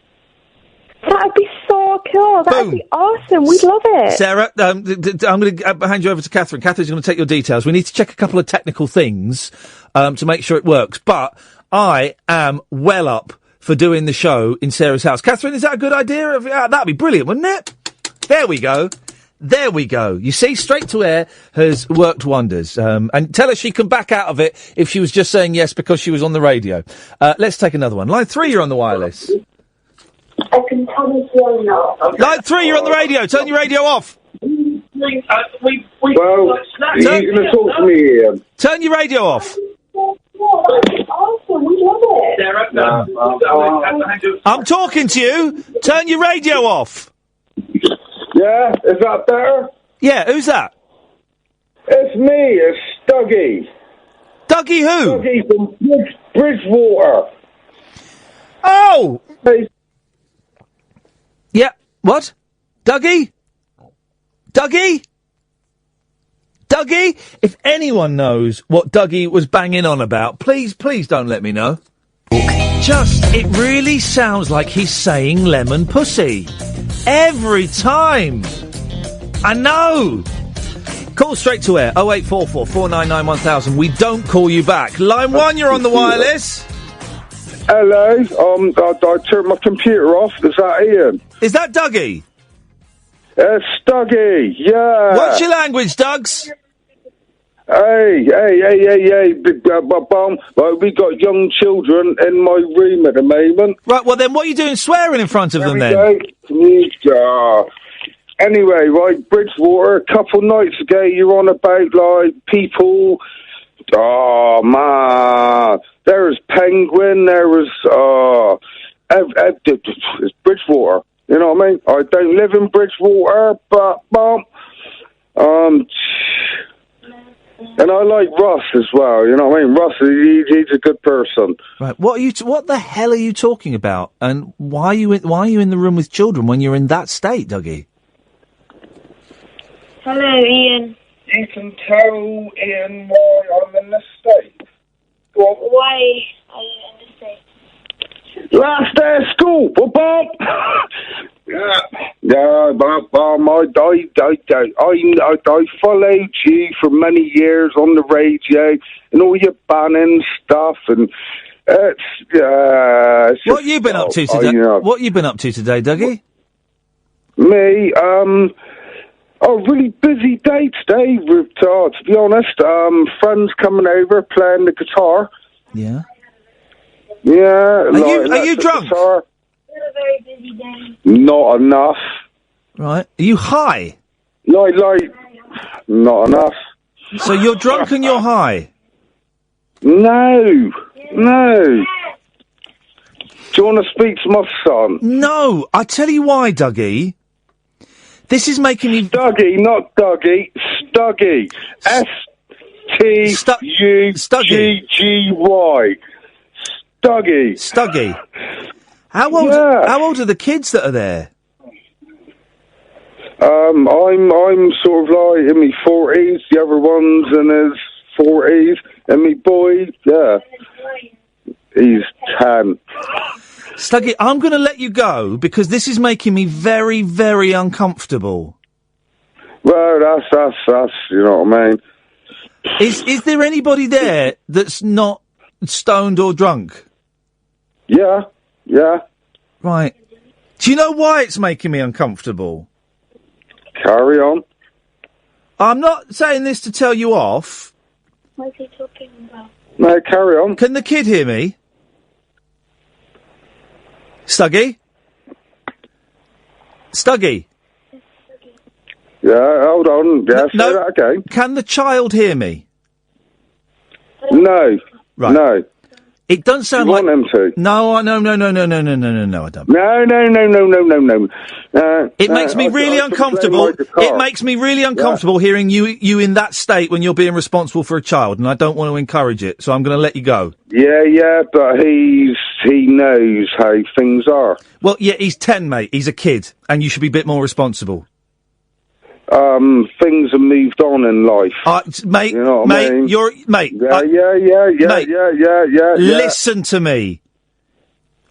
That'd be so cool. That'd be awesome. We'd love it.
Sarah, I'm going to hand you over to Catherine. Catherine's going to take your details. We need to check a couple of technical things to make sure it works. But I am well up for doing the show in Sarah's house. Catherine, is that a good idea? That'd be brilliant, wouldn't it? There we go. There we go. You see, straight to air has worked wonders. And tell her she can back out of it if she was just saying yes because she was on the radio. Let's take another one. Line 3, you're on the wireless.
I can promise you I'm not.
Line 3, you're on the radio. Turn your radio off.
Well, you're going to talk to me here.
Turn your radio off.
Awesome. We love it.
I'm talking to you. Turn your radio off.
Yeah, is that better?
Yeah, who's that?
It's me, it's Stuggy.
Stuggy who?
Stuggy from Bridgewater.
Oh!
Hey.
Yeah, what? Dougie? Dougie? Dougie? If anyone knows what Dougie was banging on about, please don't let me know. It really sounds like he's saying lemon pussy. Every time. I know. Call straight to air. 0844 499 1000. We don't call you back. Line 1, you're on the wireless.
Hello. I turned my computer off. Is that Iain?
Is that Dougie?
Stuggy. Yeah.
What's your language, Dougs?
Hey, big bum. Well, we got young children in my room at the moment.
Right, well then what are you doing swearing in front of them then?
Anyway, right, Bridgewater, a couple nights ago, you're on about, like, people... Oh, man. There was Penguin, there was, it's Bridgewater. You know what I mean? I don't live in Bridgewater, but, and I like Russ as well, you know what I mean? Russ, he's a good person.
Right, what the hell are you talking about? And why are you in the room with children when you're in that state, Dougie?
Hello, Iain.
You can tell Iain why I'm in this state.
Why are you in this state?
Last day of school, Bob. Yeah, Bob. I followed you for many years on the radio and all your banning stuff, and it's
what you been up to today? What you been up to today, Dougie?
Me, really busy day today. To be honest, friends coming over playing the guitar.
Yeah.
Yeah.
Are you drunk?
Guitar.
It's a very busy day.
Not enough.
Right. Are you high?
Like, not enough.
So you're drunk and you're high?
No. Do you want to speak to my son?
No. I tell you why, Dougie. This is making me...
Stuggy, not Dougie. Stuggy. S-T-U-G-G-Y.
Stuggy. How old are the kids that are there?
I'm sort of like in my 40s. The other one's in his 40s. And my boy, he's 10.
Stuggy, I'm going to let you go because this is making me very, very uncomfortable.
Well, that's you know what I mean.
Is there anybody there that's not stoned or drunk?
Yeah.
Right. Do you know why it's making me uncomfortable?
Carry on.
I'm not saying this to tell you off.
What is he talking about?
No, carry on.
Can the kid hear me? Stuggy? Stuggy?
Yeah, hold on. Yeah, say that again.
Can the child hear me?
No.
Right.
No.
It doesn't sound
you
like...
want them to?
No, I don't.
No.
It makes me really uncomfortable. It makes me really uncomfortable hearing you in that state when you're being responsible for a child, and I don't want to encourage it, so I'm going to let you go.
Yeah, but he knows how things are.
Well, yeah, he's 10, mate. He's a kid, and you should be a bit more responsible.
things have moved on in life.
Mate,
you know what I mean?
you're mate.
Yeah.
Listen to me.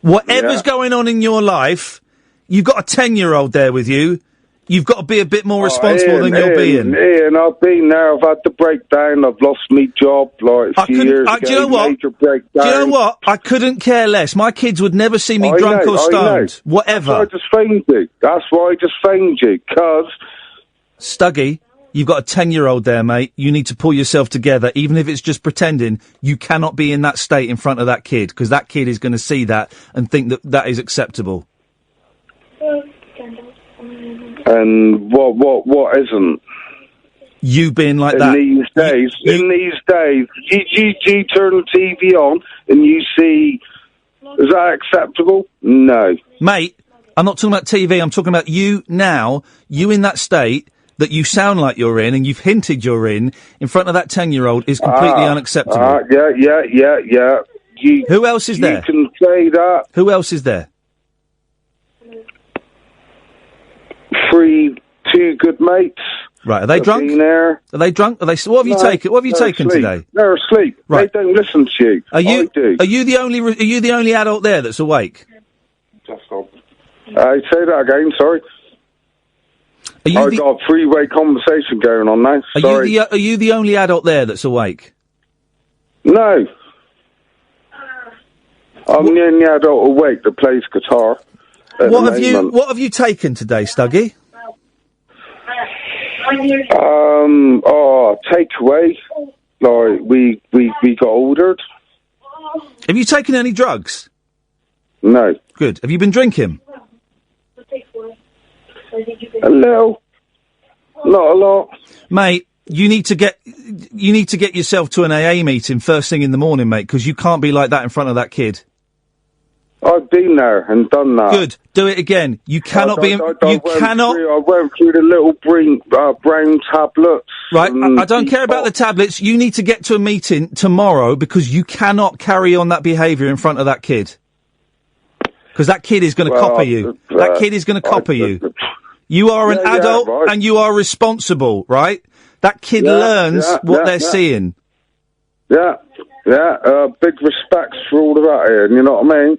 Whatever's going on in your life, you've got a 10-year-old there with you. You've got to be a bit more responsible than you're being.
Ian, I've been there. I've had to break down. I've lost my job like a few years ago.
Do you know what?
Major breakdown.
Do you know what? I couldn't care less. My kids would never see me drunk or stoned. Whatever.
That's why I just phoned you. That's why I just phoned you, 'cause...
Stuggy, you've got a 10-year-old there, mate. You need to pull yourself together, even if it's just pretending. You cannot be in that state in front of that kid, because that kid is going to see that and think that that is acceptable.
And what isn't?
You being like
in
that.
These days, you turn the TV on and you see... Is that acceptable? No.
Mate, I'm not talking about TV, I'm talking about you now, you in that state that you sound like you're in and you've hinted you're in front of that 10-year-old is completely unacceptable.
Yeah.
Who else is there?
You can say that.
Who else is there?
Two good mates.
Right, are they drunk?
There.
Are they drunk? Are they? What have you taken? What have you taken
asleep.
today?
They're asleep.
Right.
They don't listen to you.
Are you?
I do.
Are you the only adult there that's awake?
Say that again. Sorry.
Are you
I've got a three-way conversation going on now. Sorry.
Are you the only adult there that's awake?
No. I'm the only adult awake that plays guitar.
What have you taken today, Stuggy?
Takeaway. Like we got ordered.
Have you taken any drugs?
No.
Good. Have you been drinking?
A little. Not a lot.
Mate, you need to get yourself to an AA meeting first thing in the morning, mate, because you can't be like that in front of that kid.
I've been there and done that.
Good. Do it again. You cannot be. You cannot.
I went through the little brown tablets.
Right. I don't care about the tablets. You need to get to a meeting tomorrow because you cannot carry on that behaviour in front of that kid. Because that kid is going to copy you. That kid is going to copy you. You are an adult and you are responsible, right? That kid learns what they're seeing.
Yeah. Big respects for all of that, Ian, you know what I mean?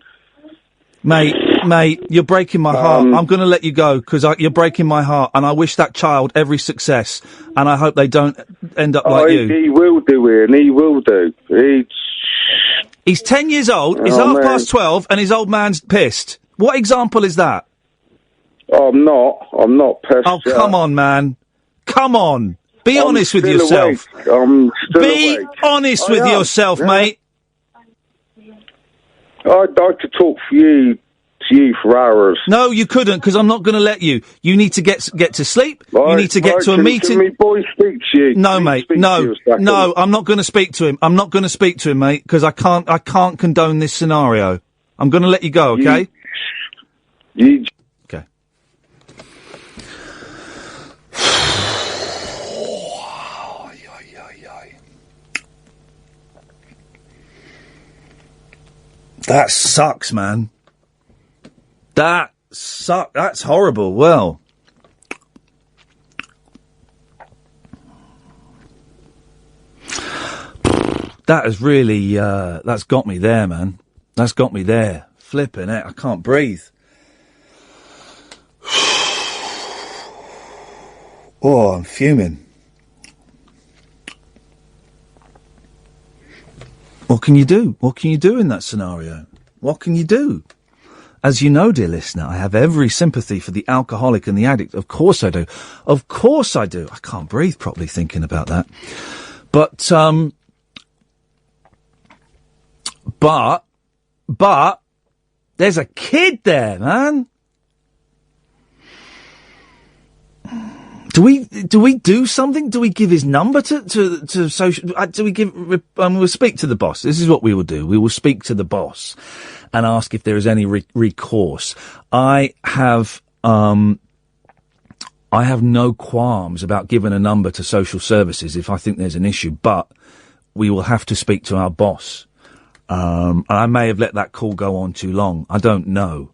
Mate, you're breaking my heart. I'm going to let you go because you're breaking my heart, and I wish that child every success, and I hope they don't end up like you.
He will do, Ian. He will do.
He's 10 years old. It's 12:30, and his old man's pissed. What example is that?
I'm not pissed.
Oh, come on, man. Come on. Be honest with yourself.
I'm still
Be
awake.
honest with yourself, mate.
I could talk to you for hours.
No, you couldn't, because I'm not going to let you. You need to get to sleep. You need to get to a meeting.
Can my boy speak to you?
No, mate. No, I'm not going to speak to him. I'm not going to speak to him, mate, because I can't condone this scenario. I'm going to let you go, okay? Okay. That sucks, man. That sucks. That's horrible. Well, that has really, that's got me there, man. That's got me there. Flipping it. I can't breathe. Oh, I'm fuming. What can you do? What can you do in that scenario? What can you do? As you know, dear listener, I have every sympathy for the alcoholic and the addict. Of course I do. Of course I do. I can't breathe properly thinking about that. But there's a kid there, man. Do we do something? Do we give his number to social? Do we give? We'll speak to the boss. This is what we will do. We will speak to the boss and ask if there is any recourse. I have no qualms about giving a number to social services if I think there's an issue, but we will have to speak to our boss. I may have let that call go on too long. I don't know.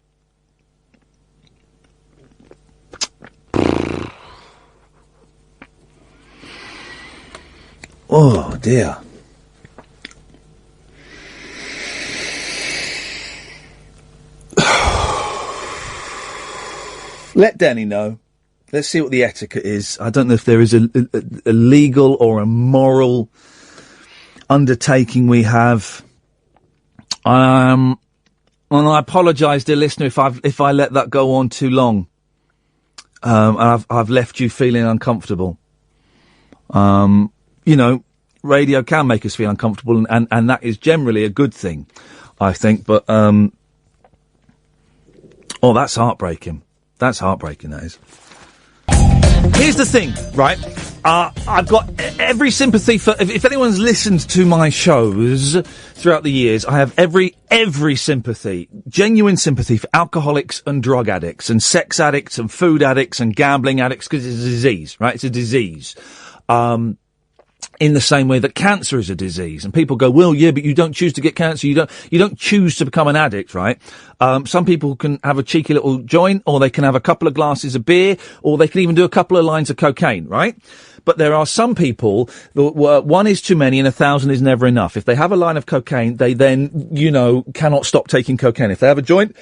Oh, dear. Let Danny know. Let's see what the etiquette is. I don't know if there is a legal or a moral undertaking we have. And I apologise, dear listener, if I let that go on too long. And I've left you feeling uncomfortable. You know, radio can make us feel uncomfortable, and that is generally a good thing, I think. But that's heartbreaking. That's heartbreaking, that is. Here's the thing, right? I've got every sympathy for... If anyone's listened to my shows throughout the years, I have every sympathy, genuine sympathy for alcoholics and drug addicts and sex addicts and food addicts and gambling addicts, because it's a disease, right? It's a disease. In the same way that cancer is a disease. And people go, well, yeah, but you don't choose to get cancer. You don't choose to become an addict, right? Some people can have a cheeky little joint, or they can have a couple of glasses of beer, or they can even do a couple of lines of cocaine, right? But there are some people that one is too many and 1,000 is never enough. If they have a line of cocaine, they then, cannot stop taking cocaine. If they have a joint,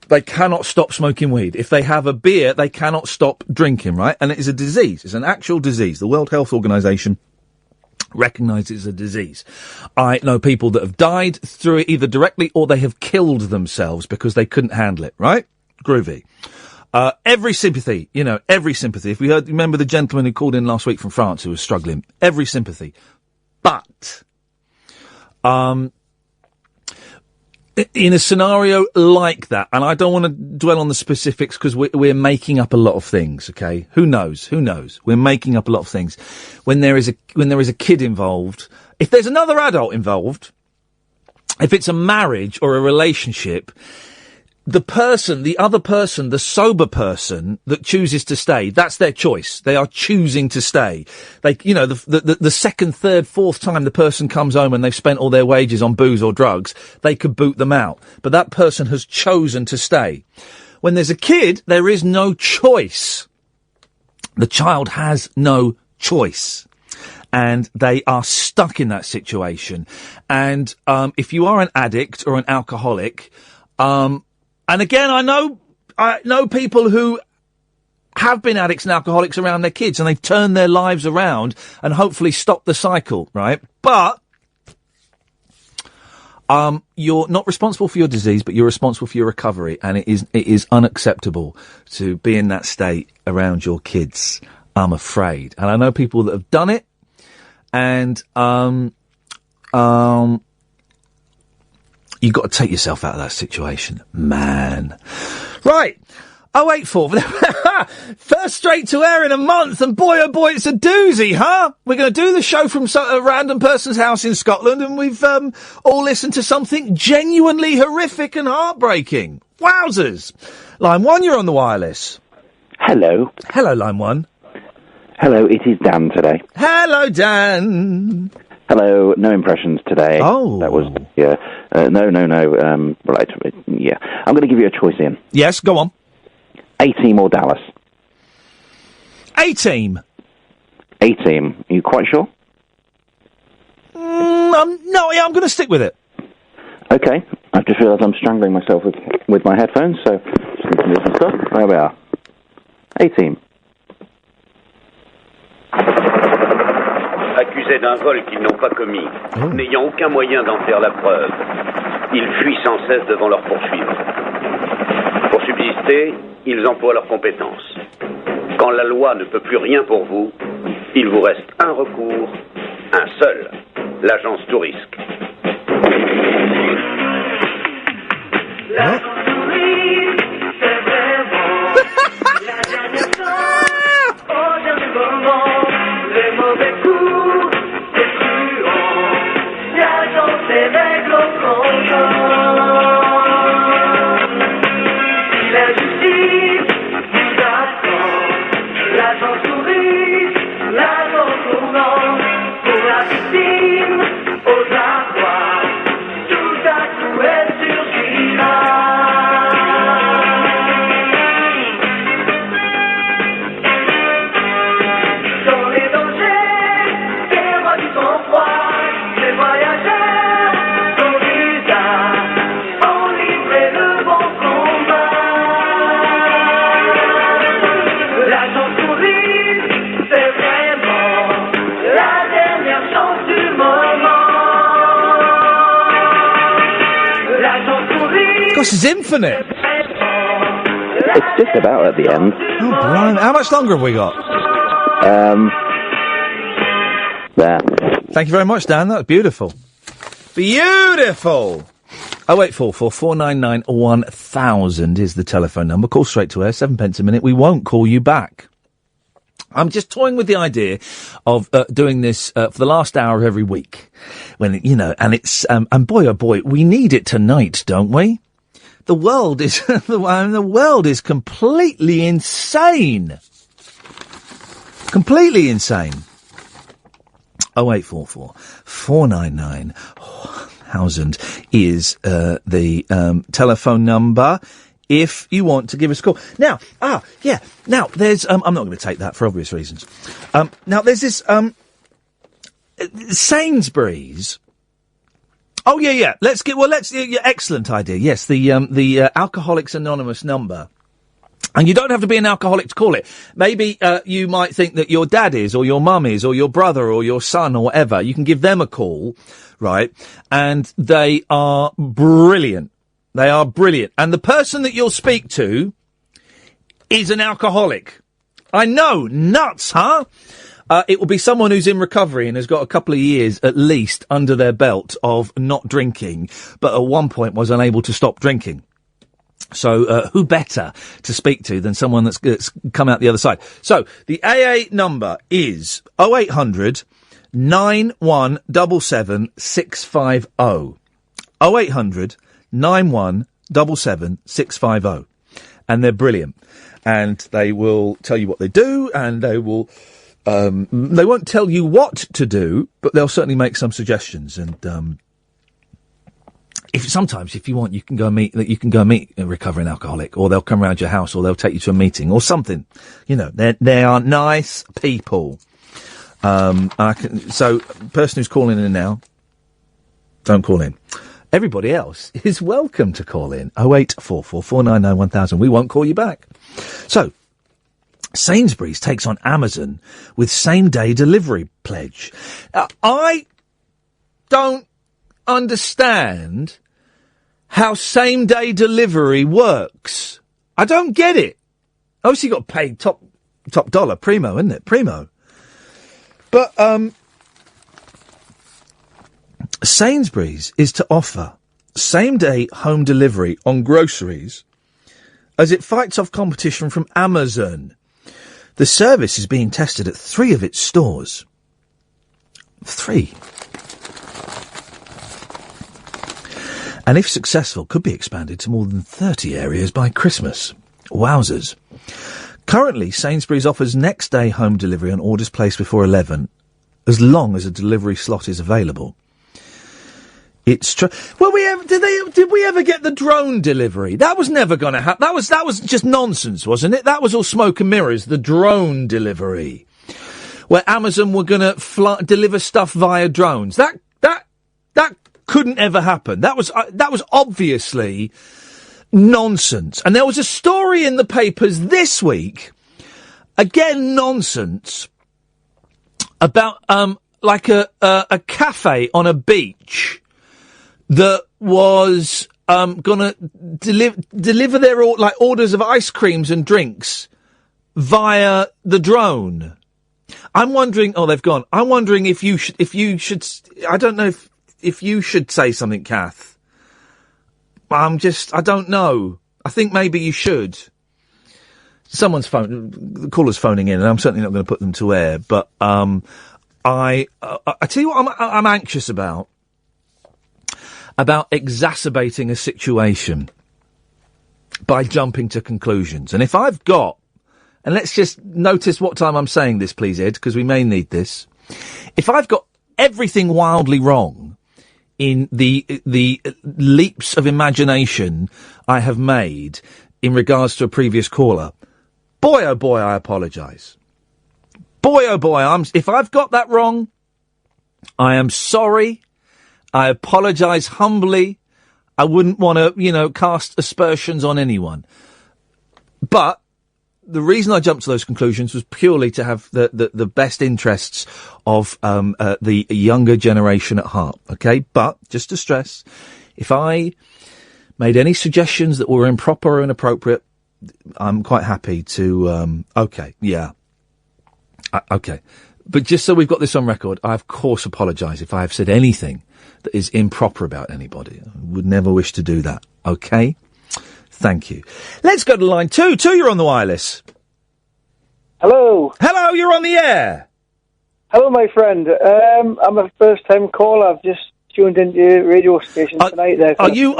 they cannot stop smoking weed. If they have a beer, they cannot stop drinking, right? And it is a disease. It's an actual disease. The World Health Organization recognises a disease. I know people that have died through it either directly or they have killed themselves because they couldn't handle it, right? Groovy. Every sympathy, every sympathy. If we remember the gentleman who called in last week from France who was struggling, every sympathy. But, in a scenario like that, and I don't want to dwell on the specifics because we're making up a lot of things, okay? Who knows? We're making up a lot of things. When there is a kid involved, if there's another adult involved, if it's a marriage or a relationship, the other person, the sober person that chooses to stay, that's their choice. They are choosing to stay. The second, third, fourth time the person comes home and they've spent all their wages on booze or drugs, they could boot them out. But that person has chosen to stay. When there's a kid, there is no choice. The child has no choice. And they are stuck in that situation. And, if you are an addict or an alcoholic, and again, I know people who have been addicts and alcoholics around their kids, and they've turned their lives around and hopefully stopped the cycle, right? But you're not responsible for your disease, but you're responsible for your recovery, and it is unacceptable to be in that state around your kids, I'm afraid. And I know people that have done it, and you've got to take yourself out of that situation. Man. Right. 084. First straight to air in a month, and boy, oh boy, it's a doozy, huh? We're going to do the show from a random person's house in Scotland, and we've all listened to something genuinely horrific and heartbreaking. Wowzers. Line 1, you're on the wireless.
Hello.
Hello, Line 1.
Hello, it is Dan today.
Hello, Dan.
Hello, no impressions today.
Oh.
That was, no. Right, yeah. I'm going to give you a choice, Ian.
Yes, go on.
A-Team or Dallas?
A-Team.
A-Team. Are you quite sure?
No, yeah, I'm going to stick with it.
Okay. I've just realised I'm strangling myself with my headphones, so just need to move some stuff. There we are. A-Team.
Accusés d'un vol qu'ils n'ont pas commis, n'ayant aucun moyen d'en faire la preuve, ils fuient sans cesse devant leurs poursuivants. Pour subsister, ils emploient leurs compétences. Quand la loi ne peut plus rien pour vous, il vous reste un recours, un seul, l'agence tout risque.
Aux abois, tout à coup elle surgira.
Yours is infinite.
It's just about at the end.
Oh, blimey. How much longer have we got?
There.
Thank you very much, Dan. That was beautiful. Beautiful! 0844 499 1000 is the telephone number. Call straight to air, 7 pence a minute. We won't call you back. I'm just toying with the idea of doing this for the last hour of every week. When, and it's, and boy, oh boy, we need it tonight, don't we? The world is, the world is completely insane. Completely insane. 0844 499 1000 is the telephone number if you want to give us a call. Now, now there's I'm not going to take that for obvious reasons. Now there's this Sainsbury's. Oh yeah. Excellent idea. Yes, the Alcoholics Anonymous number. And you don't have to be an alcoholic to call it. Maybe you might think that your dad is, or your mum is, or your brother, or your son, or whatever. You can give them a call, right? And they are brilliant. They are brilliant. And the person that you'll speak to is an alcoholic. I know, nuts, huh? It will be someone who's in recovery and has got a couple of years at least under their belt of not drinking, but at one point was unable to stop drinking. So, who better to speak to than someone that's come out the other side? So, the AA number is 0800 9177 650. 0800 9177 650. And they're brilliant. And they will tell you what they do, and they will, they won't tell you what to do, but they'll certainly make some suggestions. And, sometimes if you want, you can go meet a recovering alcoholic, or they'll come around your house, or they'll take you to a meeting, or something. They are nice people. So, person who's calling in now, don't call in. Everybody else is welcome to call in. 0844 499 1000. We won't call you back. So, Sainsbury's takes on Amazon with same-day delivery pledge. I don't understand how same-day delivery works. I don't get it. Obviously, you've got to pay top dollar, primo, isn't it? Primo. But Sainsbury's is to offer same-day home delivery on groceries as it fights off competition from Amazon. The service is being tested at 3 of its stores. 3. And if successful, could be expanded to more than 30 areas by Christmas. Wowzers. Currently, Sainsbury's offers next-day home delivery on orders placed before 11, as long as a delivery slot is available. It's true. Well, did we ever get the drone delivery? That was never going to happen. That was just nonsense, wasn't it? That was all smoke and mirrors. The drone delivery, where Amazon were going to deliver stuff via drones. That couldn't ever happen. That was obviously nonsense. And there was a story in the papers this week, again nonsense, about like a cafe on a beach that was gonna deliver their orders of ice creams and drinks via the drone. I'm wondering. Oh, they've gone. I'm wondering if you should. I don't know if you should say something, Kath. I don't know. I think maybe you should. Someone's the caller's phoning in, and I'm certainly not going to put them to air. But I tell you what, I'm anxious about exacerbating a situation by jumping to conclusions. And if I've got, and let's just notice what time I'm saying this, please, Ed, because we may need this. If I've got everything wildly wrong in the leaps of imagination I have made in regards to a previous caller, boy, oh boy, I apologise. Boy, oh boy, if I've got that wrong, I am sorry. I apologise humbly. I wouldn't want to, cast aspersions on anyone. But the reason I jumped to those conclusions was purely to have the best interests of the younger generation at heart. Okay, but just to stress, if I made any suggestions that were improper or inappropriate, I'm quite happy to, okay. But just so we've got this on record, I of course apologise if I have said anything that is improper about anybody. I would never wish to do that. Okay? Thank you. Let's go to line 2. 2, you're on the wireless.
Hello.
Hello, you're on the air.
Hello, my friend. I'm a first-time caller. I've just tuned into your radio station tonight. There.
Are you?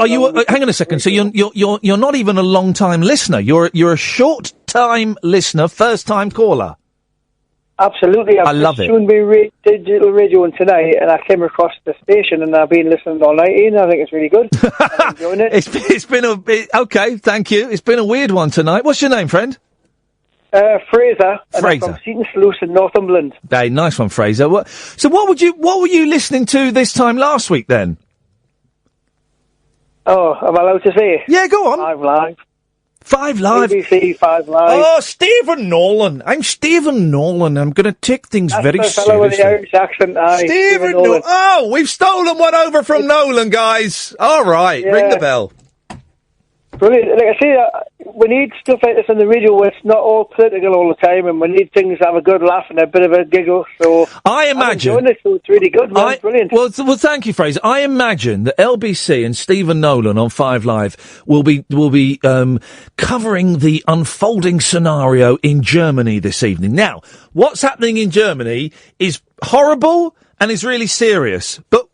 Hang on a second. So you're not even a long-time listener. You're a short-time listener, first-time caller.
Absolutely.
I love it.
I've tuned my digital radio in tonight, and I came across the station, and I've been listening all night. Ian, I think it's really good. I'm enjoying it.
It's been okay. Thank you. It's been a weird one tonight. What's your name, friend?
Fraser. And I'm from Seaton Sluice in Northumberland.
Hey, nice one, Fraser. What were you listening to this time last week then?
Oh, am I allowed to say?
Yeah, go on.
5 Live.
5 Live.
BBC 5 Live.
Oh, Stephen Nolan. I'm Stephen Nolan. I'm going to take things very
That's the fellow with
seriously.
the Irish accent. Aye,
Stephen Nolan. Oh, we've stolen one over from Nolan, guys. All right, ring the bell.
Brilliant. Like I say, we need stuff like this on the radio where it's not all political all the time, and we need things to have a good laugh and a bit of a giggle. So
I imagine
I'm enjoying it, so it's really good, man. Brilliant.
Well, thank you, Fraser. I imagine that LBC and Stephen Nolan on 5 Live will be covering the unfolding scenario in Germany this evening. Now, what's happening in Germany is horrible and is really serious, but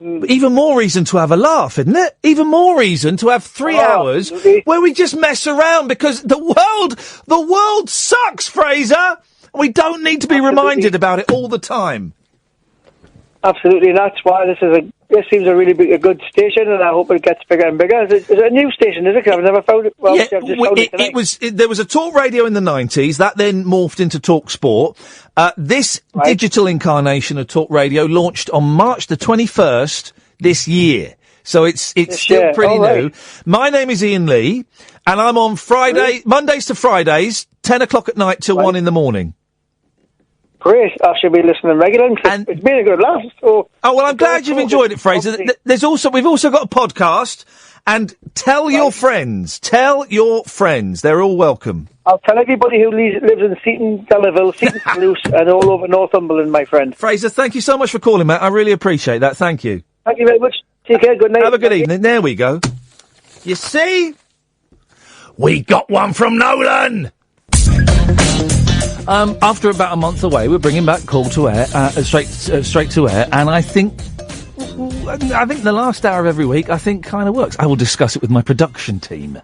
even more reason to have a laugh, isn't it? Even more reason to have 3 hours where we just mess around, because the world sucks, Fraser. We don't need to be reminded about it all the time.
Absolutely, and that's why this seems a really a good station, and I hope it gets bigger and bigger. Is it a new station, is it? 'Cause I've never found it. Well, I've just found it tonight.
There was a talk radio in the 90s, that then morphed into Talk Sport. This digital incarnation of Talk Radio launched on March the 21st this year. So it's still pretty new. My name is Iain Lee, and I'm on Mondays to Fridays, 10 o'clock at night till 1 in the morning.
Great. I should be listening regularly. It's been a good laugh. So
I'm glad you've enjoyed it, Fraser. We've also got a podcast, and tell your friends. Tell your friends. They're all welcome.
I'll tell everybody who lives in Seaton, Delaval, Seaton Sluice, and all over Northumberland, my friend.
Fraser, thank you so much for calling, mate. I really appreciate that. Thank you.
Thank you very much. Take care. Good night.
Have a good evening. There we go. You see? We got one from Nolan! After about a month away, we're bringing back Call to Air, straight to air, and I think the last hour of every week, kind of works. I will discuss it with my production team.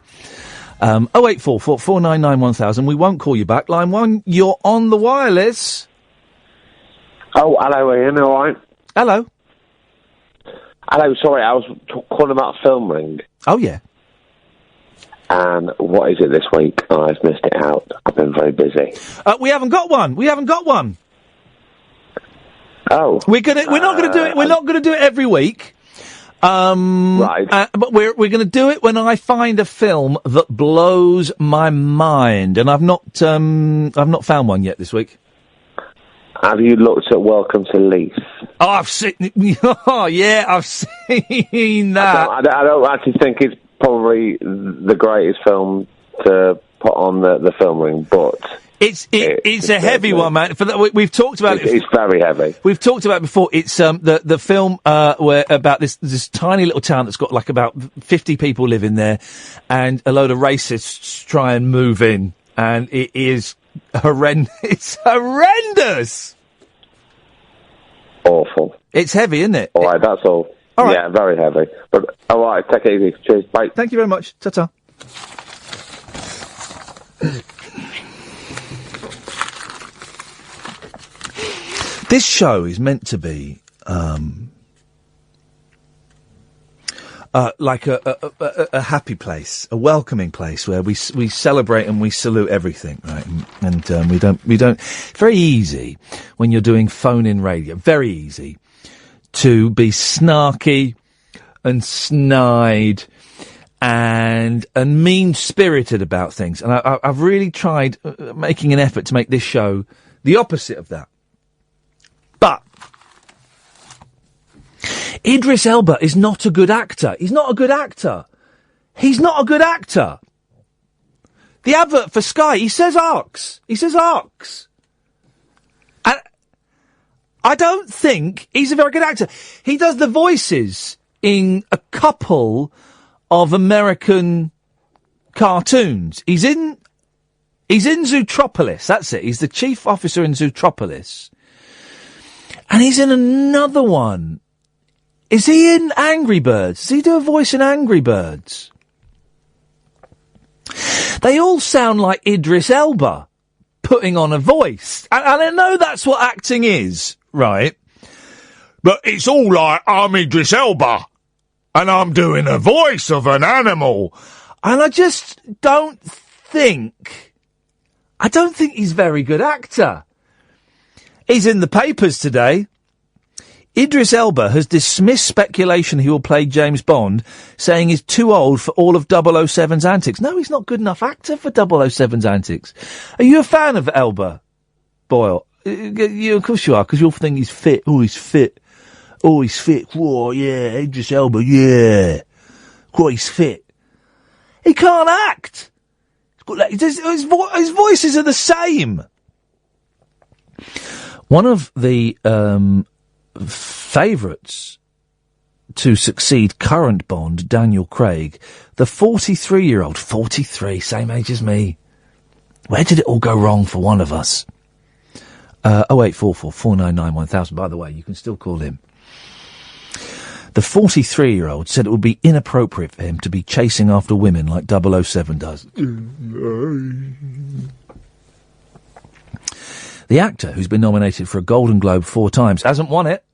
0844 499 1000. We won't call you back. Line 1, you're on the wireless.
Oh, hello, Ian. All right.
Hello.
Hello. Sorry, I was calling about Film Ring.
Oh yeah.
And what is it this week? I've missed it out. I've been very busy.
We haven't got one.
Oh.
We're not gonna do it. We're not gonna do it every week. Right. But we're gonna do it when I find a film that blows my mind, and I've not found one yet this week.
Have you looked at Welcome to Leith?
Oh, I've seen. Oh, yeah, I've seen that.
I don't actually think it's probably the greatest film to put on the film ring, but
it's a heavy one, man. We've talked about it.
It's very heavy.
We've talked about it before. It's the film where about this tiny little town that's got like about 50 people living there, and a load of racists try and move in, and it is horrendous. It's horrendous.
Awful.
It's heavy, isn't it?
All right, that's all.
All right.
Yeah, very heavy. But all right, take it easy. Cheers. Bye.
Thank you very much. Ta-ta. This show is meant to be like a happy place, a welcoming place where we celebrate and we salute everything, right? And we don't. It's very easy when you're doing phone-in radio. Very easy to be snarky and snide and mean-spirited about things. And I've really tried making an effort to make this show the opposite of that. But Idris Elba is not a good actor. He's not a good actor. He's not a good actor. The advert for Sky, he says arcs. And I don't think he's a very good actor. He does the voices in a couple of American cartoons. He's in Zootropolis, that's it. He's the chief officer in Zootropolis. And he's in another one. Is he in Angry Birds? Does he do a voice in Angry Birds? They all sound like Idris Elba putting on a voice. And I know that's what acting is, right? But it's all like, I'm Idris Elba, and I'm doing a voice of an animal. And I just don't think he's a very good actor. He's in the papers today. Idris Elba has dismissed speculation he will play James Bond, saying he's too old for all of 007's antics. No, he's not good enough actor for 007's antics. Are you a fan of Elba, Boyle? Of course you are, because you'll think he's fit. Oh, he's fit. Oh, he's fit. Whoa, yeah, Idris Elba, yeah. Oh, he's fit. He can't act. His voices are the same. One of the favourites to succeed current Bond, Daniel Craig, the 43-year-old, 43, same age as me. Where did it all go wrong for one of us? 0844 499 1000. By the way, you can still call him. The 43-year-old said it would be inappropriate for him to be chasing after women like 007 does. The actor, who's been nominated for a Golden Globe 4 times, hasn't won it.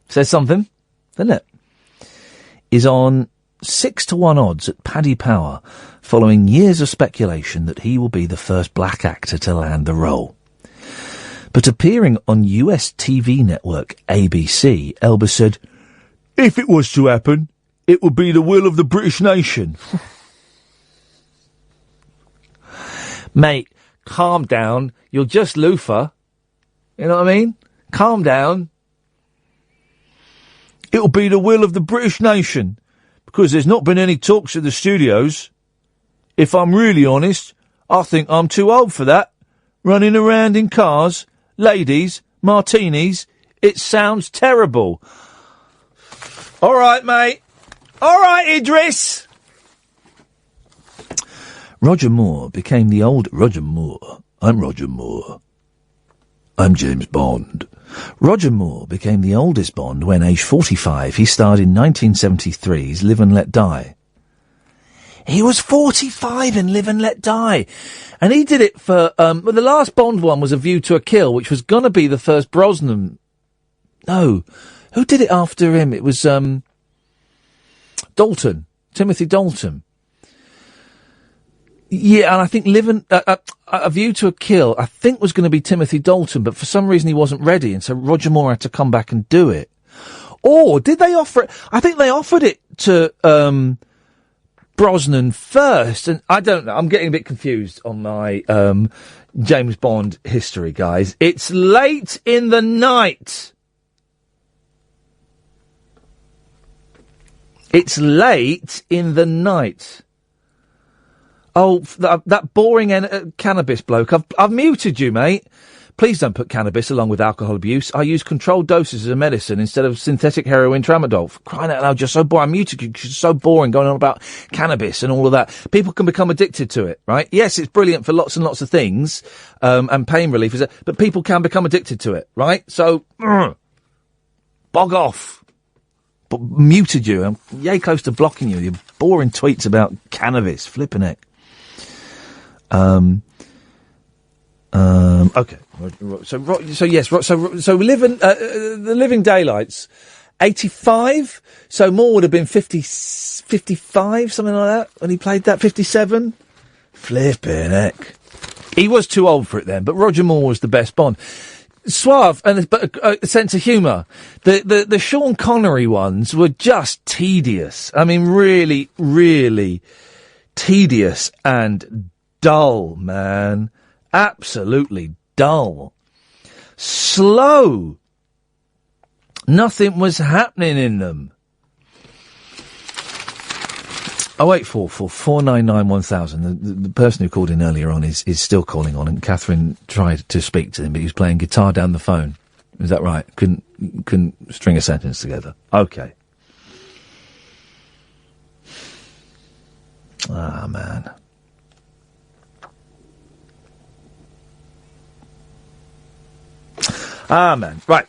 Says something, doesn't it? Is on 6-1 odds at Paddy Power, following years of speculation that he will be the first black actor to land the role. But appearing on US TV network ABC, Elba said, "If it was to happen, it would be the will of the British nation." Mate, calm down. You're just loofah. You know what I mean? Calm down. It'll be the will of the British nation, because there's not been any talks at the studios. If I'm really honest, I think I'm too old for that. Running around in cars, ladies, martinis, it sounds terrible. All right, mate. All right, Idris. Roger Moore became the old... Roger Moore. I'm Roger Moore. I'm James Bond. Roger Moore became the oldest Bond when, aged 45, he starred in 1973's Live and Let Die. He was 45 in Live and Let Die. And he did it for... well, the last Bond one was A View to a Kill, which was going to be the first Brosnan... No. Who did it after him? It was Dalton. Timothy Dalton. Yeah, and I think A View to a Kill, I think was going to be Timothy Dalton, but for some reason he wasn't ready, and so Roger Moore had to come back and do it. Or did they offer it? I think they offered it to Brosnan first, and I don't know. I'm getting a bit confused on my James Bond history, guys. It's late in the night. It's late in the night. Oh, that boring cannabis bloke. I've muted you, mate. Please don't put cannabis along with alcohol abuse. I use controlled doses as a medicine instead of synthetic heroin tramadol. For crying out loud, you're so boring. I muted you because you're so boring going on about cannabis and all of that. People can become addicted to it, right? Yes, it's brilliant for lots and lots of things, and pain relief, but people can become addicted to it, right? So, bog off. But muted you. I'm yay close to blocking you. Your boring tweets about cannabis. Flipping it. Okay. So yes. So the Living Daylights, 85. So Moore would have been 55, something like that, when he played that. 57. Flipping heck. He was too old for it then, but Roger Moore was the best Bond. Suave and a sense of humour. The Sean Connery ones were just tedious. I mean, really, really tedious and dull, man. Absolutely dull. Slow. Nothing was happening in them. 0844 499 1000. The person who called in earlier on is still calling on, and Catherine tried to speak to him, but he was playing guitar down the phone. Is that right? Couldn't string a sentence together. Okay. Ah, man. Ah, man. Right.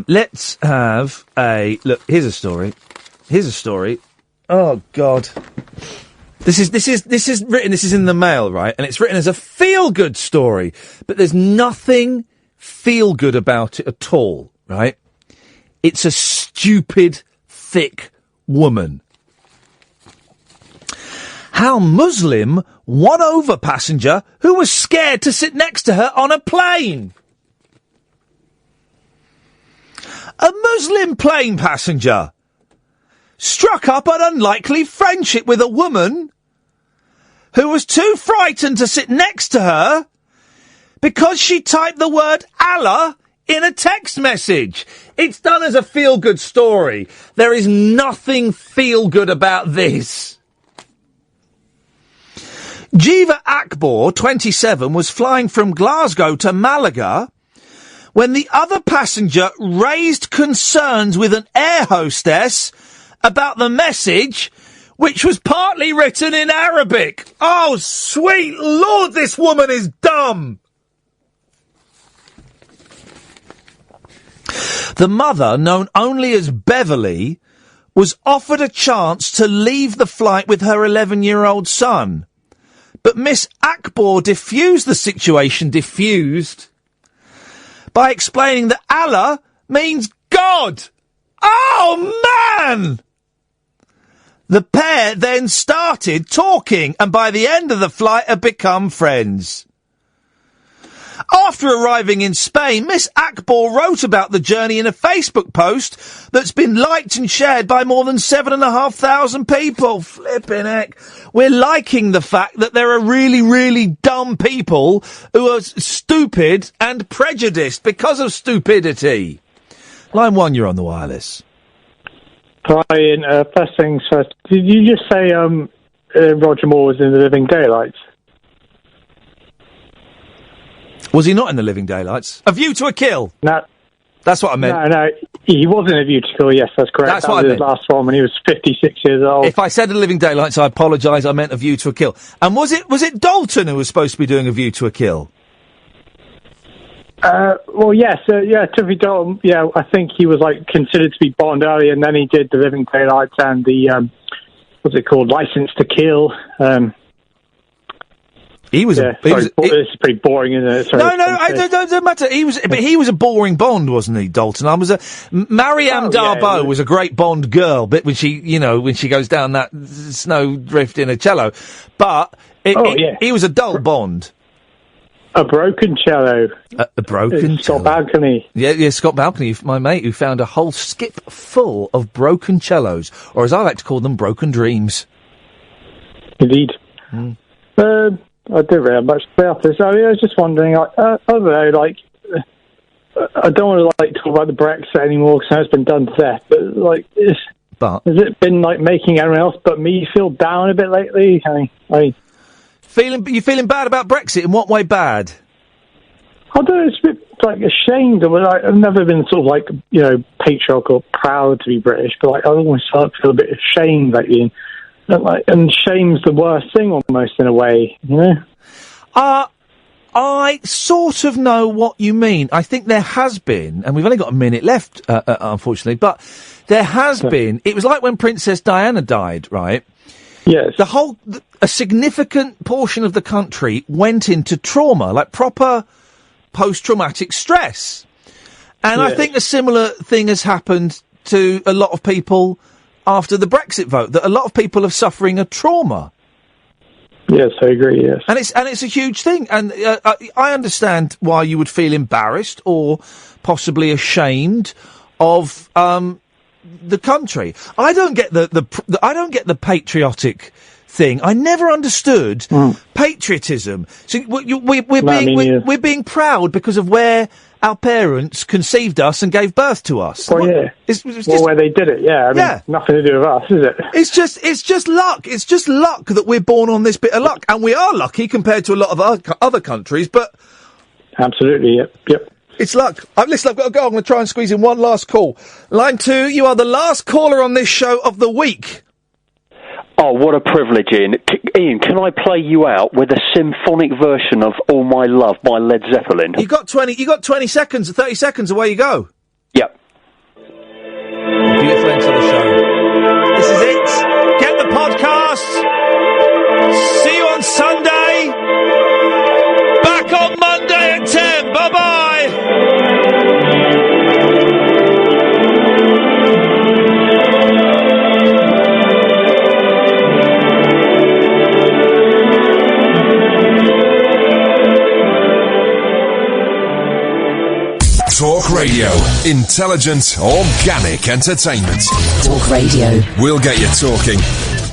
Let's have a look. Here's a story. Oh, God. This is written. This is in the Mail, right? And it's written as a feel-good story, but there's nothing feel-good about it at all, right? It's a stupid, thick woman. How Muslim won over passenger who was scared to sit next to her on a plane. A Muslim plane passenger struck up an unlikely friendship with a woman who was too frightened to sit next to her because she typed the word Allah in a text message. It's done as a feel-good story. There is nothing feel-good about this. Jiva Akbar, 27, was flying from Glasgow to Malaga when the other passenger raised concerns with an air hostess about the message, which was partly written in Arabic. Oh, sweet Lord, this woman is dumb! The mother, known only as Beverly, was offered a chance to leave the flight with her 11-year-old son. But Miss Akbar diffused the situation, by explaining that Allah means God. Oh, man! The pair then started talking, and by the end of the flight had become friends. After arriving in Spain, Miss Akbar wrote about the journey in a Facebook post that's been liked and shared by more than 7,500 people. Flippin' heck. We're liking the fact that there are really, really dumb people who are stupid and prejudiced because of stupidity. Line 1, you're on the wireless.
Hi, Ian. First things first. Did you just say Roger Moore was in The Living Daylights?
Was he not in The Living Daylights? A View to a Kill?
No.
That's what I meant.
No, he was in A View to Kill, yes, that's correct.
That's
that
what
was
I
his
meant.
last one when he was 56 years old.
If I said A Living Daylights, I apologise, I meant A View to a Kill. And was it Dalton who was supposed to be doing A View to a Kill?
Well, yes, Timothy Dalton, I think he was, considered to be Bond earlier, and then he did The Living Daylights and the, what's it called, License to Kill,
He was.
this is pretty boring, isn't it? Sorry,
No, don't matter. He was a boring Bond, wasn't he, Dalton? Marianne Darbo was a great Bond girl, but when she goes down that snowdrift in a cello, but he was a dull Bond.
A broken cello.
A broken cello.
Scott Balcony.
Yeah, Scott Balcony, my mate, who found a whole skip full of broken cellos, or as I like to call them, broken dreams.
Indeed. I didn't really have much to say after this. I was just wondering, I don't know, I don't want to talk about the Brexit anymore because it's been done to death. But has it been making everyone else but me feel down a bit lately?
You feeling bad about Brexit? In what way bad?
I don't know. It's a bit ashamed. I've never been patriotic or proud to be British, but I always feel a bit ashamed lately. And shame's the worst thing almost in a way, you know?
I sort of know what you mean. I think there has been, and we've only got a minute left, unfortunately, but there has been, it was like when Princess Diana died, right?
Yes.
A significant portion of the country went into trauma, like proper post-traumatic stress. And I think a similar thing has happened to a lot of people after the Brexit vote, that a lot of people are suffering a trauma.
Yes, I agree, yes.
And it's a huge thing. And I understand why you would feel embarrassed or possibly ashamed of the country. I don't get the patriotic thing. I never understood patriotism. So we're being proud because of where our parents conceived us and gave birth to us.
Well, yeah.
It's just,
where they did it, yeah. I mean, nothing to do with us, is it?
It's just luck. It's just luck that we're born on this bit of luck. And we are lucky compared to a lot of other countries, but...
Absolutely, yep.
It's luck. Listen, I've got to go. I'm going to try and squeeze in one last call. Line 2, you are the last caller on this show of the week.
Oh, what a privilege, Ian. Ian, can I play you out with a symphonic version of All My Love by Led Zeppelin?
You got 20 seconds, 30 seconds, away you go.
Yep.
Beautiful end to the show. This is it. Get the podcast. See you on Sunday. Back on Monday at 10. Bye-bye.
Talk Radio. Intelligent, organic entertainment.
Talk Radio.
We'll get you talking.